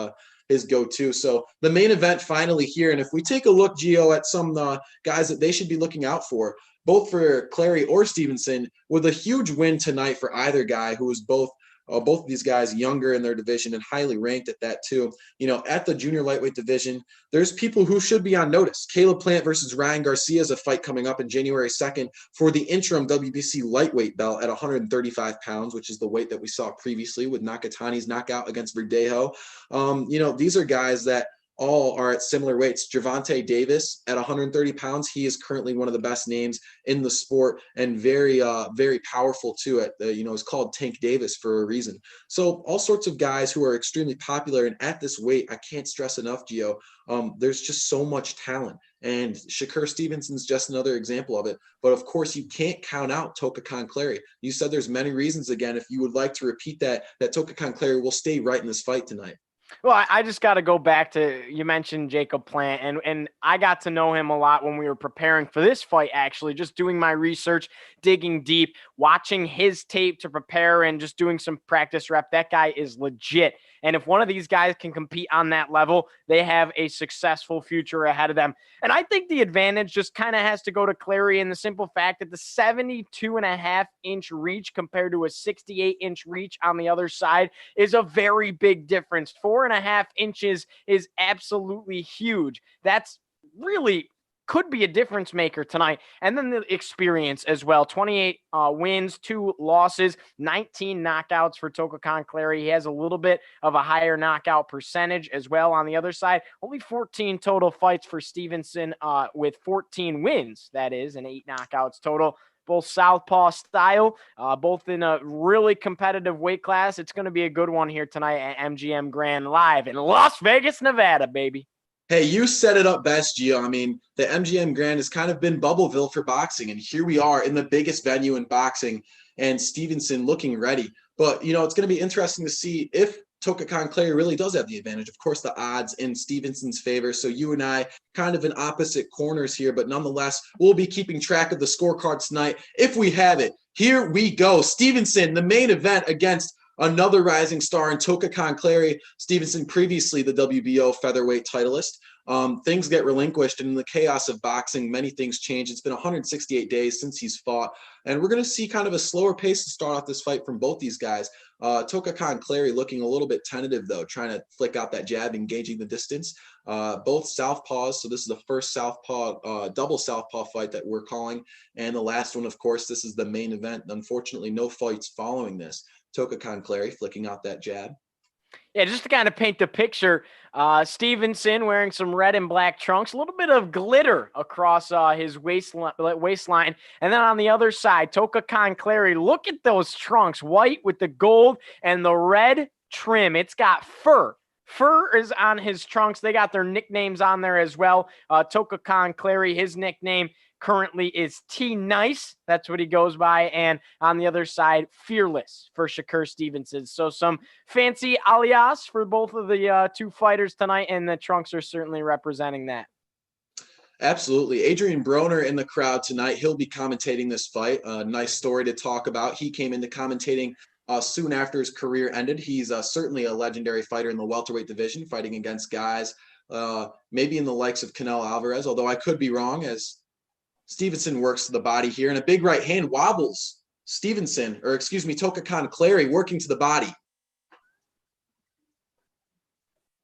his go-to. So the main event finally here. And if we take a look, Gio, at some guys that they should be looking out for, both for Clary or Stevenson, with a huge win tonight for either guy, who is both of these guys younger in their division and highly ranked at that too. You know, at the junior lightweight division, there's people who should be on notice. Caleb Plant versus Ryan Garcia is a fight coming up in January 2nd for the interim WBC lightweight belt at 135 pounds, which is the weight that we saw previously with Nakatani's knockout against Verdejo. You know, these are guys that all are at similar weights. Gervonta Davis at 130 pounds. He is currently one of the best names in the sport and very powerful to it. You know, it's called Tank Davis for a reason. So all sorts of guys who are extremely popular. And at this weight, I can't stress enough, Gio, there's just so much talent. And Shakur Stevenson's just another example of it. But of course, you can't count out Tokakan Clary. You said there's many reasons. Again, if you would like to repeat that Tokakan Clary will stay right in this fight tonight. Well, I just got to go back to, you mentioned Jacob Plant, and I got to know him a lot when we were preparing for this fight, actually, just doing my research, digging deep, watching his tape to prepare and just doing some practice rep. That guy is legit. And if one of these guys can compete on that level, they have a successful future ahead of them. And I think the advantage just kind of has to go to Clary in the simple fact that the 72.5-inch reach compared to a 68-inch reach on the other side is a very big difference. 4.5 inches is absolutely huge. That's really could be a difference maker tonight. And then the experience as well. 28 wins, 2 losses, 19 knockouts for Tokakan Clary. He has a little bit of a higher knockout percentage as well on the other side. Only 14 total fights for Stevenson with 14 wins, that is, and 8 knockouts total. Both southpaw style, both in a really competitive weight class. It's going to be a good one here tonight at MGM Grand live in Las Vegas, Nevada, baby. Hey, you set it up best, Gio. I mean, the MGM Grand has kind of been Bubbleville for boxing, and here we are in the biggest venue in boxing, and Stevenson looking ready. But, you know, it's going to be interesting to see if Tokakan Clary really does have the advantage. Of course, the odds in Stevenson's favor. So you and I kind of in opposite corners here, but nonetheless, we'll be keeping track of the scorecards tonight if we have it. Here we go. Stevenson, the main event against another rising star in Tokakan Clary. Stevenson, previously the WBO featherweight titleist. things get relinquished, and in the chaos of boxing, many things change. It's been 168 days since he's fought, and we're going to see kind of a slower pace to start off this fight from both these guys. Clary looking a little bit tentative, though, trying to flick out that jab, engaging the distance. Both southpaws, so this is the first southpaw, double southpaw fight that we're calling, and the last one, of course, this is the main event. Unfortunately, no fights following this. Clary flicking out that jab. Yeah, just to kind of paint the picture, Stevenson wearing some red and black trunks, a little bit of glitter across his waistline. And then on the other side, Clary, look at those trunks, white with the gold and the red trim. It's got fur. Fur is on his trunks. They got their nicknames on there as well. Clary, his nickname currently is T-Nice. That's what he goes by. And on the other side, Fearless for Shakur Stevenson. So some fancy alias for both of the two fighters tonight, and the trunks are certainly representing that. Absolutely. Adrian Broner in the crowd tonight. He'll be commentating this fight. Nice story to talk about. He came into commentating soon after his career ended. He's certainly a legendary fighter in the welterweight division, fighting against guys maybe in the likes of Canelo Alvarez, although I could be wrong, as Stevenson works to the body here, and a big right hand wobbles Clary working to the body.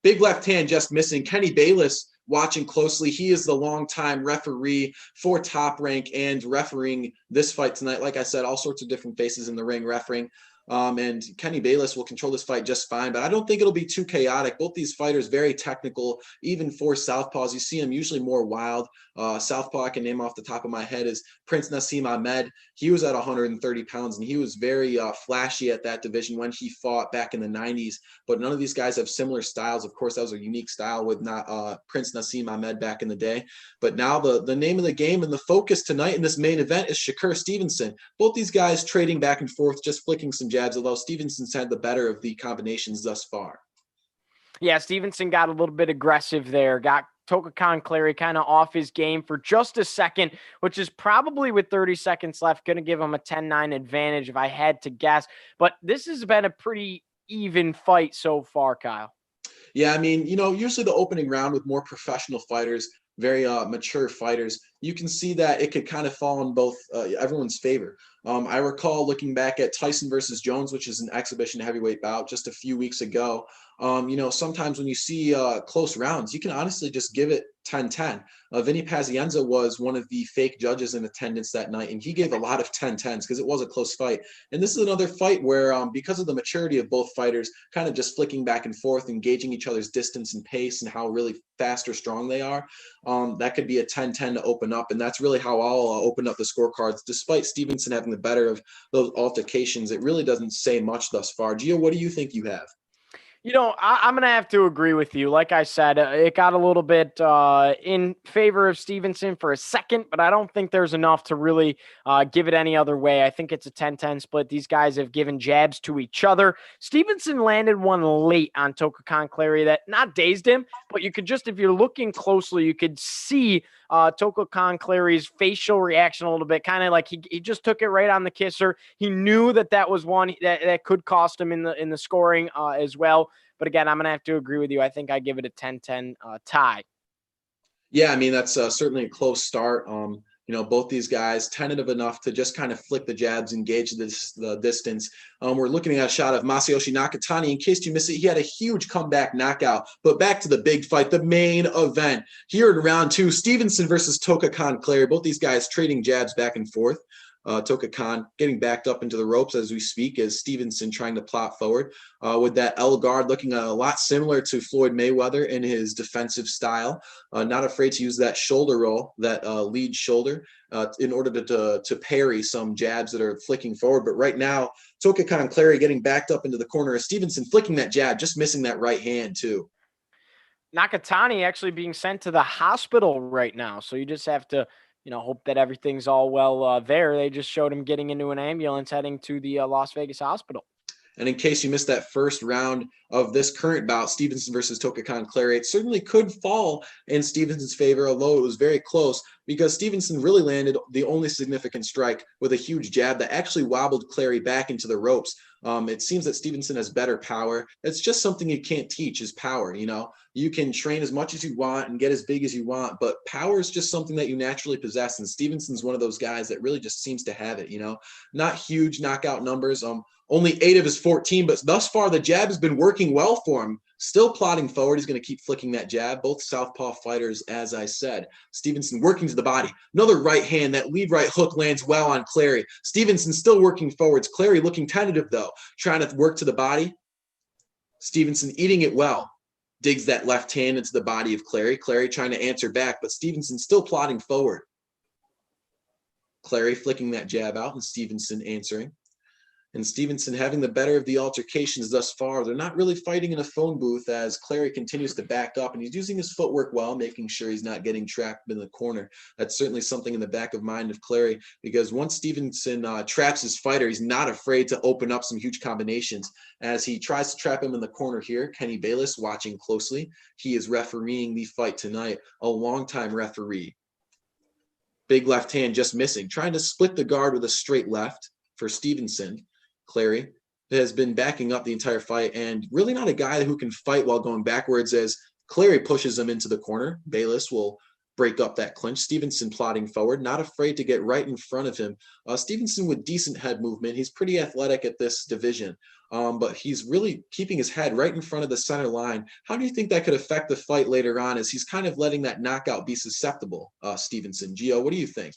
Big left hand just missing. Kenny Bayless watching closely. He is the longtime referee for Top Rank and refereeing this fight tonight. Like I said, all sorts of different faces in the ring refereeing. And Kenny Bayless will control this fight just fine, but I don't think it'll be too chaotic. Both these fighters very technical, even for southpaws. You see them usually more wild. Southpaw I can name off the top of my head is Prince Nassim Ahmed. He was at 130 pounds, and he was very flashy at that division when he fought back in the 90s. But none of these guys have similar styles. Of course, that was a unique style with Prince Nassim Ahmed back in the day. But now the name of the game and the focus tonight in this main event is Shakur Stevenson. Both these guys trading back and forth, just flicking some jabs, although Stevenson's had the better of the combinations thus far. Yeah, Stevenson got a little bit aggressive there, got Clary kind of off his game for just a second, which is probably with 30 seconds left going to give him a 10-9 advantage if I had to guess. But this has been a pretty even fight so far, Kyle. Yeah, I mean, usually the opening round with more professional fighters, very mature fighters, you can see that it could kind of fall in both everyone's favor. I recall looking back at Tyson versus Jones, which is an exhibition heavyweight bout just a few weeks ago. Sometimes when you see close rounds, you can honestly just give it 10-10. Vinny Pazienza was one of the fake judges in attendance that night, and he gave a lot of 10-10s because it was a close fight. And this is another fight where, because of the maturity of both fighters, kind of just flicking back and forth, engaging each other's distance and pace and how really fast or strong they are, that could be a 10-10 to open up. And that's really how I'll open up the scorecards. Despite Stevenson having the better of those altercations, it really doesn't say much thus far. Gio, what do you think you have? I'm going to have to agree with you. Like I said, it got a little bit in favor of Stevenson for a second, but I don't think there's enough to really give it any other way. I think it's a 10-10 split. These guys have given jabs to each other. Stevenson landed one late on Clary that not dazed him, but you could just, if you're looking closely, you could see Clary's facial reaction a little bit, kind of like he just took it right on the kisser. He knew that was one that could cost him in the scoring as well. But again, I'm going to have to agree with you. I think I give it a 10-10 tie. Yeah, I mean, that's certainly a close start. Both these guys tentative enough to just kind of flick the jabs, engage the distance. We're looking at a shot of Masayoshi Nakatani. In case you missed it, he had a huge comeback knockout. But back to the big fight, the main event. Here in round two, Stevenson versus Clary. Both these guys trading jabs back and forth. Khan getting backed up into the ropes as we speak, as Stevenson trying to plot forward with that L guard, looking a lot similar to Floyd Mayweather in his defensive style. Not afraid to use that shoulder roll, that lead shoulder, in order to parry some jabs that are flicking forward. But right now, Clary getting backed up into the corner of Stevenson, flicking that jab, just missing that right hand too. Nakatani actually being sent to the hospital right now. So you just have to hope that everything's all well there. They just showed him getting into an ambulance heading to the Las Vegas hospital. And in case you missed that first round of this current bout, Stevenson versus Clary, it certainly could fall in Stevenson's favor, although it was very close. because Stevenson really landed the only significant strike with a huge jab that actually wobbled Clary back into the ropes. It seems that Stevenson has better power. It's just something you can't teach, is power. You can train as much as you want and get as big as you want, but power is just something that you naturally possess. And Stevenson's one of those guys that really just seems to have it. Not huge knockout numbers. Only 8 of his 14, but thus far the jab has been working well for him. Still plodding forward. He's going to keep flicking that jab. Both southpaw fighters, as I said. Stevenson working to the body. Another right hand. That lead right hook lands well on Clary. Stevenson still working forwards. Clary looking tentative, though, trying to work to the body. Stevenson eating it well. Digs that left hand into the body of Clary. Clary trying to answer back, but Stevenson still plodding forward. Clary flicking that jab out and Stevenson answering. And Stevenson having the better of the altercations thus far. They're not really fighting in a phone booth as Clary continues to back up, and he's using his footwork well, making sure he's not getting trapped in the corner. That's certainly something in the back of mind of Clary, because once Stevenson traps his fighter, he's not afraid to open up some huge combinations. As he tries to trap him in the corner here, Kenny Bayless watching closely. He is refereeing the fight tonight, a longtime referee. Big left hand just missing, trying to split the guard with a straight left for Stevenson. Clary has been backing up the entire fight and really not a guy who can fight while going backwards as Clary pushes him into the corner. Bayless will break up that clinch. Stevenson plodding forward, not afraid to get right in front of him. Stevenson with decent head movement. He's pretty athletic at this division, but he's really keeping his head right in front of the center line. How do you think that could affect the fight later on as he's kind of letting that knockout be susceptible, Stevenson? Gio, what do you think?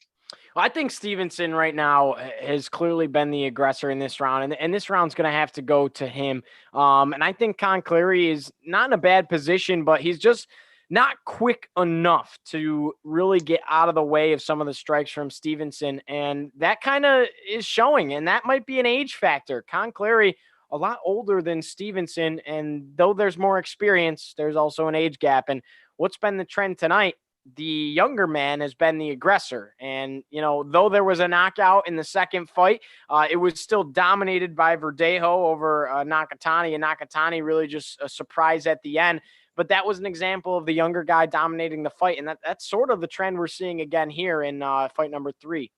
I think Stevenson right now has clearly been the aggressor in this round, and this round's going to have to go to him. And I think Clary is not in a bad position, but he's just not quick enough to really get out of the way of some of the strikes from Stevenson, and that kind of is showing, and that might be an age factor. Clary, a lot older than Stevenson, and though there's more experience, there's also an age gap. And what's been the trend tonight? The younger man has been the aggressor. And, though there was a knockout in the second fight, it was still dominated by Verdejo over Nakatani, and Nakatani really just a surprise at the end. But that was an example of the younger guy dominating the fight. And that's sort of the trend we're seeing again here in fight number 3.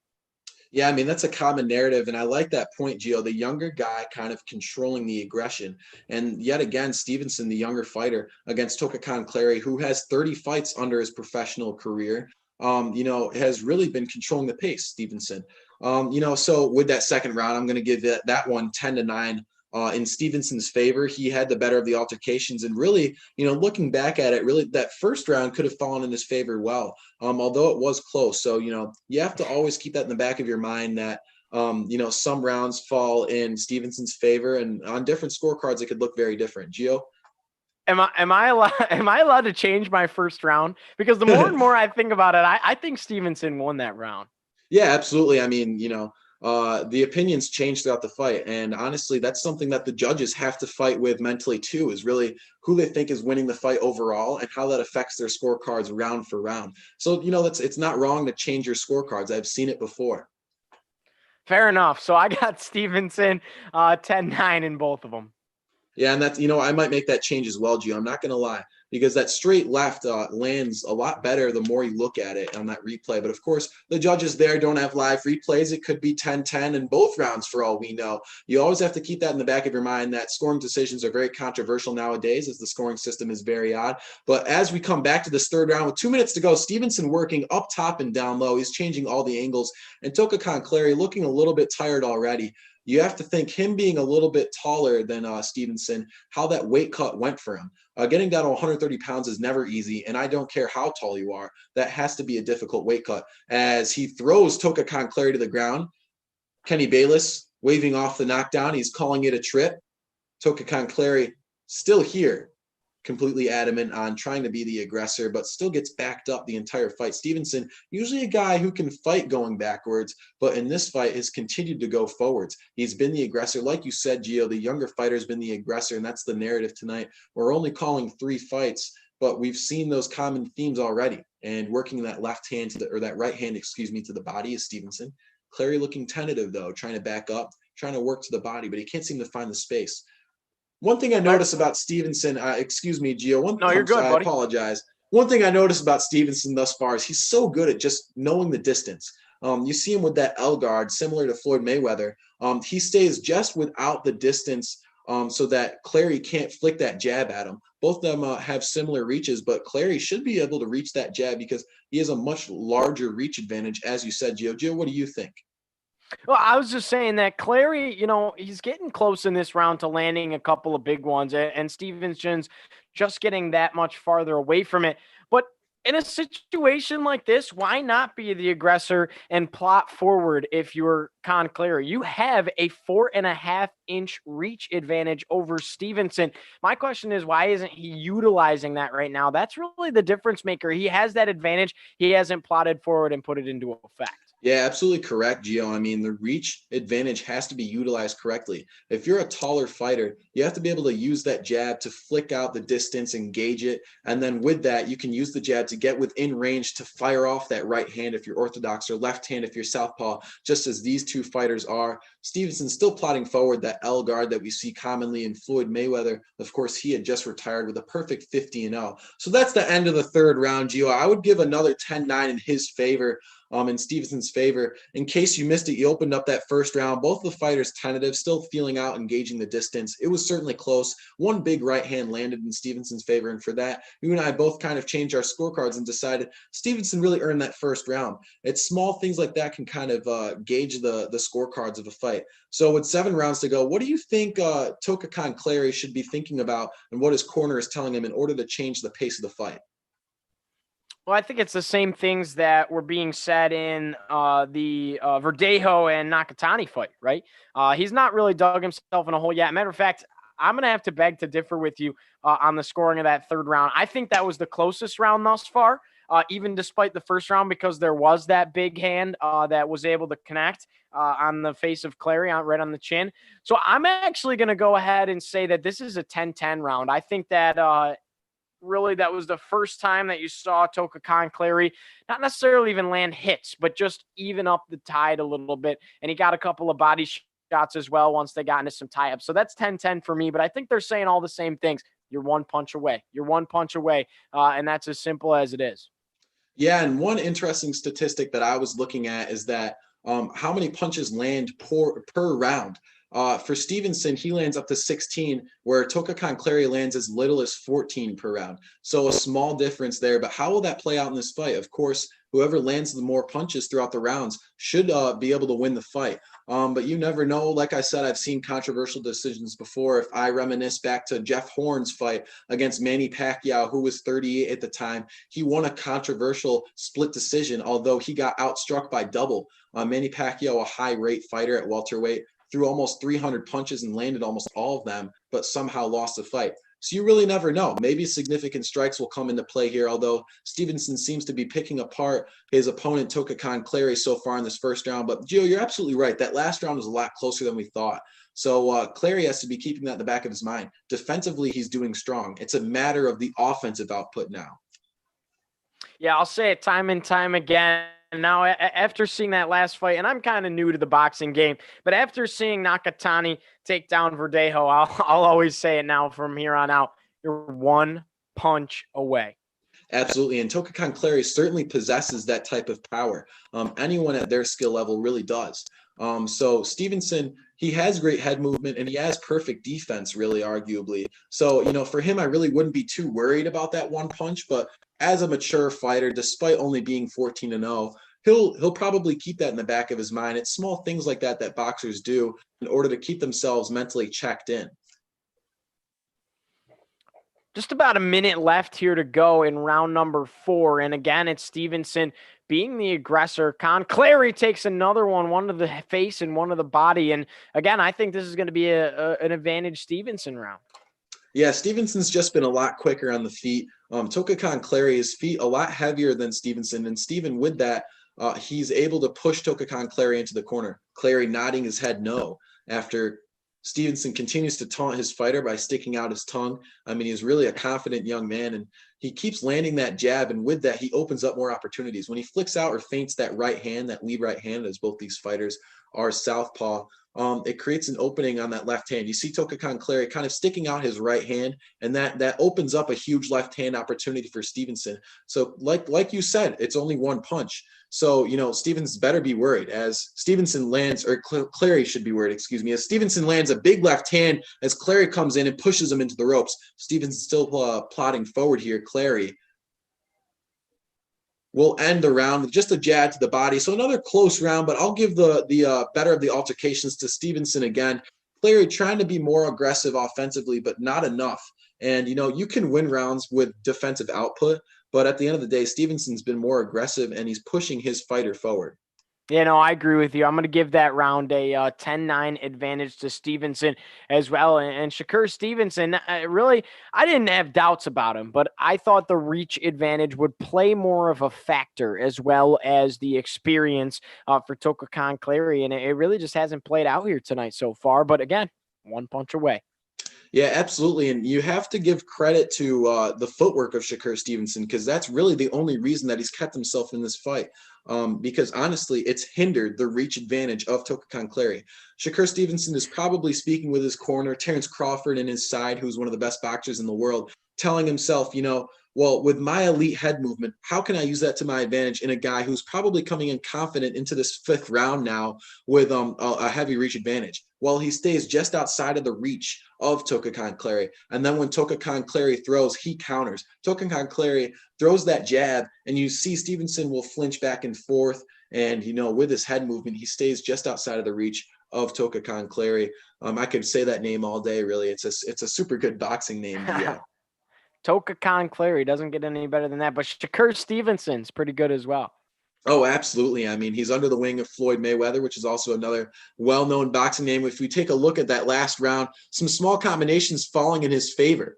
Yeah, I mean, that's a common narrative, and I like that point, Gio. The younger guy kind of controlling the aggression. And yet again, Stevenson, the younger fighter, against Clary, who has 30 fights under his professional career, has really been controlling the pace, Stevenson. So with that second round, I'm going to give that one 10-9 in Stevenson's favor. He had the better of the altercations, and really, looking back at it, really that first round could have fallen in his favor well, although it was close. So, you have to always keep that in the back of your mind that, some rounds fall in Stevenson's favor, and on different scorecards, it could look very different. Gio? Am I allowed to change my first round? Because the more and more I think about it, I think Stevenson won that round. Yeah, absolutely. I mean, the opinions change throughout the fight. And honestly, that's something that the judges have to fight with mentally too, is really who they think is winning the fight overall and how that affects their scorecards round for round. So, it's not wrong to change your scorecards. I've seen it before. Fair enough. So I got Stevenson 10-9 in both of them. Yeah, and that's, I might make that change as well, Gio. I'm not going to lie, because that straight left lands a lot better the more you look at it on that replay. But of course, the judges there don't have live replays. It could be 10-10 in both rounds for all we know. You always have to keep that in the back of your mind, that scoring decisions are very controversial nowadays as the scoring system is very odd. But as we come back to this third round with 2 minutes to go, Stevenson working up top and down low. He's changing all the angles. And Clary looking a little bit tired already. You have to think him being a little bit taller than Stevenson, how that weight cut went for him. Getting down to 130 pounds is never easy, and I don't care how tall you are. That has to be a difficult weight cut. As he throws Clary to the ground, Kenny Bayless waving off the knockdown. He's calling it a trip. Clary still here, completely adamant on trying to be the aggressor, but still gets backed up the entire fight. Stevenson, usually a guy who can fight going backwards, but in this fight has continued to go forwards. He's been the aggressor. Like you said, Gio, the younger fighter has been the aggressor, and that's the narrative tonight. We're only calling 3 fights, but we've seen those common themes already. And working that left hand that right hand, to the body is Stevenson. Clary looking tentative, though, trying to back up, trying to work to the body, but he can't seem to find the space. One thing I noticed about Stevenson, excuse me, Gio. No, you're good, buddy. I apologize. One thing I noticed about Stevenson thus far is he's so good at just knowing the distance. You see him with that L guard, similar to Floyd Mayweather. He stays just without the distance so that Clary can't flick that jab at him. Both of them have similar reaches, but Clary should be able to reach that jab because he has a much larger reach advantage, as you said, Gio. Gio, what do you think? Well, I was just saying that Clary, he's getting close in this round to landing a couple of big ones, and Stevenson's just getting that much farther away from it. But in a situation like this, why not be the aggressor and plot forward if you're Con Clary? You have a 4.5-inch reach advantage over Stevenson. My question is, why isn't he utilizing that right now? That's really the difference maker. He has that advantage. He hasn't plotted forward and put it into effect. Yeah, absolutely correct, Gio. I mean, the reach advantage has to be utilized correctly. If you're a taller fighter, you have to be able to use that jab to flick out the distance, engage it. And then with that, you can use the jab to get within range to fire off that right hand if you're orthodox, or left hand if you're southpaw, just as these two fighters are. Stevenson's still plotting forward that L guard that we see commonly in Floyd Mayweather. Of course, he had just retired with a perfect 50-0. So that's the end of the third round, Gio. I would give another 10-9 in his favor. In Stevenson's favor. In case you missed it, you opened up that first round. Both of the fighters tentative, still feeling out, engaging the distance. It was certainly close. One big right hand landed in Stevenson's favor, and for that, you and I both kind of changed our scorecards and decided Stevenson really earned that first round. It's small things like that can kind of gauge the scorecards of a fight. So with 7 rounds to go, what do you think Tokakon Clary should be thinking about, and what his corner is telling him in order to change the pace of the fight? Well, I think it's the same things that were being said in the Verdejo and Nakatani fight, right? He's not really dug himself in a hole yet. Matter of fact, I'm going to have to beg to differ with you on the scoring of that third round. I think that was the closest round thus far, even despite the first round, because there was that big hand that was able to connect on the face of Clary, right on the chin. So I'm actually going to go ahead and say that this is a 10-10 round. I think that really that was the first time that you saw Tokakon Clary not necessarily even land hits, but just even up the tide a little bit. And he got a couple of body shots as well once they got into some tie-ups. So that's 10-10 for me, but I think they're saying all the same things. You're one punch away. You're one punch away. And that's as simple as it is. Yeah, and one interesting statistic that I was looking at is that how many punches land per round. For Stevenson, he lands up to 16, where Tokakon Clary lands as little as 14 per round. So a small difference there, but how will that play out in this fight? Of course, whoever lands the more punches throughout the rounds should be able to win the fight. But you never know. Like I said, I've seen controversial decisions before. If I reminisce back to Jeff Horn's fight against Manny Pacquiao, who was 38 at the time, he won a controversial split decision, although he got outstruck by double. Manny Pacquiao, a high-rate fighter at welterweight, threw almost 300 punches and landed almost all of them, but somehow lost the fight. So you really never know. Maybe significant strikes will come into play here, although Stevenson seems to be picking apart his opponent, Tokakon Clary, so far in this first round. But, Gio, you're absolutely right. That last round was a lot closer than we thought. So Clary has to be keeping that in the back of his mind. Defensively, he's doing strong. It's a matter of the offensive output now. Yeah, I'll say it time and time again. Now, after seeing that last fight, and I'm kind of new to the boxing game, but after seeing Nakatani take down Verdejo, I'll always say it now from here on out. You're one punch away. Absolutely. And Tokakon Clary certainly possesses that type of power. Anyone at their skill level really does. So Stevenson, he has great head movement and he has perfect defense, really, arguably. So, for him, I really wouldn't be too worried about that one punch. But as a mature fighter, despite only being 14-0, he'll probably keep that in the back of his mind. It's small things like that that boxers do in order to keep themselves mentally checked in. Just about a minute left here to go in round number 4. And again, it's Stevenson being the aggressor. Con Clary takes another one to the face and one to the body. And again, I think this is going to be an advantage Stevenson round. Yeah, Stevenson's just been a lot quicker on the feet. Tokakon Clary, his feet a lot heavier than Stevenson. And Steven, with that, he's able to push Tokakon Clary into the corner. Clary nodding his head no after Stevenson continues to taunt his fighter by sticking out his tongue. I mean, he's really a confident young man, and he keeps landing that jab, and with that, he opens up more opportunities. When he flicks out or feints that right hand, that lead right hand, as both these fighters are southpaw, it creates an opening on that left hand. You see Tokakon Clary kind of sticking out his right hand, and that opens up a huge left hand opportunity for Stevenson. So like you said, it's only one punch. So, Stevenson better be worried as Stevenson lands, or Clary should be worried, excuse me, as Stevenson lands a big left hand as Clary comes in and pushes him into the ropes. Stevenson's still plodding forward here. Clary will end the round with just a jab to the body. So another close round, but I'll give the better of the altercations to Stevenson again. Clary trying to be more aggressive offensively, but not enough. And, you can win rounds with defensive output, but at the end of the day, Stevenson's been more aggressive and he's pushing his fighter forward. I agree with you. I'm going to give that round a 10-9 advantage to Stevenson as well. And Shakur Stevenson, really, I didn't have doubts about him, but I thought the reach advantage would play more of a factor as well as the experience for Tokakon Clary. And it really just hasn't played out here tonight so far. But again, one punch away. Yeah, absolutely. And you have to give credit to the footwork of Shakur Stevenson, because that's really the only reason that he's kept himself in this fight. Because honestly, it's hindered the reach advantage of Tokakon Clary. Shakur Stevenson is probably speaking with his corner, Terrence Crawford in his side, who's one of the best boxers in the world, telling himself, well, with my elite head movement, how can I use that to my advantage in a guy who's probably coming in confident into this fifth round now with a heavy reach advantage? Well, he stays just outside of the reach of Tokakon Clary. And then when Tokakon Clary throws, he counters. Tokakon Clary throws that jab, and you see Stevenson will flinch back and forth. And, with his head movement, he stays just outside of the reach of Tokakon Clary. I could say that name all day, really. It's a super good boxing name. Yeah. Tokakon Clary doesn't get any better than that, but Shakur Stevenson's pretty good as well. Oh, absolutely. I mean, he's under the wing of Floyd Mayweather, which is also another well-known boxing name. If we take a look at that last round, some small combinations falling in his favor.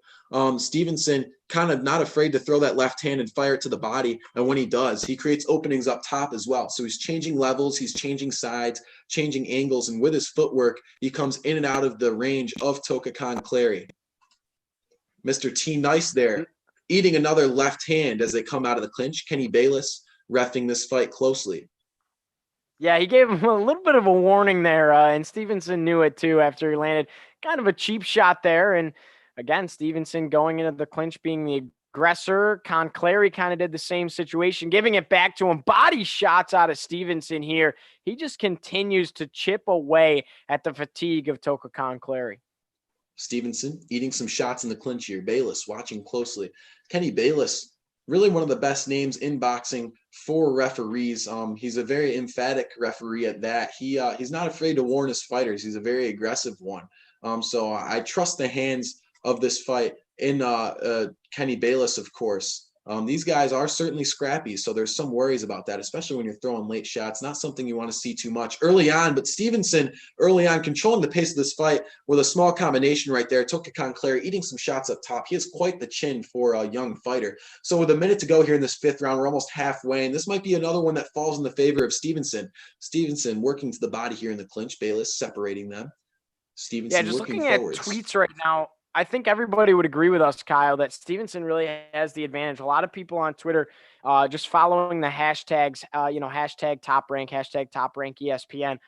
Stevenson kind of not afraid to throw that left hand and fire it to the body. And when he does, he creates openings up top as well. So he's changing levels, he's changing sides, changing angles. And with his footwork, he comes in and out of the range of Tokakon Clary. Mr. T. Nice there, eating another left hand as they come out of the clinch. Kenny Bayless reffing this fight closely. Yeah, he gave him a little bit of a warning there, and Stevenson knew it too after he landed kind of a cheap shot there. And again, Stevenson going into the clinch being the aggressor. Con Clary kind of did the same situation, giving it back to him. Body shots out of Stevenson here. He just continues to chip away at the fatigue of Tokakon Clary. Stevenson eating some shots in the clinch here. Bayless watching closely. Kenny Bayless, really one of the best names in boxing for referees. He's a very emphatic referee at that. He's not afraid to warn his fighters. He's a very aggressive one. So I trust the hands of this fight in Kenny Bayless, of course. These guys are certainly scrappy, so there's some worries about that, especially when you're throwing late shots. Not something you want to see too much early on, but Stevenson early on controlling the pace of this fight with a small combination right there. Tokakon Clary eating some shots up top. He has quite the chin for a young fighter. So with a minute to go here in this fifth round, we're almost halfway, and this might be another one that falls in the favor of Stevenson. Stevenson working to the body here in the clinch. Bayless separating them. Stevenson just working looking forwards. at tweets right now, I think everybody would agree with us, Kyle, that Stevenson really has the advantage. A lot of people on Twitter just following the hashtags, hashtag top rank ESPN.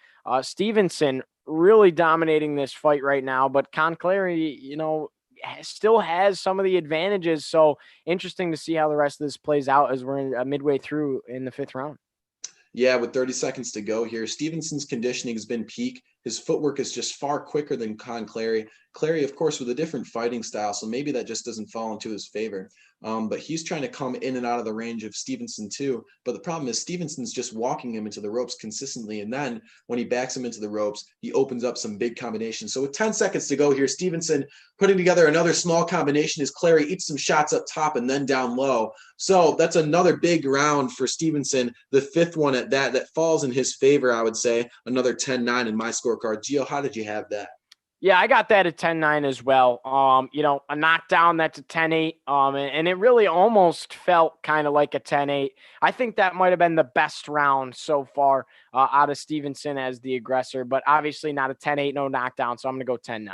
Stevenson really dominating this fight right now, but Con Clary, still has some of the advantages. So interesting to see how the rest of this plays out as we're midway through in the fifth round. Yeah, with 30 seconds to go here, Stevenson's conditioning has been peak. His footwork is just far quicker than Con Clary. Clary, of course, with a different fighting style, so maybe that just doesn't fall into his favor. But he's trying to come in and out of the range of Stevenson too. But the problem is Stevenson's just walking him into the ropes consistently. And then when he backs him into the ropes, he opens up some big combinations. So with 10 seconds to go here, Stevenson putting together another small combination as Clary eats some shots up top and then down low. So that's another big round for Stevenson. The fifth one at that falls in his favor, I would say. Another 10-9 in my scorecard. Gio, how did you have that? Yeah, I got that at 10-9 as well. A knockdown that's a 10-8. And it really almost felt kind of like a 10-8. I think that might have been the best round so far out of Stevenson as the aggressor, but obviously not a 10-8, no knockdown. So I'm going to go 10-9.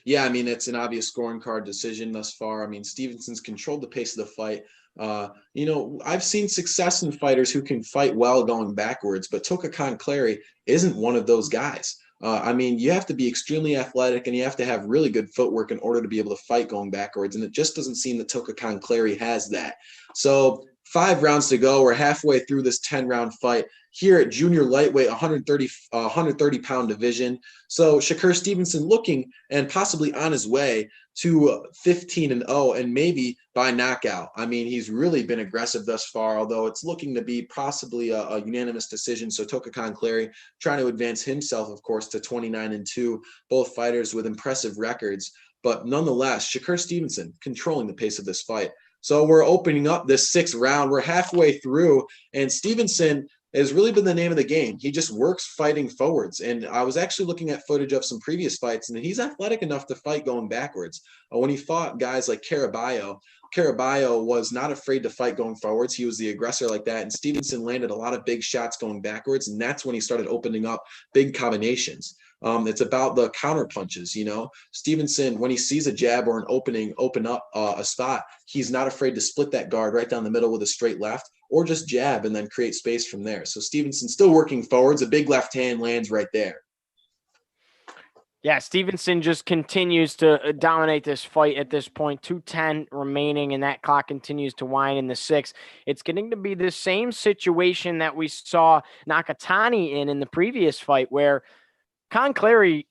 Yeah, I mean, it's an obvious scoring card decision thus far. I mean, Stevenson's controlled the pace of the fight. I've seen success in fighters who can fight well going backwards, but Tokakon Clary isn't one of those guys. I mean, you have to be extremely athletic and you have to have really good footwork in order to be able to fight going backwards. And it just doesn't seem that Tokakan Clary has that. So 5 rounds to go. We're halfway through this 10-round fight here at junior lightweight, 130 pound division. So Shakur Stevenson looking and possibly on his way to 15-0 and maybe by knockout. I mean, he's really been aggressive thus far, although it's looking to be possibly a unanimous decision. So Tokakan Clary trying to advance himself, of course, to 29-2, both fighters with impressive records. But nonetheless, Shakur Stevenson controlling the pace of this fight. So we're opening up this 6th round. We're halfway through, and Stevenson has really been the name of the game. He just works fighting forwards. And I was actually looking at footage of some previous fights, and he's athletic enough to fight going backwards. When he fought guys like Caraballo was not afraid to fight going forwards. He was the aggressor like that. And Stevenson landed a lot of big shots going backwards, and that's when he started opening up big combinations. It's about the counter punches, you know. Stevenson, when he sees a jab or an open up a spot, he's not afraid to split that guard right down the middle with a straight left, or just jab and then create space from there. So Stevenson still working forwards. A big left hand lands right there. Yeah, Stevenson just continues to dominate this fight at this point. 2:10 remaining, and that clock continues to wind in the 6th. It's getting to be the same situation that we saw Nakatani in the previous fight, where Clary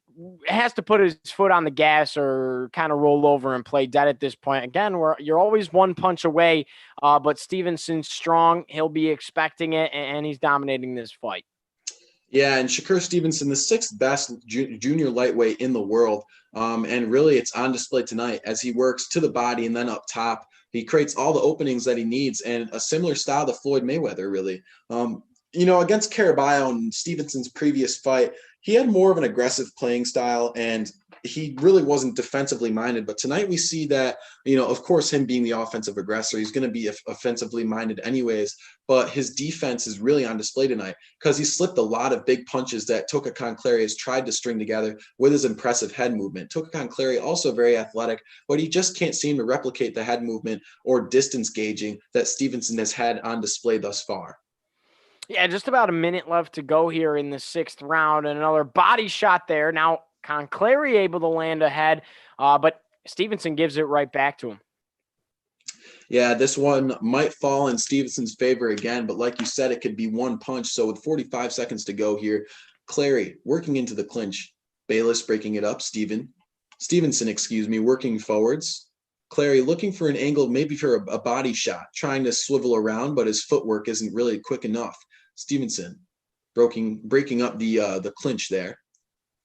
has to put his foot on the gas or kind of roll over and play dead at this point. Again, you're always one punch away, but Stevenson's strong. He'll be expecting it, and he's dominating this fight. Yeah, and Shakur Stevenson, the 6th best junior lightweight in the world. And really it's on display tonight as he works to the body and then up top. He creates all the openings that he needs, and a similar style to Floyd Mayweather, really. You know, against Caraballo in Stevenson's previous fight, he had more of an aggressive playing style, and he really wasn't defensively minded. But tonight we see that, you know, of course, him being the offensive aggressor, he's going to be offensively minded anyways. But his defense is really on display tonight because he slipped a lot of big punches that Tokakan Clary has tried to string together with his impressive head movement. Tokakan Clary also very athletic, but he just can't seem to replicate the head movement or distance gauging that Stevenson has had on display thus far. Yeah, just about a minute left to go here in the 6th round, and another body shot there. Now, Clary able to land ahead, but Stevenson gives it right back to him. Yeah, this one might fall in Stevenson's favor again, but like you said, it could be one punch. So with 45 seconds to go here, Clary working into the clinch. Bayless breaking it up. Stevenson, working forwards. Clary looking for an angle, maybe for a body shot, trying to swivel around, but his footwork isn't really quick enough. Stevenson breaking up the clinch there.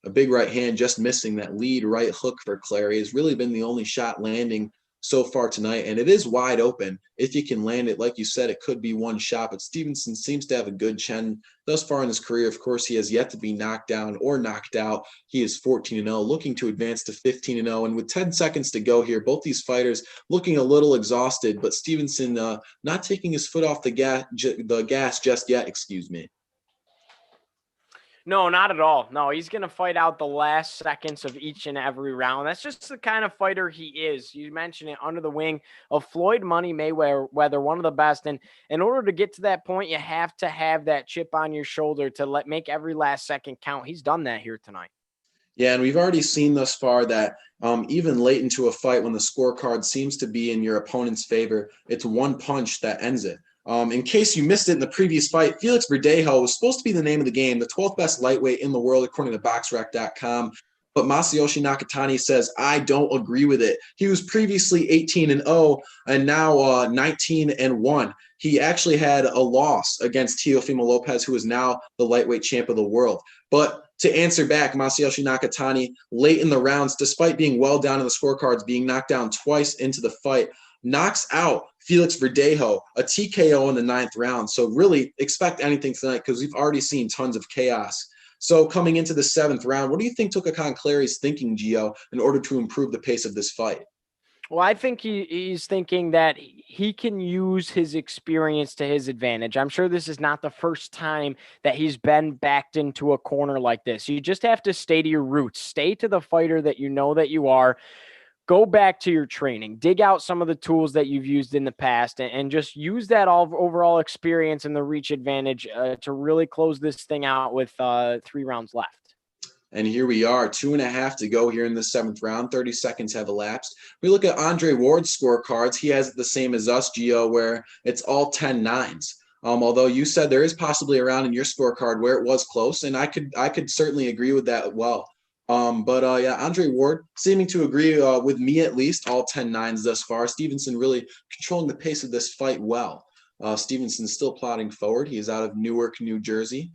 A big right hand just missing. That lead right hook for Clary has really been the only shot landing so far tonight, and it is wide open. If you can land it, like you said, it could be one shot, but Stevenson seems to have a good chin thus far in his career. Of course, he has yet to be knocked down or knocked out. He is 14-0, looking to advance to 15-0, and with 10 seconds to go here, both these fighters looking a little exhausted, but Stevenson not taking his foot off the gas just yet, No, not at all. No, he's going to fight out the last seconds of each and every round. That's just the kind of fighter he is. You mentioned it, under the wing of Floyd Money Mayweather, one of the best. And in order to get to that point, you have to have that chip on your shoulder to make every last second count. He's done that here tonight. Yeah, and we've already seen thus far that even late into a fight when the scorecard seems to be in your opponent's favor, it's one punch that ends it. In case you missed it in the previous fight, Felix Verdejo was supposed to be the name of the game, the 12th best lightweight in the world, according to BoxRec.com. But Masayoshi Nakatani says, I don't agree with it. He was previously 18-0 and now 19-1. He actually had a loss against Teofimo Lopez, who is now the lightweight champ of the world. But to answer back, Masayoshi Nakatani, late in the rounds, despite being well down in the scorecards, being knocked down twice into the fight, knocks out Felix Verdejo, a TKO in the 9th round. So really expect anything tonight because we've already seen tons of chaos. So coming into the 7th round, what do you think Tokakan Clary's thinking, Gio, in order to improve the pace of this fight? Well, I think he's thinking that he can use his experience to his advantage. I'm sure this is not the first time that he's been backed into a corner like this. You just have to stay to your roots, stay to the fighter that you know that you are. Go back to your training, dig out some of the tools that you've used in the past, and just use that overall experience and the reach advantage to really close this thing out with 3 rounds left. And here we are, 2.5 to go here in the 7th round. 30 seconds have elapsed. We look at Andre Ward's scorecards. He has it the same as us, Gio, where it's all 10-9s. Although you said there is possibly a round in your scorecard where it was close, and I could certainly agree with that well. Yeah, Andre Ward seeming to agree with me at least, all 10-9s thus far. Stevenson really controlling the pace of this fight well. Stevenson still plodding forward. He is out of Newark, New Jersey.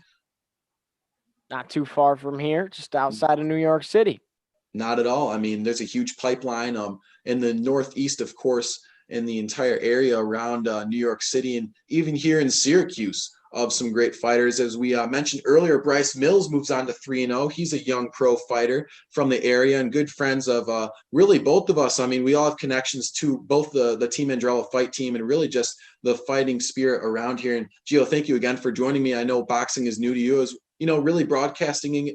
Not too far from here, just outside of New York City. Not at all. I mean, there's a huge pipeline in the Northeast, of course, in the entire area around New York City, and even here in Syracuse, of some great fighters. As we mentioned earlier, Bryce Mills moves on to 3-0. He's a young pro fighter from the area and good friends of really both of us. I mean, we all have connections to both the Team Andrella fight team and really just the fighting spirit around here. And Gio, thank you again for joining me. I know boxing is new to you, as you know, really broadcasting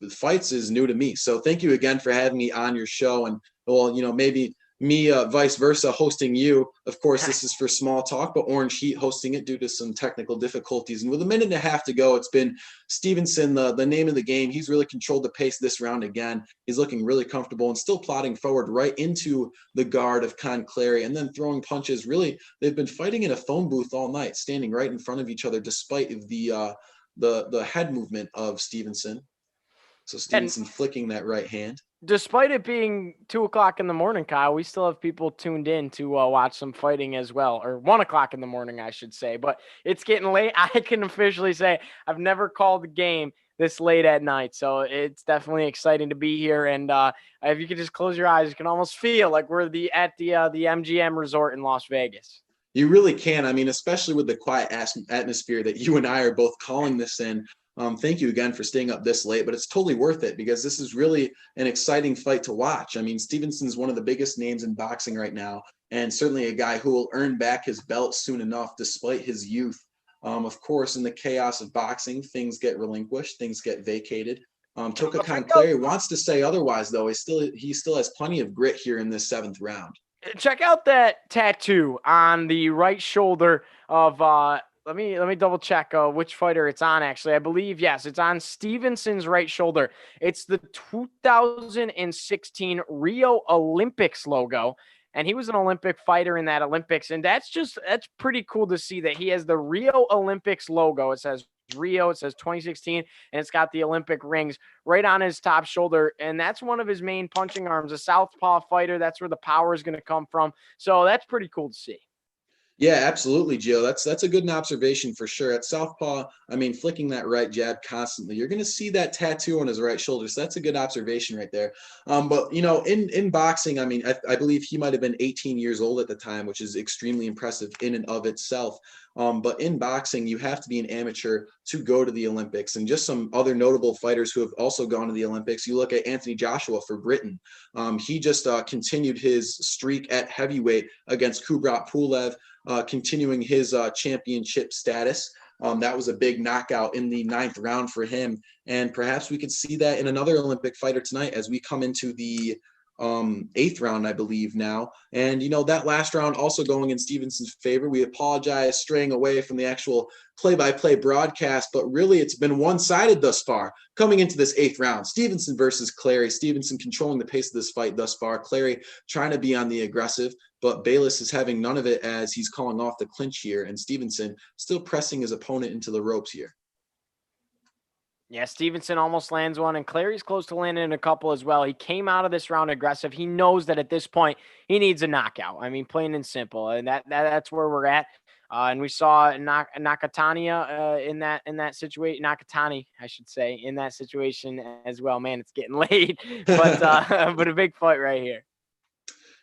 fights is new to me. So thank you again for having me on your show. And well, you know, maybe me vice versa hosting you. Of course, this is for Small Talk, but Orange Heat hosting it due to some technical difficulties. And with 1.5 to go, it's been Stevenson, the name of the game. He's really controlled the pace this round again. He's looking really comfortable and still plodding forward right into the guard of Clary and then throwing punches. Really, they've been fighting in a phone booth all night, standing right in front of each other despite the head movement of Stevenson. So Stevenson flicking that right hand. Despite it being 2:00 in the morning, Kyle, we still have people tuned in to watch some fighting as well, or 1:00 in the morning, I should say. But it's getting late. I can officially say I've never called a game this late at night, so it's definitely exciting to be here. And if you could just close your eyes, you can almost feel like we're at the MGM Resort in Las Vegas. You really can. I mean, especially with the quiet atmosphere that you and I are both calling this in. Thank you again for staying up this late, but it's totally worth it because this is really an exciting fight to watch. I mean, Stevenson's one of the biggest names in boxing right now, and certainly a guy who will earn back his belt soon enough despite his youth. Of course, in the chaos of boxing, things get relinquished, things get vacated. Toka Clary wants to say otherwise, though. He still has plenty of grit here in this 7th round. Check out that tattoo on the right shoulder of let me double check which fighter it's on. Actually, I believe, yes, it's on Stevenson's right shoulder. It's the 2016 Rio Olympics logo. And he was an Olympic fighter in that Olympics. And that's pretty cool to see that he has the Rio Olympics logo. It says Rio, it says 2016, and it's got the Olympic rings right on his top shoulder. And that's one of his main punching arms, a southpaw fighter. That's where the power is going to come from. So that's pretty cool to see. Yeah, absolutely, Gio. That's a good observation for sure. At southpaw, I mean, flicking that right jab constantly, you're going to see that tattoo on his right shoulder. So that's a good observation right there. But you know, in boxing, I mean, I believe he might have been 18 years old at the time, which is extremely impressive in and of itself. But in boxing, you have to be an amateur to go to the Olympics. And just some other notable fighters who have also gone to the Olympics. You look at Anthony Joshua for Britain. He just continued his streak at heavyweight against Kubrat Pulev, continuing his championship status. That was a big knockout in the 9th round for him. And perhaps we could see that in another Olympic fighter tonight as we come into the 8th round, I believe now. And, you know, that last round also going in Stevenson's favor. We apologize straying away from the actual play-by-play broadcast, but really it's been one-sided thus far. Coming into this 8th round, Stevenson versus Clary. Stevenson controlling the pace of this fight thus far. Clary trying to be on the aggressive, but Bayless is having none of it as he's calling off the clinch here, and Stevenson still pressing his opponent into the ropes here. Yeah, Stevenson almost lands one, and Clary's close to landing a couple as well. He came out of this round aggressive. He knows that at this point he needs a knockout. I mean, plain and simple, and that's where we're at. And we saw Nakatani in that situation. Nakatani, I should say, in that situation as well. Man, it's getting late, but but a big fight right here.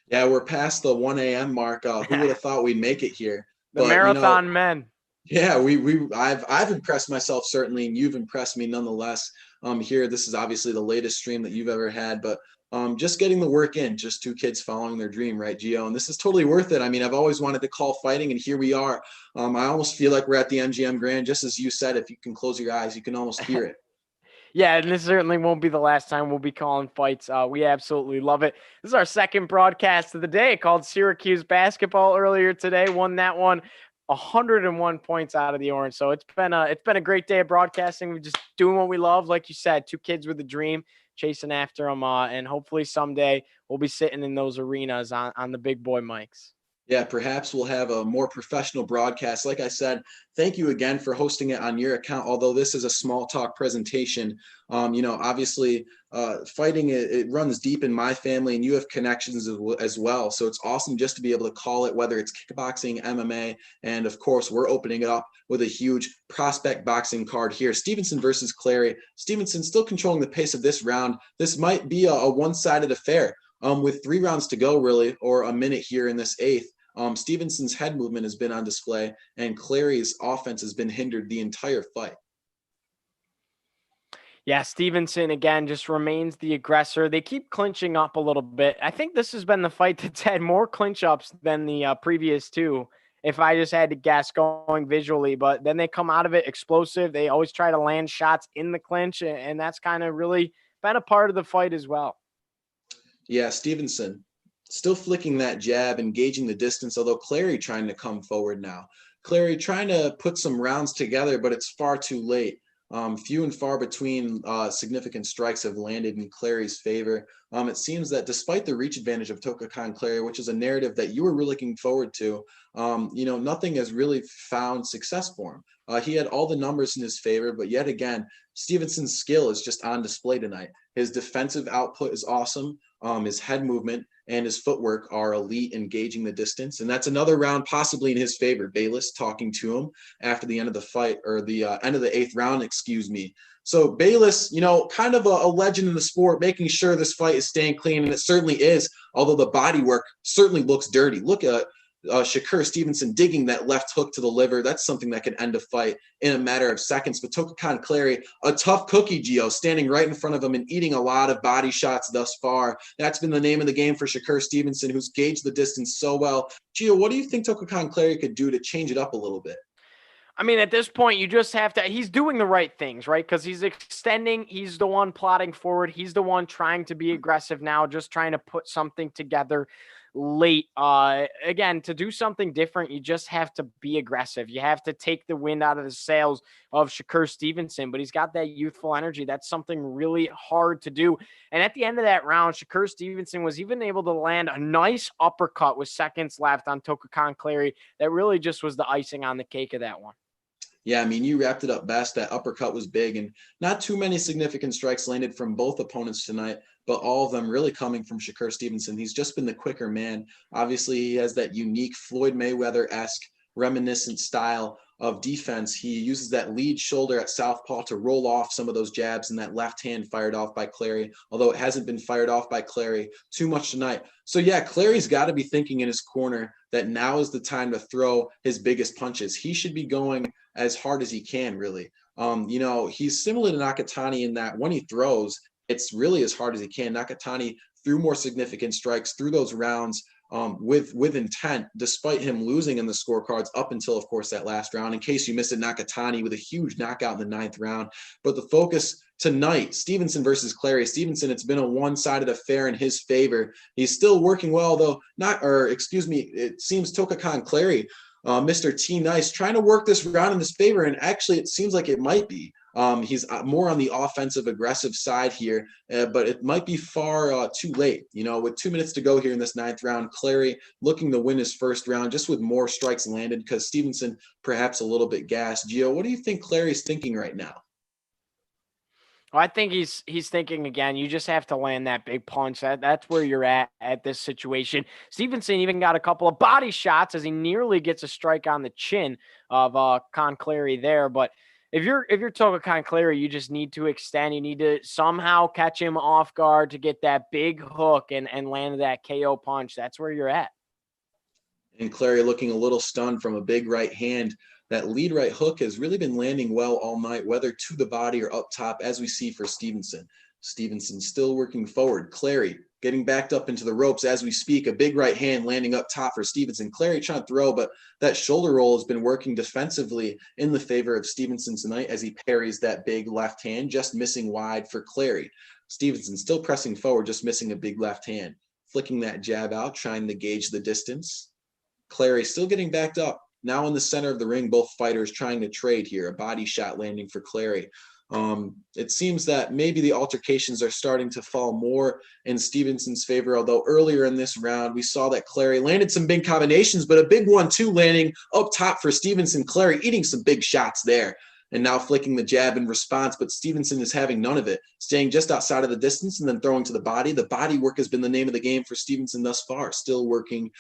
Yeah, we're past the 1 a.m. mark. Who would have thought we'd make it here? The marathon men. Yeah, I've impressed myself certainly, and you've impressed me nonetheless. Here, this is obviously the latest stream that you've ever had, but just getting the work in, just two kids following their dream, right, Gio? And this is totally worth it. I mean, I've always wanted to call fighting, and here we are. I almost feel like we're at the MGM Grand, just as you said. If you can close your eyes, you can almost hear it. Yeah, and this certainly won't be the last time we'll be calling fights. We absolutely love it. This is our second broadcast of the day, called Syracuse Basketball earlier today. Won that one 101 points out of the orange. So it's been a great day of broadcasting. We're just doing what we love. Like you said, two kids with a dream, chasing after them. And hopefully someday we'll be sitting in those arenas on the big boy mics. Yeah, perhaps we'll have a more professional broadcast. Like I said, thank you again for hosting it on your account. Although this is a small talk presentation, obviously fighting it runs deep in my family, and you have connections as well. So it's awesome just to be able to call it, whether it's kickboxing, MMA, and of course we're opening it up with a huge prospect boxing card here. Stevenson versus Clary. Stevenson still controlling the pace of this round. This might be a one-sided affair. With 3 rounds to go, really, or a minute here in this 8th. Stevenson's head movement has been on display, and Clary's offense has been hindered the entire fight. Yeah, Stevenson, again, just remains the aggressor. They keep clinching up a little bit. I think this has been the fight that's had more clinch ups than the previous two, if I just had to guess going visually. But then they come out of it explosive. They always try to land shots in the clinch, and that's kind of really been a part of the fight as well. Yeah, Stevenson still flicking that jab, engaging the distance, although Clary trying to come forward now. Clary trying to put some rounds together, but it's far too late. Few and far between significant strikes have landed in Clary's favor. It seems that despite the reach advantage of Tokakan Clary, which is a narrative that you were really looking forward to, nothing has really found success for him. He had all the numbers in his favor, but yet again, Stevenson's skill is just on display tonight. His defensive output is awesome. His head movement and his footwork are elite, engaging the distance. And that's another round possibly in his favor. Bayless talking to him after the end of the fight, or the end of the 8th round, excuse me. So Bayless, kind of a legend in the sport, making sure this fight is staying clean, and it certainly is, although the body work certainly looks dirty. Look at Shakur Stevenson digging that left hook to the liver. That's something that could end a fight in a matter of seconds. But Tokakan Clary, a tough cookie, Gio, standing right in front of him and eating a lot of body shots thus far. That's been the name of the game for Shakur Stevenson, who's gauged the distance so well. Gio, what do you think Tokakan Clary could do to change it up a little bit? I mean, at this point, you just have to, he's doing the right things, right? Because he's extending, he's the one plotting forward. He's the one trying to be aggressive now, just trying to put something together late. Again, to do something different, you just have to be aggressive. You have to take the wind out of the sails of Shakur Stevenson, but he's got that youthful energy. That's something really hard to do. And at the end of that round, Shakur Stevenson was even able to land a nice uppercut with seconds left on Tokakan Clary. That really just was the icing on the cake of that one. Yeah, I mean, you wrapped it up best. That uppercut was big, and not too many significant strikes landed from both opponents tonight, but all of them really coming from Shakur Stevenson. He's just been the quicker man. Obviously, he has that unique Floyd Mayweather-esque reminiscent style of defense. He uses that lead shoulder at southpaw to roll off some of those jabs, and that left hand fired off by Clary, although it hasn't been fired off by Clary too much tonight. So yeah, Clary's got to be thinking in his corner that now is the time to throw his biggest punches. He should be going as hard as he can, really. He's similar to Nakatani in that when he throws, it's really as hard as he can. Nakatani threw more significant strikes through those rounds with intent, despite him losing in the scorecards up until, of course, that last round. In case you missed it, Nakatani with a huge knockout in the 9th round. But the focus tonight, Stevenson versus Clary. Stevenson, it's been a one-sided affair in his favor. He's still working well, though it seems Tokakan Clary, Mr. T Nice, trying to work this round in his favor, and actually it seems like it might be. He's more on the offensive, aggressive side here, but it might be far too late. With 2 minutes to go here in this 9th round, Clary looking to win his first round just with more strikes landed, because Stevenson perhaps a little bit gassed. Gio, what do you think Clary's thinking right now? I think he's thinking again. You just have to land that big punch. That's where you're at this situation. Stevenson even got a couple of body shots as he nearly gets a strike on the chin of Con Clary there. But if you're Tokakan Clary, you just need to extend. You need to somehow catch him off guard to get that big hook and land that KO punch. That's where you're at. And Clary looking a little stunned from a big right hand. That lead right hook has really been landing well all night, whether to the body or up top, as we see for Stevenson. Stevenson still working forward. Clary getting backed up into the ropes as we speak. A big right hand landing up top for Stevenson. Clary trying to throw, but that shoulder roll has been working defensively in the favor of Stevenson tonight as he parries that big left hand, just missing wide for Clary. Stevenson still pressing forward, just missing a big left hand. Flicking that jab out, trying to gauge the distance. Clary still getting backed up. now in the center of the ring, both fighters trying to trade here, a body shot landing for Clary. It seems that maybe the altercations are starting to fall more in Stevenson's favor, although earlier in this round, we saw that Clary landed some big combinations, but a big one too landing up top for Stevenson. Clary eating some big shots there and now flicking the jab in response, but Stevenson is having none of it, staying just outside of the distance and then throwing to the body. The body work has been the name of the game for Stevenson thus far, still working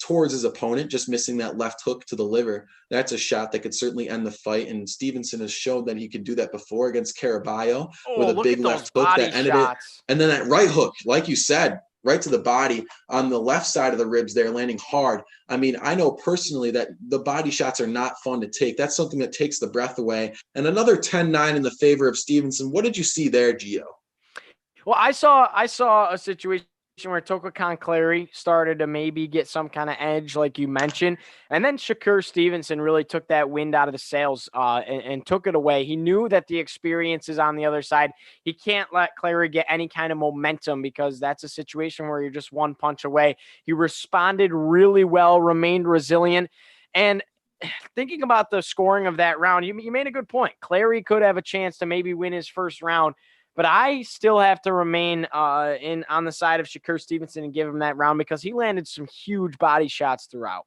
towards his opponent, just missing that left hook to the liver. That's a shot that could certainly end the fight, and Stevenson has shown that he could do that before against Caraballo with a big left hook that ended shots. It. And then that right hook, like you said, right to the body on the left side of the ribs there, landing hard. I mean, I know personally that the body shots are not fun to take. That's something that takes the breath away. And another 10-9 in the favor of Stevenson. What did you see there, Gio? Well, I saw a situation where Tokakan Clary started to maybe get some kind of edge, like you mentioned. And then Shakur Stevenson really took that wind out of the sails and took it away. He knew that the experience is on the other side. He can't let Clary get any kind of momentum because that's a situation where you're just one punch away. He responded really well, remained resilient. And thinking about the scoring of that round, you made a good point. Clary could have a chance to maybe win his first round. But I still have to remain on the side of Shakur Stevenson and give him that round because he landed some huge body shots throughout.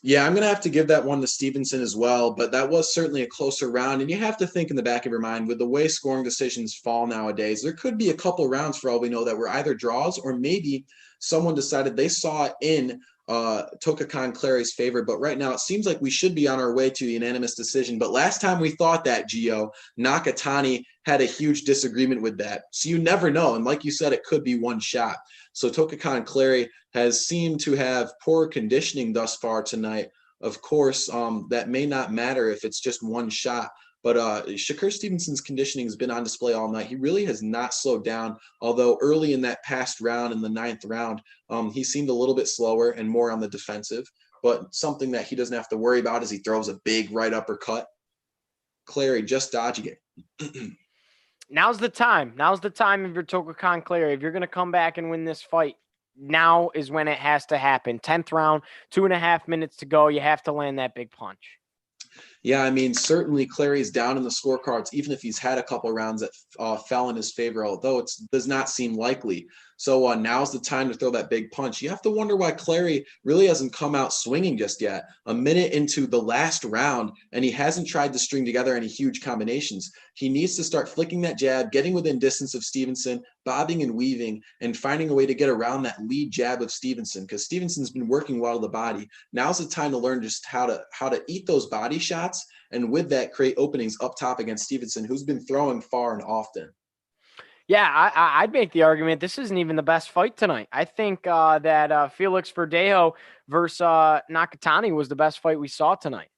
Yeah, I'm going to have to give that one to Stevenson as well, but that was certainly a closer round. And you have to think in the back of your mind, with the way scoring decisions fall nowadays, there could be a couple rounds for all we know that were either draws or maybe someone decided they saw it in Tokakan Clary's favor. But right now it seems like we should be on our way to a unanimous decision. But last time we thought that, Gio, Nakatani had a huge disagreement with that. So you never know. And like you said, it could be one shot. So Tokakan Clary has seemed to have poor conditioning thus far tonight. Of course, that may not matter if it's just one shot. But Shakur Stevenson's conditioning has been on display all night. He really has not slowed down, although early in that past round, in the 9th round, he seemed a little bit slower and more on the defensive. But something that he doesn't have to worry about is he throws a big right uppercut. Clary just dodging it. Now's the time. Now's the time of your Tokakan Clary. If you're going to come back and win this fight, now is when it has to happen. 10th round, 2.5 minutes to go. You have to land that big punch. Yeah, I mean, certainly Clary's down in the scorecards, even if he's had a couple rounds that fell in his favor, although it does not seem likely. So now's the time to throw that big punch. You have to wonder why Clary really hasn't come out swinging just yet. A minute into the last round, and he hasn't tried to string together any huge combinations. He needs to start flicking that jab, getting within distance of Stevenson, bobbing and weaving, and finding a way to get around that lead jab of Stevenson, because Stevenson's been working well to the body. Now's the time to learn just how to eat those body shots, and with that, create openings up top against Stevenson, who's been throwing far and often. Yeah, I'd make the argument this isn't even the best fight tonight. I think that Felix Verdejo versus Nakatani was the best fight we saw tonight.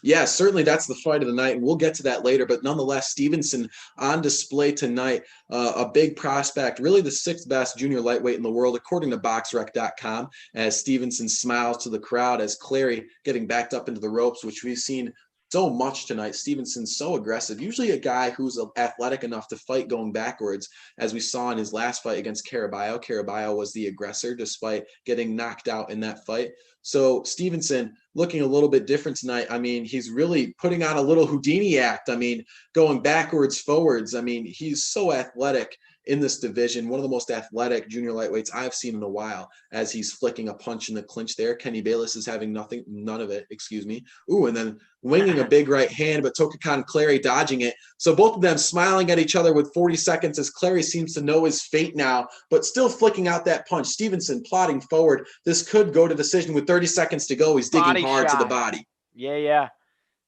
Yeah, certainly that's the fight of the night, and we'll get to that later. But nonetheless, Stevenson on display tonight, a big prospect, really the 6th best junior lightweight in the world, according to BoxRec.com, as Stevenson smiles to the crowd as Clary getting backed up into the ropes, which we've seen so much tonight. Stevenson's so aggressive, usually a guy who's athletic enough to fight going backwards, as we saw in his last fight against Caraballo. Caraballo was the aggressor despite getting knocked out in that fight. So Stevenson looking a little bit different tonight. I mean, he's really putting on a little Houdini act. I mean, going backwards, forwards. I mean, he's so athletic in this division, one of the most athletic junior lightweights I've seen in a while, as he's flicking a punch in the clinch there. Kenny Bayless is having none of it, excuse me. Ooh, and then winging a big right hand, but Tokakan Clary dodging it. So both of them smiling at each other with 40 seconds as Clary seems to know his fate now, but still flicking out that punch. Stevenson plodding forward. This could go to decision with 30 seconds to go. He's digging hard to the body. Yeah.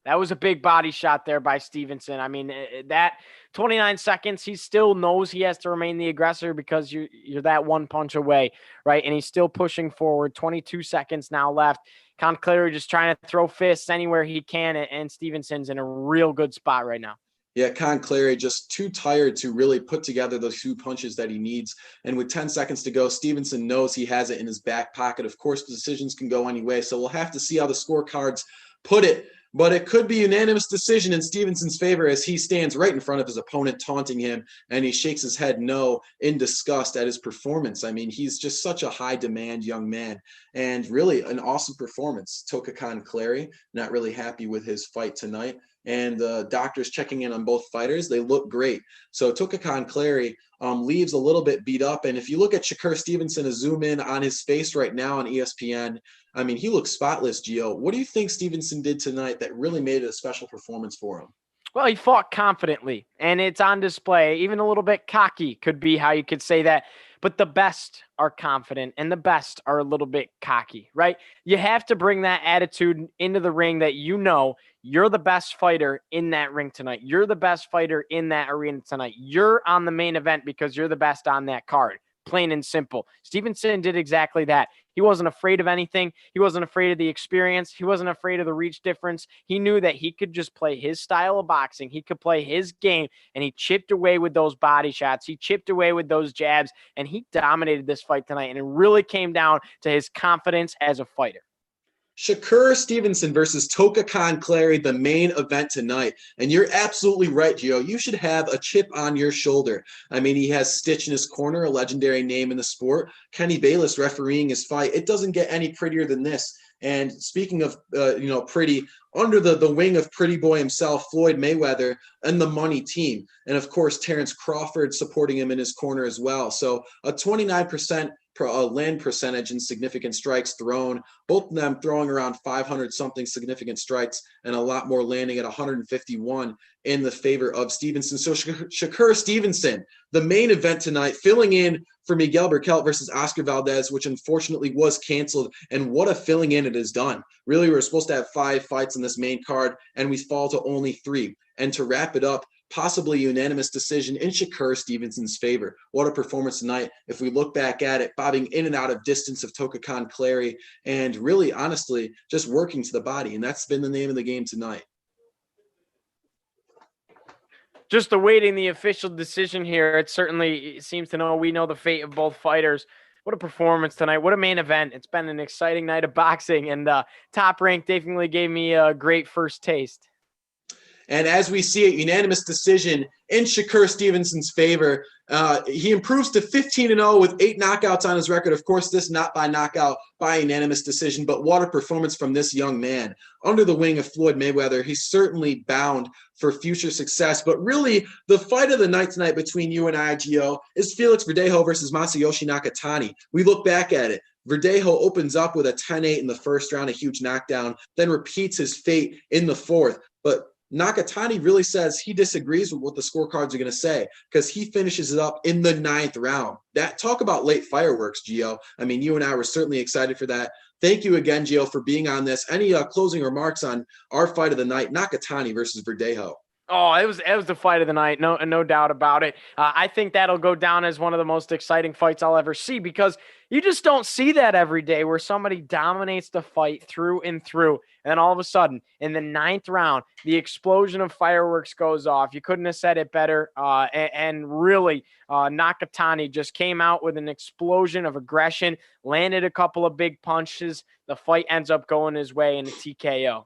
That was a big body shot there by Stevenson. I mean, that 29 seconds, he still knows he has to remain the aggressor because you're that one punch away, right? And he's still pushing forward. 22 seconds now left. Clary just trying to throw fists anywhere he can, and Stevenson's in a real good spot right now. Yeah, Clary just too tired to really put together those 2 punches that he needs. And with 10 seconds to go, Stevenson knows he has it in his back pocket. Of course, the decisions can go anyway, so we'll have to see how the scorecards put it but it could be unanimous decision in Stevenson's favor as he stands right in front of his opponent, taunting him, and he shakes his head no in disgust at his performance. I mean, he's just such a high-demand young man, and really an awesome performance. Tokakan Clary, not really happy with his fight tonight, and the doctors checking in on both fighters, they look great. So Tokakan Clary leaves a little bit beat up, and if you look at Shakur Stevenson, a zoom in on his face right now on ESPN, I mean, he looks spotless, Gio. What do you think Stevenson did tonight that really made it a special performance for him? Well, he fought confidently, and it's on display. Even a little bit cocky could be how you could say that. But the best are confident, and the best are a little bit cocky, right? You have to bring that attitude into the ring that you know you're the best fighter in that ring tonight. You're the best fighter in that arena tonight. You're on the main event because you're the best on that card. Plain and simple. Stevenson did exactly that. He wasn't afraid of anything. He wasn't afraid of the experience. He wasn't afraid of the reach difference. He knew that he could just play his style of boxing. He could play his game, and he chipped away with those body shots. He chipped away with those jabs, and he dominated this fight tonight, and it really came down to his confidence as a fighter. Shakur Stevenson versus Tokakan Clary, the main event tonight. And you're absolutely right, Gio. You should have a chip on your shoulder. I mean, he has Stitch in his corner, a legendary name in the sport. Kenny Bayless refereeing his fight. It doesn't get any prettier than this. And speaking of, pretty, under the wing of Pretty Boy himself, Floyd Mayweather, and the money team. And, of course, Terrence Crawford supporting him in his corner as well. So a 29% land percentage in significant strikes thrown, both of them throwing around 500 something significant strikes, and a lot more landing at 151 in the favor of Stevenson. So Shakur Stevenson, the main event tonight, filling in for Miguel Berchelt versus Oscar Valdez, which unfortunately was canceled. And what a filling in it has done. Really, we were supposed to have 5 fights in this main card, and we fall to only 3. And to wrap it up, possibly unanimous decision in Shakur Stevenson's favor. What a performance tonight. If we look back at it, bobbing in and out of distance of Tokakan Clary, and really, honestly, just working to the body. And that's been the name of the game tonight. Just awaiting the official decision here. It certainly seems to know we know the fate of both fighters. What a performance tonight. What a main event. It's been an exciting night of boxing, and Top Rank definitely gave me a great first taste. And as we see it, unanimous decision in Shakur Stevenson's favor. He improves to 15-0 with 8 knockouts on his record. Of course, this not by knockout, by unanimous decision, but what a performance from this young man. Under the wing of Floyd Mayweather, he's certainly bound for future success. But really, the fight of the night tonight between you and I, Gio, is Felix Verdejo versus Masayoshi Nakatani. We look back at it. Verdejo opens up with a 10-8 in the first round, a huge knockdown, then repeats his fate in the 4th. But Nakatani really says he disagrees with what the scorecards are going to say because he finishes it up in the 9th round. That talk about late fireworks, Gio. I mean, you and I were certainly excited for that. Thank you again, Gio, for being on this. Any closing remarks on our fight of the night, Nakatani versus Verdejo? Oh, it was the fight of the night. No doubt about it. I think that'll go down as one of the most exciting fights I'll ever see because you just don't see that every day where somebody dominates the fight through and through. And then all of a sudden, in the 9th round, the explosion of fireworks goes off. You couldn't have said it better. And really, Nakatani just came out with an explosion of aggression, landed a couple of big punches. The fight ends up going his way in a TKO.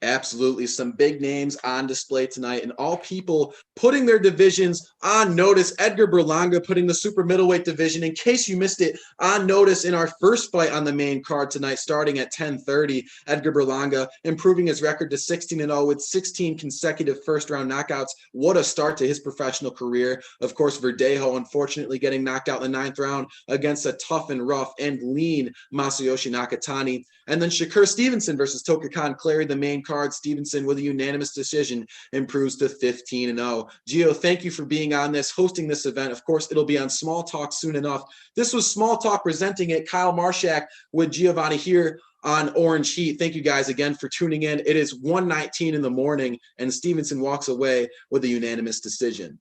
Absolutely. Some big names on display tonight, and all people putting their divisions on notice. Edgar Berlanga putting the super middleweight division, in case you missed it, on notice in our first fight on the main card tonight, starting at 10:30. Edgar Berlanga improving his record to 16-0 with 16 consecutive first-round knockouts. What a start to his professional career. Of course, Verdejo unfortunately getting knocked out in the 9th round against a tough and rough and lean Masayoshi Nakatani. And then Shakur Stevenson versus Tokakan Clary, the main card. Stevenson with a unanimous decision improves to 15-0. Gio, thank you for being on this, hosting this event. Of course, it'll be on SmallTalk soon enough. This was SmallTalk presenting it. Kyle Marchak with Giovanni here on Orange Heat. Thank you guys again for tuning in. It is 1:19 in the morning, and Stevenson walks away with a unanimous decision.